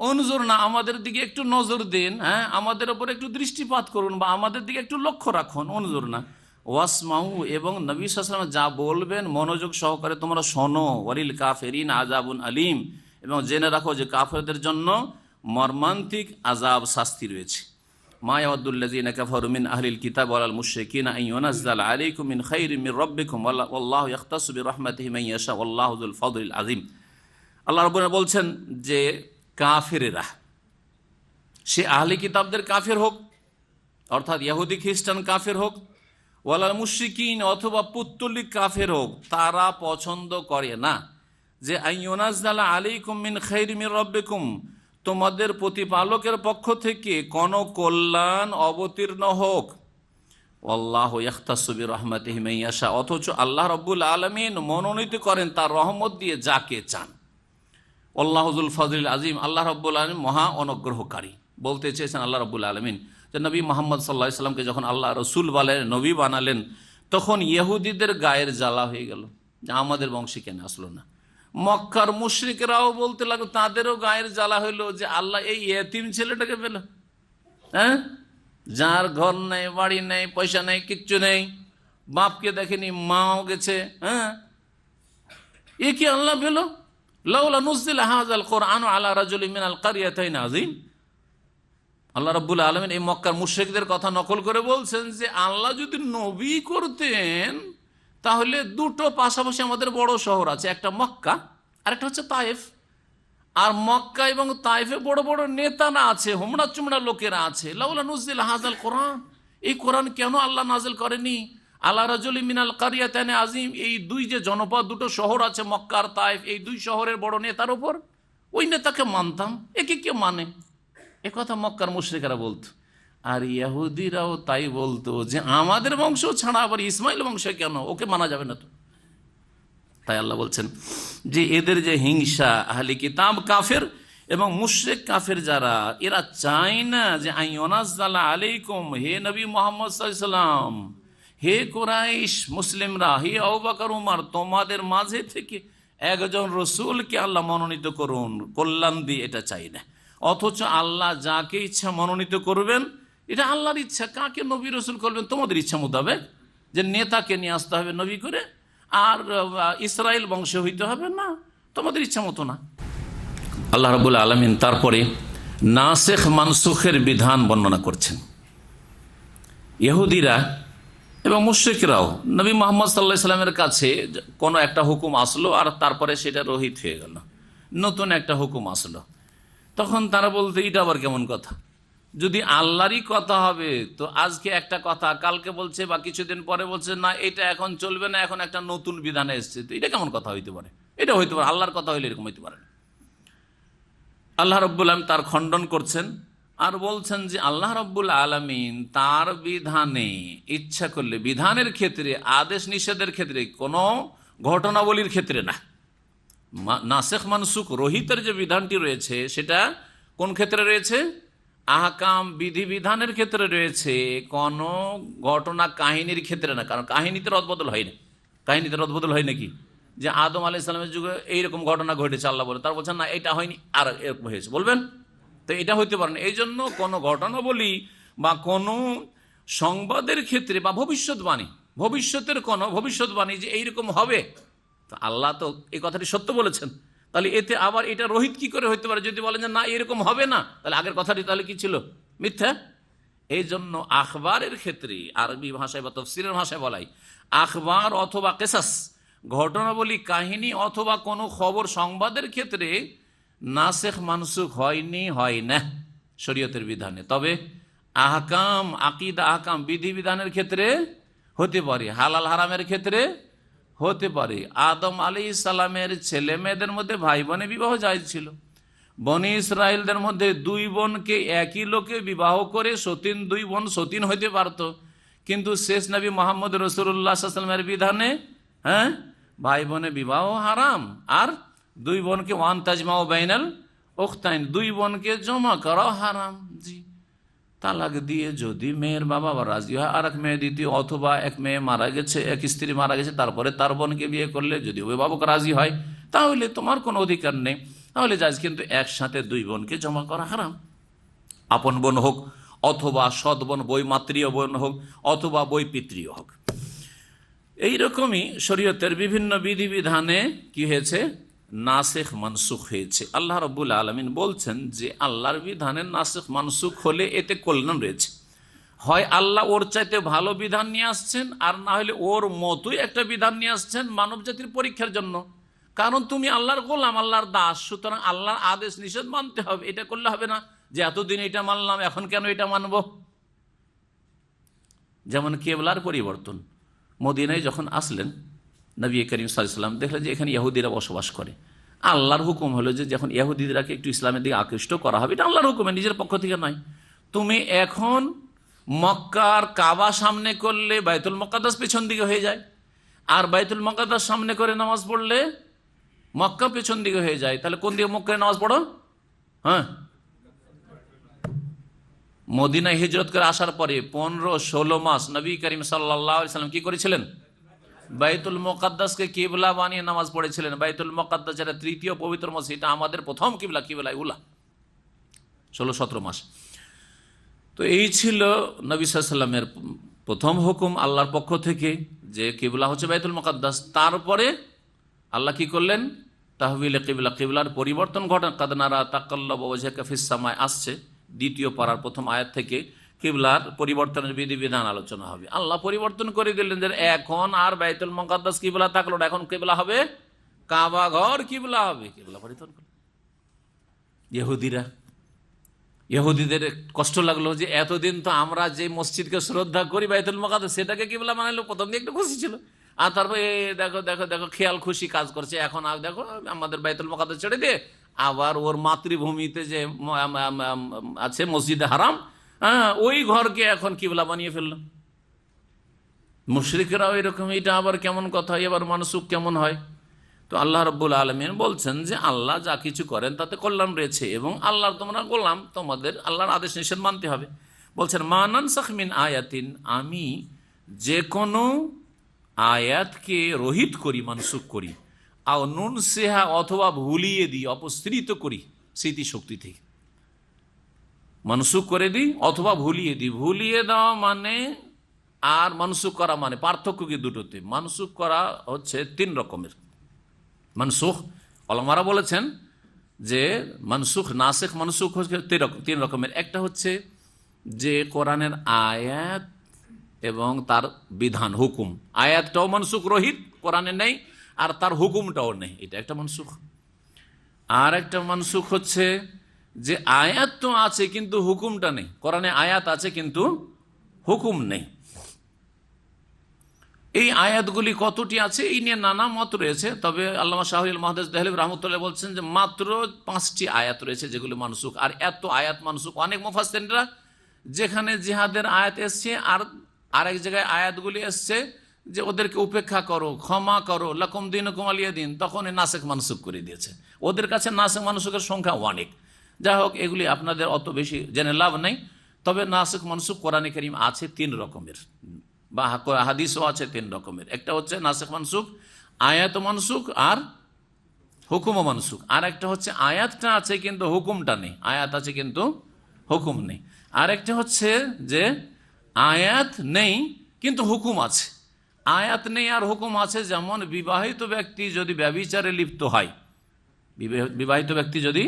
উনজুর না, আমাদের দিকে একটু নজর দিন, হ্যাঁ, আমাদের ওপর একটু দৃষ্টিপাত করুন বা আমাদের দিকে একটু লক্ষ্য রাখুন, উনজুর না। ওয়াসমাউ, এবং নবী সাল্লাল্লাহু আলাইহি ওয়াসাল্লাম যা বলবেন মনোযোগ সহকারে তোমরা শোনো। ওয়ালিল কাফিরিন আযাবুন আলীম, এবং জেনে রাখো যে কাফেরদের জন্য মর্মান্তিক আযাব, শাস্তি রয়েছে। মা ইয়াওয়াদ্দুল্লাযীনা কাফারু মিন আহলিল কিতাব ওয়াল মুশরিকিনা আন ইউনাজ্জালা আলাইকুম মিন খাইরিন মির রাব্বিকুম ওয়াল্লাহু ইয়াখতাসু বিরাহমাতিহি মান ইয়াশা ওয়াল্লাহু যুল ফাদলিল আযীম। আল্লাহ রাব্বুল আলামিন বলছেন যে কাফেরেরা, সে আহলি কিতাবদের কাফের হোক, অর্থাৎ ইহুদি খ্রিস্টান কাফের হোক, ওয়ালাল মুশরিকিন, অথবা পুত্তলিক কাফের হোক, তারা পছন্দ করে না যে আইয়ুনাজ্জালা আলাইকুম মিন খাইরিন মির রাব্বিকুম, তোমাদের প্রতিপালকের পক্ষ থেকে কোন কল্যাণ অবতীর্ণ হোক। আল্লাহু ইয়াখতাসু বিরাহমাতিহি মান ইয়াশা, অথচ আল্লাহ রাব্বুল আলামিন মনোনীত করেন তার রহমত দিয়ে যাকে চান। আল্লাহু যুল ফাদলিল আযীম, আল্লাহ রাব্বুল আলামিন মহা অনুগ্রহকারী। বলতে চেয়েছেন আল্লাহ রাব্বুল আলামিন যে নবী মুহাম্মদ সাল্লাল্লাহু আলাইহি সাল্লামকে যখন আল্লাহ রসুল বলেন, নবী বানালেন, তখন ইহুদিদের গায়ের জ্বালা হয়ে গেল যে আমাদের বংশে কেন আসলো না। মক্কার মুশরিকরাও বলতে লাগলো, তাদেরও গায়ের জ্বালা হইলো যে আল্লাহ এই ইয়েতিম ছেলেটাকে পেল, হ্যাঁ, যার ঘর নেই, বাড়ি নেই, পয়সা নেই, কিচ্ছু নেই, বাপকে দেখেনি, মাও গেছে, হ্যাঁ, এ কি আল্লাহ পেল? লাউলা নুজ্জিলা হাযাল কুরআনু আলা রাজুলিন মিনাল কারিয়াতাইন আযীম। আল্লাহ রাব্বুল আলামিন এই মক্কার মুশরিকদের কথা নকল করে বলছেন যে আল্লাহ যদি নবী করতেন তাহলে দুটো পাশাপাশি আমাদের বড় শহর আছে, একটা মক্কা আর একটা হচ্ছে তায়েফ। আর মক্কা এবং তায়েফে বড় বড় নেতারা আছে, হোমরা চুমড়া লোকেরা আছে। লাউলা নুজ্জিলা হাযাল কোরআন, এই কোরআন কেন আল্লাহ নাজিল করেনি আলা রাজুলিন মিনাল কারিয়াতাইন আযীম, এই দুই যে জনপদ, দুটো শহর আছে মক্কা আর তায়েফ, এই দুই শহরের বড় নেতার উপর। ওই নেতাকে মানতাম, একে কে মানে? এ কথা মক্কার মুশরিকেরা বলতো। আর ইহুদিরাও তাই বলতো যে আমাদের বংশ ছাড়া আবার ইসমাইল বংশ কেন, ওকে মানা যাবে না তো। তাই আল্লাহ বলছেন যে এদের যে হিংসা, আহলে কিতাব কাফের এবং মুশরিক কাফের যারা, এরা চায় না যে আইয়ুনাজ্জালা আলাইকুম, হে নবী মুহাম্মদ সাল্লাল্লাহু আলাইহি ওয়াসাল্লাম, হে কুরাইশ মুসলিমরা, হে আবু বকর উমর, তোমাদের মাঝে থেকে একজন রসুলকে আল্লাহ মনোনীত করুন, কল্যাণ দিয়ে, এটা চাই না। অথচ আল্লাহ যাকে ইচ্ছা মনোনীত করবেন, এটা আল্লাহর ইচ্ছা। কাকে নবী রসুল করবেন তোমাদের ইচ্ছা মোতাবেক, যে নেতাকে নিয়ে আসতে হবে নবী করে আর ইসরায়েল বংশ হইতে হবে না, তোমাদের ইচ্ছা মতো না। আল্লাহ রাব্বুল আলামিন তারপরে নাসিখ মানসুখের বিধান বর্ণনা করছেন। ইহুদিরা এবং মুশরিকরাও নবী মুহাম্মদ সাল্লাল্লাহু আলাইহি সাল্লামের কাছে কোনো একটা হুকুম আসলো আর তারপরে সেটা রহিত হয়ে গেল, নতুন একটা হুকুম আসলো, তখন তারা বলতো এটা আবার কেমন কথা? যদি আল্লাহরই কথা হবে তো আজকে একটা কথা, কালকে বলছে বা কিছুদিন পরে বলছে না এটা এখন চলবে না, এখন একটা নতুন বিধানে এসছে, তো এটা কেমন কথা হইতে পারে? এটা হইতে পারে, আল্লাহর কথা হইলে এরকম হইতে পারে না। আল্লাহ রাব্বুল আলামিন তার খণ্ডন করছেন আর বলছেন যে আল্লাহ রাব্বুল আলামিন তার বিধানে ইচ্ছা করলে, বিধানের ক্ষেত্রে, আদেশ নিষেধের ক্ষেত্রে, কোনো ঘটনাবলীর ক্ষেত্রে না। নাসিখ মানসুখ রহিতের যে বিধানটি রয়েছে সেটা কোন ক্ষেত্রে রয়েছে? আহকাম বিধিবিধানের ক্ষেত্রে রয়েছে, কোন ঘটনা কাহিনীর ক্ষেত্রে না। কারণ কাহিনীতে রদবদল হয় না। কাহিনীতে রদবদল হয় নাকি? যে আদম আলাইহিস সালামের যুগে এইরকম ঘটনা ঘটেছে আল্লাহ বলে, তার বলছেন না এটা হয়নি আর এরকম হয়েছে, বলবেন তো এটা হইতে পারে না। এই জন্য কোনো ঘটনা বলি বা কোনো সংবাদের ক্ষেত্রে বা ভবিষ্যৎবাণী, ভবিষ্যতের কোনো ভবিষ্যৎবাণী যে এইরকম হবে, তো আল্লাহ তো এই কথাটি সত্য বলেছেন, তাহলে এতে আবার এটা রহিত কি করে হইতে পারে? যদি বলেন যে না এরকম হবে না, তাহলে আগের কথাটি তাহলে কি ছিল? মিথ্যা। এই জন্য আখবারের ক্ষেত্রে, আরবি ভাষায় বা তাফসীরের ভাষায় বলাই, আখবার অথবা কিসাস, ঘটনাবলী, কাহিনী অথবা কোনো খবর, সংবাদের ক্ষেত্রে নাসিখ মানসুখ হয়নি, হয় না শরীয়তের বিধানে। তবে আহকাম, আকীদা, আহকাম, বিধিবিধানের ক্ষেত্রে হতে পারে, হালাল হারামের ক্ষেত্রে হতে পারে। আদম আলাইহিস সালামের ছেলে মেয়েদের মধ্যে ভাই বোনে বিবাহ জায়েজ ছিল। বনি ইসরায়েলদের মধ্যে দুই বোনকে একই লোকে বিবাহ করে সতীন, দুই বোন সতীন হইতে পারত, কিন্তু শেষ নবী মুহাম্মদ রাসূলুল্লাহ সাল্লাল্লাহু আলাইহি ওয়াসাল্লামের বিধানে ভাই বোনে বিবাহ হারাম। আর দুই বোনকে ওয়ান তাজমাউ বাইনাল উখতাইন, দুই বোনকে জমা করা হারাম। জি, তালাক দিয়ে যদি মেয়ের বাবা রাজি হয় আর এক মেয়ে দ্বিতীয়, অথবা এক মেয়ে মারা গেছে, এক স্ত্রী মারা গেছে, তারপরে তার বোনকে বিয়ে করলে যদি অভিভাবক রাজি হয় তাহলে তোমার কোনো অধিকার নেই, তাহলে যাই, কিন্তু একসাথে দুই বোনকে জমা করা হারাম। আপন বোন হোক অথবা সৎ বোন, বৈমাত্রীয় বোন হোক অথবা বৈপিত্রীয় হোক। এইরকমই শরীয়তের বিভিন্ন বিধিবিধানে কি হয়েছে? নাসিখ মানসুখ হয়েছে। আল্লাহ রাব্বুল আলামিন বলছেন যে আল্লাহর বিধানের নাসিখ মানসুখ হলে এতে কল্যাণ রয়েছে। হয় আল্লাহ ওর চাইতে ভালো বিধান নিয়ে আসছেন, আর না হলে ওর মতোই একটা বিধান নিয়ে আসছেন মানব জাতির পরীক্ষার জন্য। কারণ তুমি আল্লাহর গোলাম, আল্লাহর দাস, সুতরাং আল্লাহর আদেশ নিষেধ মানতে হবে। এটা করলে হবে না যে এতদিন এটা মানলাম এখন কেন এটা মানব। যেমন কেবলার পরিবর্তন, মদিনায় যখন আসলেন নবী করিম সাল্লাল্লাহু আলাইহি ওয়াসাল্লাম, দেখলেন যে এখানে ইহুদিরা বসবাস করে। আল্লাহর হুকুম হলো যে যখন ইহুদিদেরকে একটু ইসলামের দিকে আকৃষ্ট করা হবে, এটা আল্লাহর হুকুমে, নিজের পক্ষ থেকে নয়। তুমি এখন মক্কার কাবা সামনে করলে বাইতুল মুকাদ্দাস পেছন দিকে হয়ে যায়, আর বাইতুল মুকাদ্দাস সামনে করে নামাজ পড়লে মক্কা পেছন দিকে হয়ে যায়। তাহলে কোন দিকে মুখ করে নামাজ পড়ো? মদিনায় হিজরত করে আসার পরে 15-16 মাস নবী করিম সাল্লাল্লাহু আলাইহি ওয়াসাল্লাম কি করেছিলেন? বাইতুল মুকাদ্দাসকে কিবলা বানিয়ে নামাজ পড়েছিলেন। বাইতুল মুকাদ্দাস যেটা তৃতীয় পবিত্র মসজিদ, এটা আমাদের প্রথম কিবলা, কিবলা উলা, 16-17 মাস। তো এই ছিল নবী সাল্লাল্লাহু আলাইহি ওয়াসাল্লামের প্রথম হুকুম আল্লাহর পক্ষ থেকে, যে কিবলা হচ্ছে বাইতুল মুকাদ্দাস। তারপরে আল্লাহ কি করলেন? তাহবিল কিবলা, কিবলার পরিবর্তন ঘটান। কাদ নারা তাকাল্লাবু ওয়াজহাকা ফিস সামায় আসছে দ্বিতীয় পারার প্রথম আয়াত থেকে কিবলার পরিবর্তনের বিধিবিধান আলোচনা হবে। আল্লাহ পরিবর্তন করে দিলেন যে এখন আর বাইতুল মুকাদ্দাস কিবলা থাকলো না, এখন কিবলা হবে কাবা ঘর, কিবলা হবে। কিবলা পরিবর্তন করল ইহুদিদের কষ্ট লাগলো যে এতদিন তো আমরা যে মসজিদকে শ্রদ্ধা করি বাইতুল মুকাদ্দাস, সেটাকে কিবলা বানাইলো। প্রথম দিন একটু খুশি ছিল, আর তারপরে দেখো দেখো দেখো খেয়াল খুশি কাজ করছে। এখন আর দেখো আমাদের বাইতুল মুকাদ্দাস ছেড়ে দিয়ে আবার ওর মাতৃভূমিতে যে আছে মসজিদে হারাম, ওই ঘরকে এখন কিবলা বানিয়ে ফেললো। মুশরিকরাও এরকম, এটা আবার কেমন কথা, এবার মানসুখ কেমন হয়? তো আল্লাহ রাব্বুল আলামিন বলছেন যে আল্লাহ যা কিছু করেন তাতে কল্যাণ রয়েছে, এবং আল্লাহর তোমরা গোলাম, তোমাদের আল্লাহর আদেশ নিষেধ মানতে হবে। বলছেন মা নানসাখ মিন আয়াতিন, আমি যে কোনো আয়াতকে রহিত করি, মানসুখ করি, আও নুনসিহা, অথবা ভুলিয়ে দিই, অপসৃত করি স্মৃতিশক্তি থেকে, মানসুখ করে দিই অথবা ভুলিয়ে দিই। ভুলিয়ে দেওয়া মানে আর মানসুখ করা মানে পার্থক্য কি দুটোতে? মানসুখ করা হচ্ছে তিন রকমের। মানসুখ ওলামারা বলেছেন যে মানসুখ, নাসিখ, মানসুখ হচ্ছে তিন রকমের। একটা হচ্ছে যে কোরআনের আয়াত এবং তার বিধান হুকুম, আয়াতটাও মানসুখ রহিত, কোরআনে নেই, আর তার হুকুমটাও নেই, এটা একটা মানসুখ। আর একটা মানসুখ হচ্ছে যে আয়াত তো আছে কিন্তু হুকুমটা নেই, কোরআনে আয়াত আছে কিন্তু হুকুম নেই। এই আয়াতগুলি কতটি আছে এই নিয়ে নানা মত রয়েছে, তবে আল্লামা শাহরিয়ার মুহাদ্দিস দেহলভী রাহমাতুল্লাহ বলছেন যে মাত্র 5টি আয়াত রয়েছে যেগুলি মানসুখ। আর এত আয়াত মানসুখ, অনেক মুফাসসিররা যেখানে জিহাদের আয়াত এসছে আর আরেক জায়গায় আয়াতগুলি এসছে যে ওদেরকে উপেক্ষা করো, ক্ষমা করো, লাকুম দীনুকুম ওয়ালিয়া দীন, তখন নাসিখ মানসুখ করে দিয়েছে। ওদের কাছে নাসিখ মানসুখের সংখ্যা অনেক। যাই হোক, এগুলি আপনাদের অত বেশি জেনে লাভ নেই। তবে নাসিখ মানসুখ কোরআনে কারীম আছে 3 রকমের, বা হাদিসও আছে 3 রকমের। একটা হচ্ছে নাসিখ মানসুখ, আয়াত মানসুখ আর হুকুম মানসুখ। আর একটা হচ্ছে আয়াতটা আছে কিন্তু হুকুমটা নেই, আয়াত আছে কিন্তু হুকুম নেই। আর একটা হচ্ছে যে আয়াত নেই কিন্তু হুকুম আছে। আয়াত নেই আর হুকুম আছে, যেমন বিবাহিত ব্যক্তি যদি ব্যভিচারে লিপ্ত হয়, বিবাহিত ব্যক্তি যদি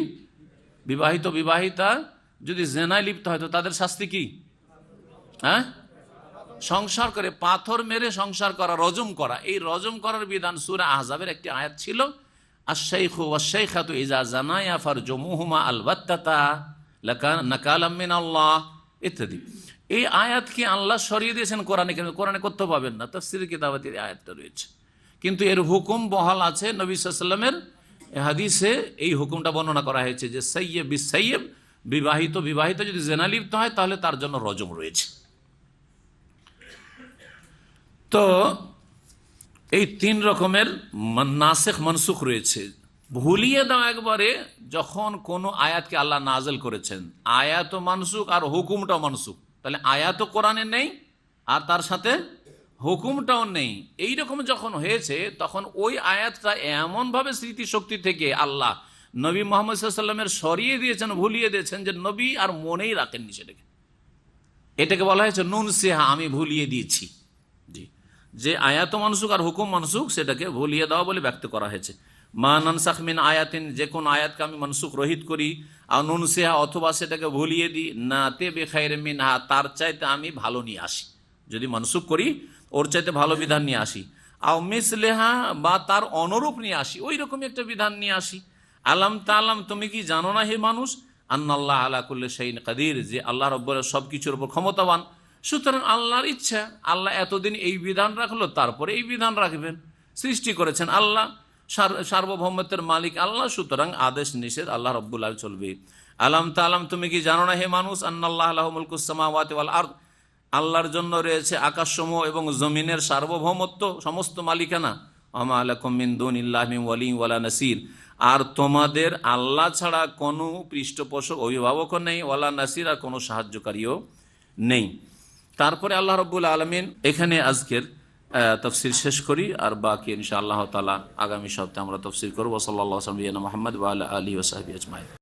বিবাহিতা যদি জেনায় লিপ্ত হয় তো তাদের শাস্তি কি? সংসার করে, পাথর মেরে সংসার করা, রজম করা। এই রজম করার বিধান সূরা আহজাবের একটি আয়াত ছিল, আশ-শাইখু ওয়াশ-শাইখাতু ইযা জানায়া ফারজুমুহুমা আলবাত্তাতা নাকালাম মিনাল্লাহ ইত্যাদি। এই আয়াতকে আল্লাহ সরিয়ে দিয়েছেন কোরআনে, কোরআনে করতে পাবেন না, তাফসীর কিতাবাতে এই আয়াতটা রয়েছে। কিন্তু এর হুকুম বহাল আছে, নবী সাল্লাল্লাহু আলাইহি ওয়াসাল্লামের হাদিসে এই হুকুমটা বর্ণনা করা হয়েছে যে সাইয়্যিব বিসাইয়্যিব, বিবাহিত যদি জেনা লিপ্ত হয় তাহলে তার জন্য রজম রয়েছে। তো এই 3 রকমের নাসিখ মানসুখ রয়েছে। ভুলিয়ে দাও একবারে, যখন কোনো আয়াতকে আল্লাহ নাযিল করেছেন, আয়াতও মানসুখ আর হুকুমটাও মানসুখ, তাহলে আয়াতও কোরআনে নেই আর তার সাথে হুকুমটাও নেই। এইরকম যখন হয়েছে তখন ওই আয়াতটা এমনভাবে স্মৃতিশক্তি থেকে আল্লাহ নবী মুহাম্মদ সাল্লাল্লাহু আলাইহি ওয়াসাল্লামের সরিয়ে দিয়েছেন, ভুলিয়ে দিয়েছেন, যে নবী আর মনেই রাখেননি সেটাকে। এটাকে বলা হয়েছে নুন সিহা, আমি ভুলিয়ে দিয়েছি। জি, যে আয়াত মানসুখ আর হুকুম মানসুখ সেটাকে ভুলিয়ে দেওয়া বলে ব্যক্ত করা হয়েছে। মা নানসাখ মিন আয়াতিন, যে কোন আয়াতকে আমি মানসুখ রহিত করি, আর নুন সিহা, অথবা সেটাকে ভুলিয়ে দিই, না তে বেখাইর মিনহা, তার চাইতে আমি ভালো নিয়ে আসি। যদি মানসুখ করি ওর চাইতে ভালো বিধান নিয়ে আসি, আও মিসলেহা, বা তার অনুরূপ নিয়ে আসি, ওই রকমই একটা বিধান নিয়ে আসি। আলাম তালাম, তুমি কি জানো না হে মানুষ, আন্নাল্লাহ আলা কুল্লি শাইইন কাদির, যে আল্লাহ রাব্বুল আলামিন সব কিছুর উপর ক্ষমতাবান। সুতরাং আল্লাহর ইচ্ছা, আল্লাহ এতদিন এই বিধান রাখলো, তারপরে এই বিধান রাখবেন। সৃষ্টি করেছেন আল্লাহ, সার্বভৌমত্বের মালিক আল্লাহ, সুতরাং আদেশ নিষেধ আল্লাহ রাব্বুল আলামিন চলবে। আলাম তালাম, তুমি কি জানো না হে মানুষ, আন্নাল্লাহ লাহু মুলকুস সামাওয়াতি ওয়াল আরদ, আল্লাহর জন্য রয়েছে আকাশসমূহ এবং জমিনের সার্বভৌমত্ব, সমস্ত মালিকানা। ওমা লাকুম মিন দুনিল্লাহি মিন ওয়ালিয়্যিন ওয়ালা নাসির, আর তোমাদের আল্লাহ ছাড়া কোনো পৃষ্ঠপোষক, অভিভাবকও নেই, ওয়ালা নাসির, আর কোনো সাহায্যকারীও নেই। তারপরে আল্লাহ রাব্বুল আলামিন এখানে আজকের তাফসীর শেষ করি, আর বাকি ইনশাআল্লাহ তাআলা আগামী সপ্তাহে আমরা তাফসীর করব। সাল্লাল্লাহু আলাইহি ওয়া সাল্লাম মুহাম্মদ ওয়া আলা আলিহি ওয়া সাহবিহি আজমাইন।